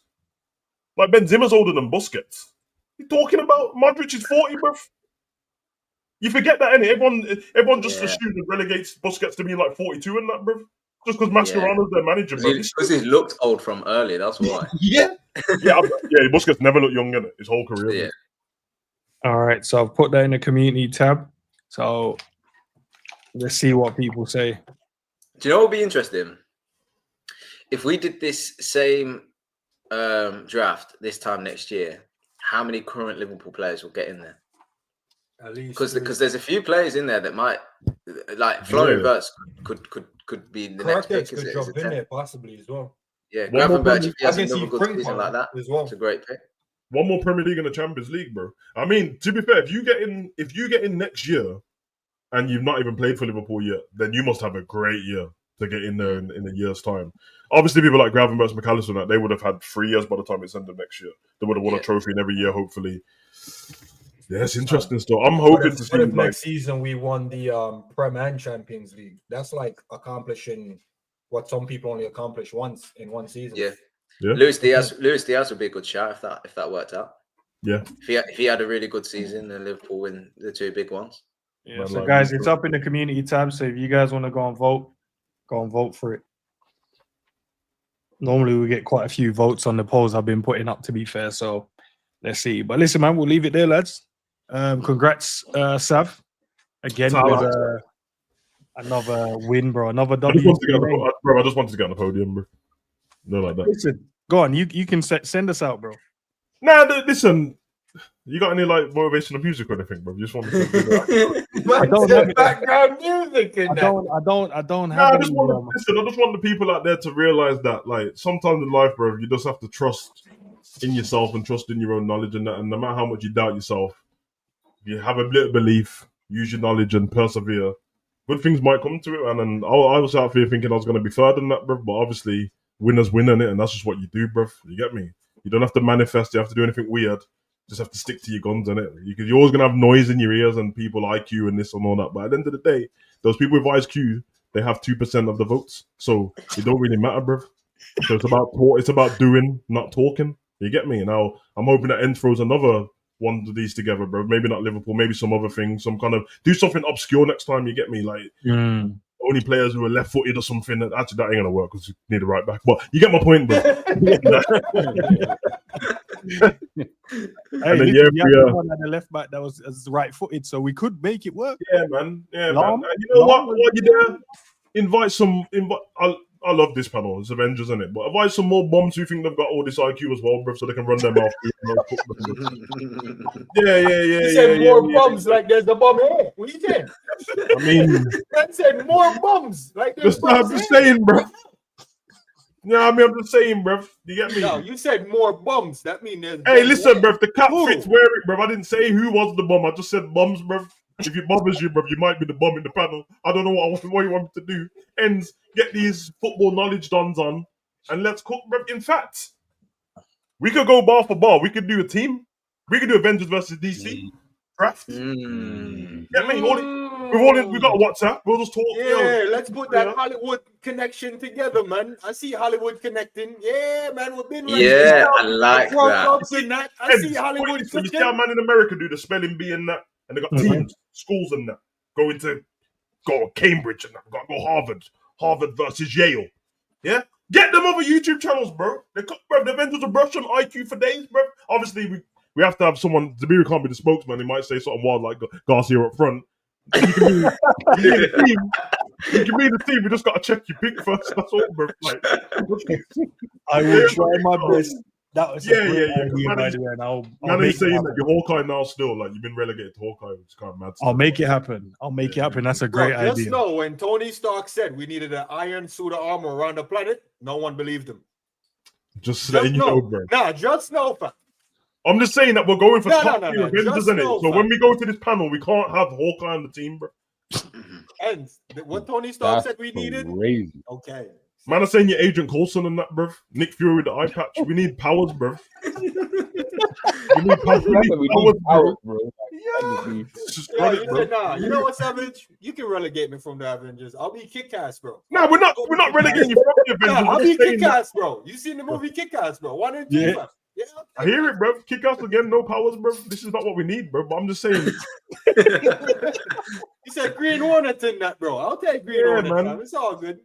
Like, Benzema's older than Busquets. You're talking about Modric is 40, bro. You forget that, innit? Everyone just assumes and relegates Busquets to being like 42 and that, bro. Just because Mascherano's their manager, bro. Because he looked old from early, that's why. Busquets never looked young in it his whole career. Yeah. All right, so I've put that in the community tab. So let's see what people say. Do you know what would be interesting? If we did this same draft this time next year, how many current Liverpool players will get in there? At least because there's a few players in there that might, like Florian Wirtz could be the next pick. Could jump in there possibly as well. Yeah, Gravenberch, if he has another good season like that, as well. It's a great pick. One more Premier League and a Champions League, bro. I mean, to be fair, if you get in next year and you've not even played for Liverpool yet, then you must have a great year. to get in there in a year's time. Obviously, people like Gravenberch, McAllister, and that they would have had 3 years by the time it's ended next year. They would have won a trophy in every year, hopefully. Yeah, it's interesting still. I'm hoping to see next season we won the Prem and Champions League. That's like accomplishing what some people only accomplish once in one season. Yeah. Luis Diaz would be a good shout if that worked out. Yeah. If he had a really good season and Liverpool win the 2 big ones. Yeah. So guys, it's up in the community tab. So if you guys want to go and vote for it. Normally we get quite a few votes on the polls I've been putting up, to be fair. So let's see. But listen, man, we'll leave it there, lads. Congrats, Sav. Again, with another win, bro. Another W. I just wanted to get on the podium, bro. No, like that. Listen, go on. You can send us out, bro. Nah, listen. You got any like motivational music or anything, bro? You just want to I don't have background music in that. I don't have. I just want the people out there to realize that, like, sometimes in life, bro, you just have to trust in yourself and trust in your own knowledge, and that. And no matter how much you doubt yourself, you have a little belief, use your knowledge, and persevere. Good things might come to it. And then I was out here thinking I was going to be third in that, bro. But obviously, winners win in it, and that's just what you do, bro. You get me? You don't have to manifest. You have to do anything weird. Just have to stick to your guns in it. You're always gonna have noise in your ears and people IQ and this and all that. But at the end of the day, those people with IQ, they have 2% of the votes, so it don't really matter, bro. So it's about doing, not talking. You get me? Now I'm hoping that End throws another one of these together, bro. Maybe not Liverpool, maybe some other thing, some kind of do something obscure next time. You get me? Like only players who are left-footed or something. Actually, that ain't gonna work because you need a right back. But you get my point, bro. Hey, listen, one at the left back that was right-footed, so we could make it work. Yeah, man. Yeah, man. And you know what? While you're there, invite. I love this panel. It's Avengers, isn't it? But invite some more bombs who think they've got all this IQ as well, bro, so they can run their mouth. Yeah. You said more bombs like there's a bomb here. What are you saying? I mean, that said more bombs like there's bombs. I'm just saying, bro. Yeah, I mean, I'm just saying, bruv. You get me? No, you said more bums. That means there's. Hey, listen, bruv. The cap fits wear it, bruv. I didn't say who was the bum. I just said bums, bruv. If it bothers you, bruv, you might be the bum in the panel. I don't know what you want me to do. Ends, get these football knowledge dons on, and let's cook, bruv. In fact, we could go bar for bar. We could do a team. We could do Avengers versus DC draft. Get me? We got WhatsApp. We'll just talk. Yeah, let's put that Hollywood connection together, man. I see Hollywood connecting. Yeah, man, we've been. Yeah, I like that. I see Hollywood. You see how man in America do the spelling bee and that, and they got teams, schools and that. Go Cambridge and that. Got to go Harvard versus Yale. Yeah, get them other YouTube channels, bro. The Avengers are brush on IQ for days, bro. Obviously, we have to have someone. Zabiri can't be the spokesman. He might say something wild like Garcia up front. You can be the team. We just got to check your pick first. That's all, bro. Like, I will try my best. That was idea, by the way. And I'll make saying that you're Hawkeye now still. Like, you've been relegated to Hawkeye, which is kind of mad. I'll make it happen. That's a great idea. Just know, when Tony Stark said we needed an iron suit of armor around the planet, no one believed him. Just letting you know, bro. Nah, just know, fam. I'm just saying that we're going for top tier Avengers, isn't it? So when we go to this panel, we can't have Hawkeye on the team, bro. And what Tony Stark said we needed. Crazy. Okay. Man, I'm saying you're Agent Coulson and that, bro. Nick Fury with the eye patch. We need powers, bro. We need powers, bro. You know what, Savage? You can relegate me from the Avengers. I'll be Kick-Ass, bro. No, we're not relegating you from the Avengers. I'll be Kick-Ass, bro. You seen the movie Kick-Ass, bro? 1 and 2. Yeah. Yeah, I hear it, bro. Kick us again, no powers, bro. This is not what we need, bro. But I'm just saying. You said Green Hornet in that, bro. I'll take Green Hornet, man. It's all good.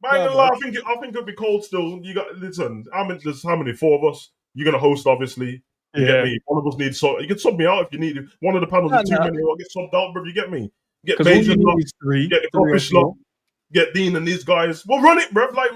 But I ain't gonna lie, I think it'll be cold still. You got listen. There's how many? 4 of us. You're gonna host, obviously. You get me. One of us needs you can sub me out if you need it. One of the panels is too many. I'll get subbed out, bro. You get me. Get Major, get the Coppish lot. Get Dean and these guys. We'll run it, bro. Like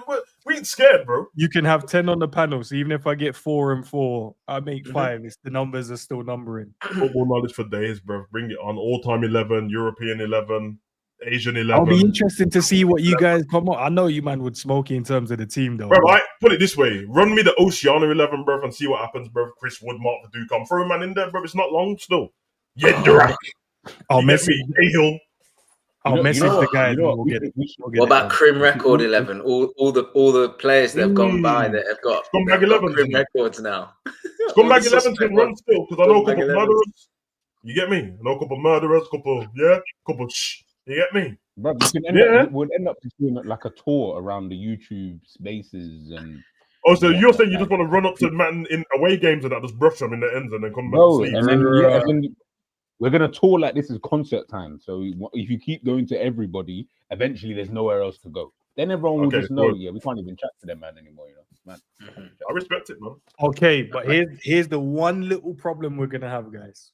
we ain't scared, bro. You can have 10 on the panel. So even if I get 4 and 4, I make 5. It's the numbers are still numbering. Football knowledge for days, bro. Bring it on. All-time 11, European 11, Asian 11. I'll be interested to see what you guys come up. I know you man would smoke in terms of the team, though. Bro, I put it this way: run me the Oceania 11, bro, and see what happens, bro. Chris Wood, Mark the Duke. I'm throwing man in there, bro. It's not long still. Yeah, Durack. I'll message Cahill. I'll message the guys and we'll get it. What about Crim Record 11? All the players that have gone by that have got Crim records now. Scumbag 11 can run still because I know a couple of murderers. You get me? I know a couple of murderers, couple. You get me? Bro, we'll end up doing like a tour around the YouTube spaces and. Oh, so you're saying you just want to run up to man in away games and that, just brush them in the ends and then come back to sleep? And then we're gonna tour like this is concert time. So if you keep going to everybody, eventually there's nowhere else to go. Then everyone will just know, we can't even chat to them, man, anymore. Man. I respect it, man. Okay, but here's the one little problem we're gonna have, guys.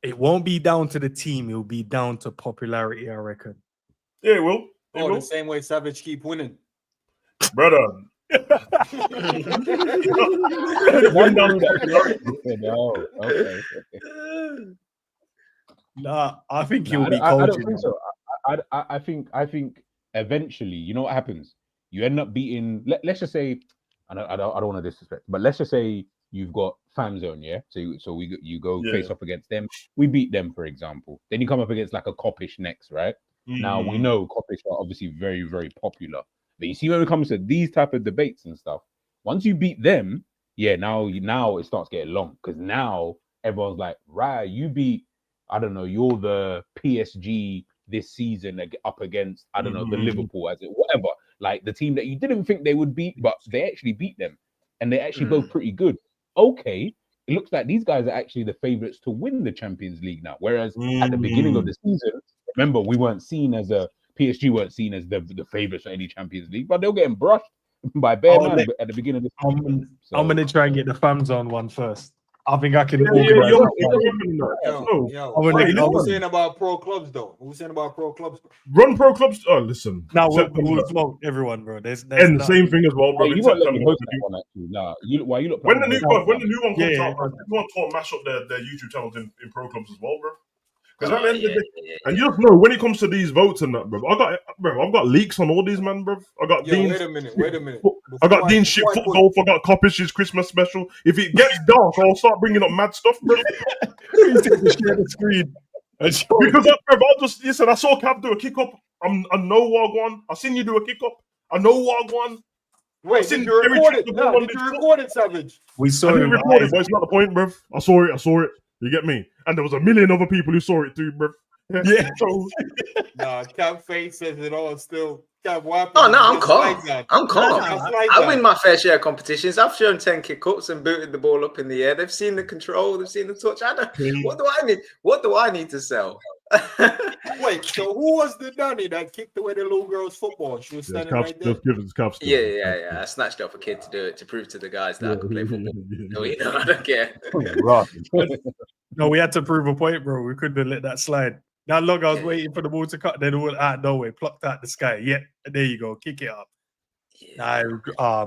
It won't be down to the team; it'll be down to popularity, I reckon. Yeah, it will. The same way Savage keep winning, brother. Nah, I think he'll be coaching. I don't think so. I think eventually, you know what happens? You end up beating. Let's just say, I don't want to disrespect, but let's just say you've got Fan Zone, yeah. So you go face off against them. We beat them, for example. Then you come up against like a Coppish next, right? Now we know Coppish are obviously very, very popular. But you see, when it comes to these type of debates and stuff, once you beat them, now it starts getting long because now everyone's like, right, you beat, I don't know, you're the PSG this season up against, I don't know, the Liverpool, whatever, like the team that you didn't think they would beat, but they actually beat them, and they're actually both pretty good. Okay, it looks like these guys are actually the favorites to win the Champions League now. Whereas at the beginning of the season, remember, we weren't seen as PSG weren't seen as the favorites for any Champions League, but they were getting brushed by bare man at the beginning of the season. I'm going to try and get the Fan Zone one first. I think I can organize. What are you saying about pro clubs, though? What are you saying about pro clubs? Run pro clubs. Oh, listen. Now we'll smoke everyone, bro. There's and the same thing as well, bro. You won't let me host that one, actually. Nah, why you look? When the new one comes out, bro, you want to mash up their YouTube channels in pro clubs as well, bro. Because at the end of the day, and you just know when it comes to these votes and that, bro, I've got leaks on all these, man, bro. I got Dean's. Wait a minute. I got Dean's shit foot golf. I got Coppish's Christmas special. If it gets dark, I'll start bringing up mad stuff, bro. You take the share the screen. Because I'll just listen. I saw Cav do a kick up. I know Wagwan. I seen you do a kick up. I know Wagwan. Wait, did you record it? No, did you record it, Savage? We saw it. Record it, but it's not the point, bro. I saw it. You get me? And there was a million other people who saw it too, bro. Yeah. So, nah, Cav Face says it all still. Cav, what happened? Oh, no, I'm calm. I'm calm. I win my fair share of competitions. I've shown 10 kick-ups and booted the ball up in the air. They've seen the control. They've seen the touch. What do I need? What do I need to sell? Wait, so who was the nanny that kicked away the little girl's football? She was standing right there. Yeah. I snatched off a kid to do it to prove to the guys that I could play football. No, I don't care. No, we had to prove a point, bro. We couldn't let that slide. Now, look, I was waiting for the ball to cut. Then all out no way, plucked out the sky. Yeah, there you go. Kick it up. Yeah.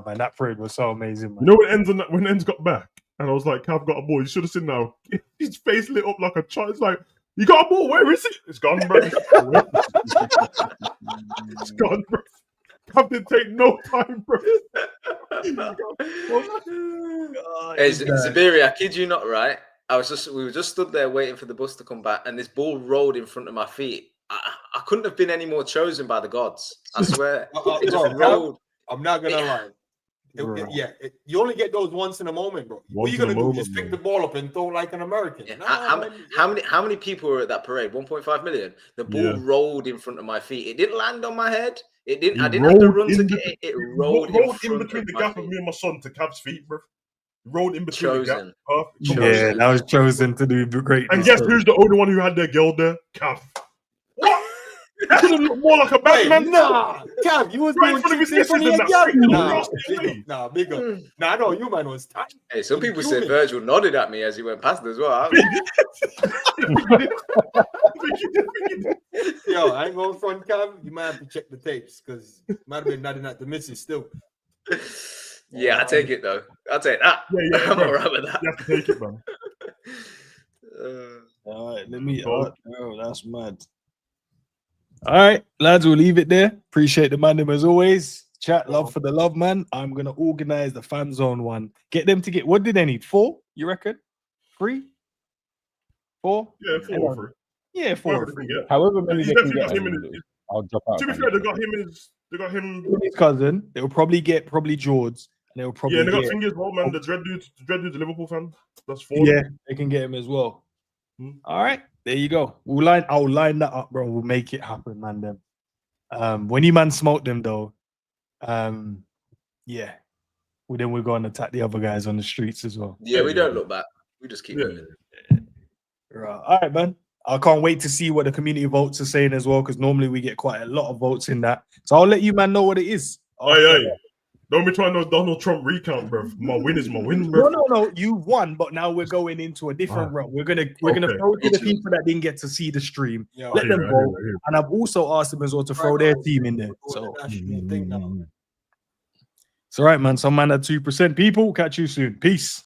Man, that parade was so amazing, man. You know when Ends got back, and I was like, Cav got a ball. You should have seen now. His face lit up like a child. It's like, you got a ball. Where is it? It's gone, bro. It's gone, bro. Cav didn't take no time, bro. Hey, Zabiri, I kid you not, right? We were just stood there waiting for the bus to come back, and this ball rolled in front of my feet. I couldn't have been any more chosen by the gods. I swear. It just rolled. I'm not gonna lie. You only get those once in a moment, bro. What are you gonna do? Just pick the ball up and throw like an American? Yeah. How many people were at that parade? 1.5 million. The ball rolled in front of my feet. It didn't land on my head. It didn't. I didn't have to run to get it. It rolled in between the gap of me and my son to Cav's feet, bro. Rolled in between chosen. The gap. Yeah, that was chosen to do great. And guess who's the only one who had their girl there? Cav. What? You could have looked more like a Batman. Nah, Cav, you was doing things in front of your girl. Nah, big up. Nah, I know you man was tight. Hey, some people said Virgil nodded at me as he went past as well. Yo, I ain't going front, Cav. You might have to check the tapes because might have been nodding at the missus still. Yeah, I take it though. I'll take that. Yeah, I'm alright with that. You have to take it, man. All right, let me. Oh, that's mad. All right, lads, we'll leave it there. Appreciate the man as always. Chat, love for the love, man. I'm gonna organize the Fan Zone one. Get them to get. What did they need? 4? You reckon? 3? 4? Yeah, 4 or 3. Yeah, 4 or They 3. can get. However many He's they can definitely get, got him in his, I'll drop out. to be fair, they got him. His cousin. They'll probably get George, and they'll probably Yeah, and they got get. Fingers, well, man. The dread dude's a Liverpool fan. That's 4. Yeah, they can get him as well. All right, there you go. I'll line that up, bro. We'll make it happen, man. Them. When you man smoke them though, yeah. Well, then we're going to attack the other guys on the streets as well. Yeah, we don't look back. We just keep moving. Right. All right, man. I can't wait to see what the community votes are saying as well, because normally we get quite a lot of votes in that. So I'll let you, man, know what it is. Hey. Don't be trying to Donald Trump recount, bro. My win is my win, bro. No. You won, but now we're going into a different route. We're gonna throw to the people that didn't get to see the stream. Let them vote. And I've also asked them as well to throw their team in there. So it's all right, man. Some man at 2%. People, catch you soon. Peace.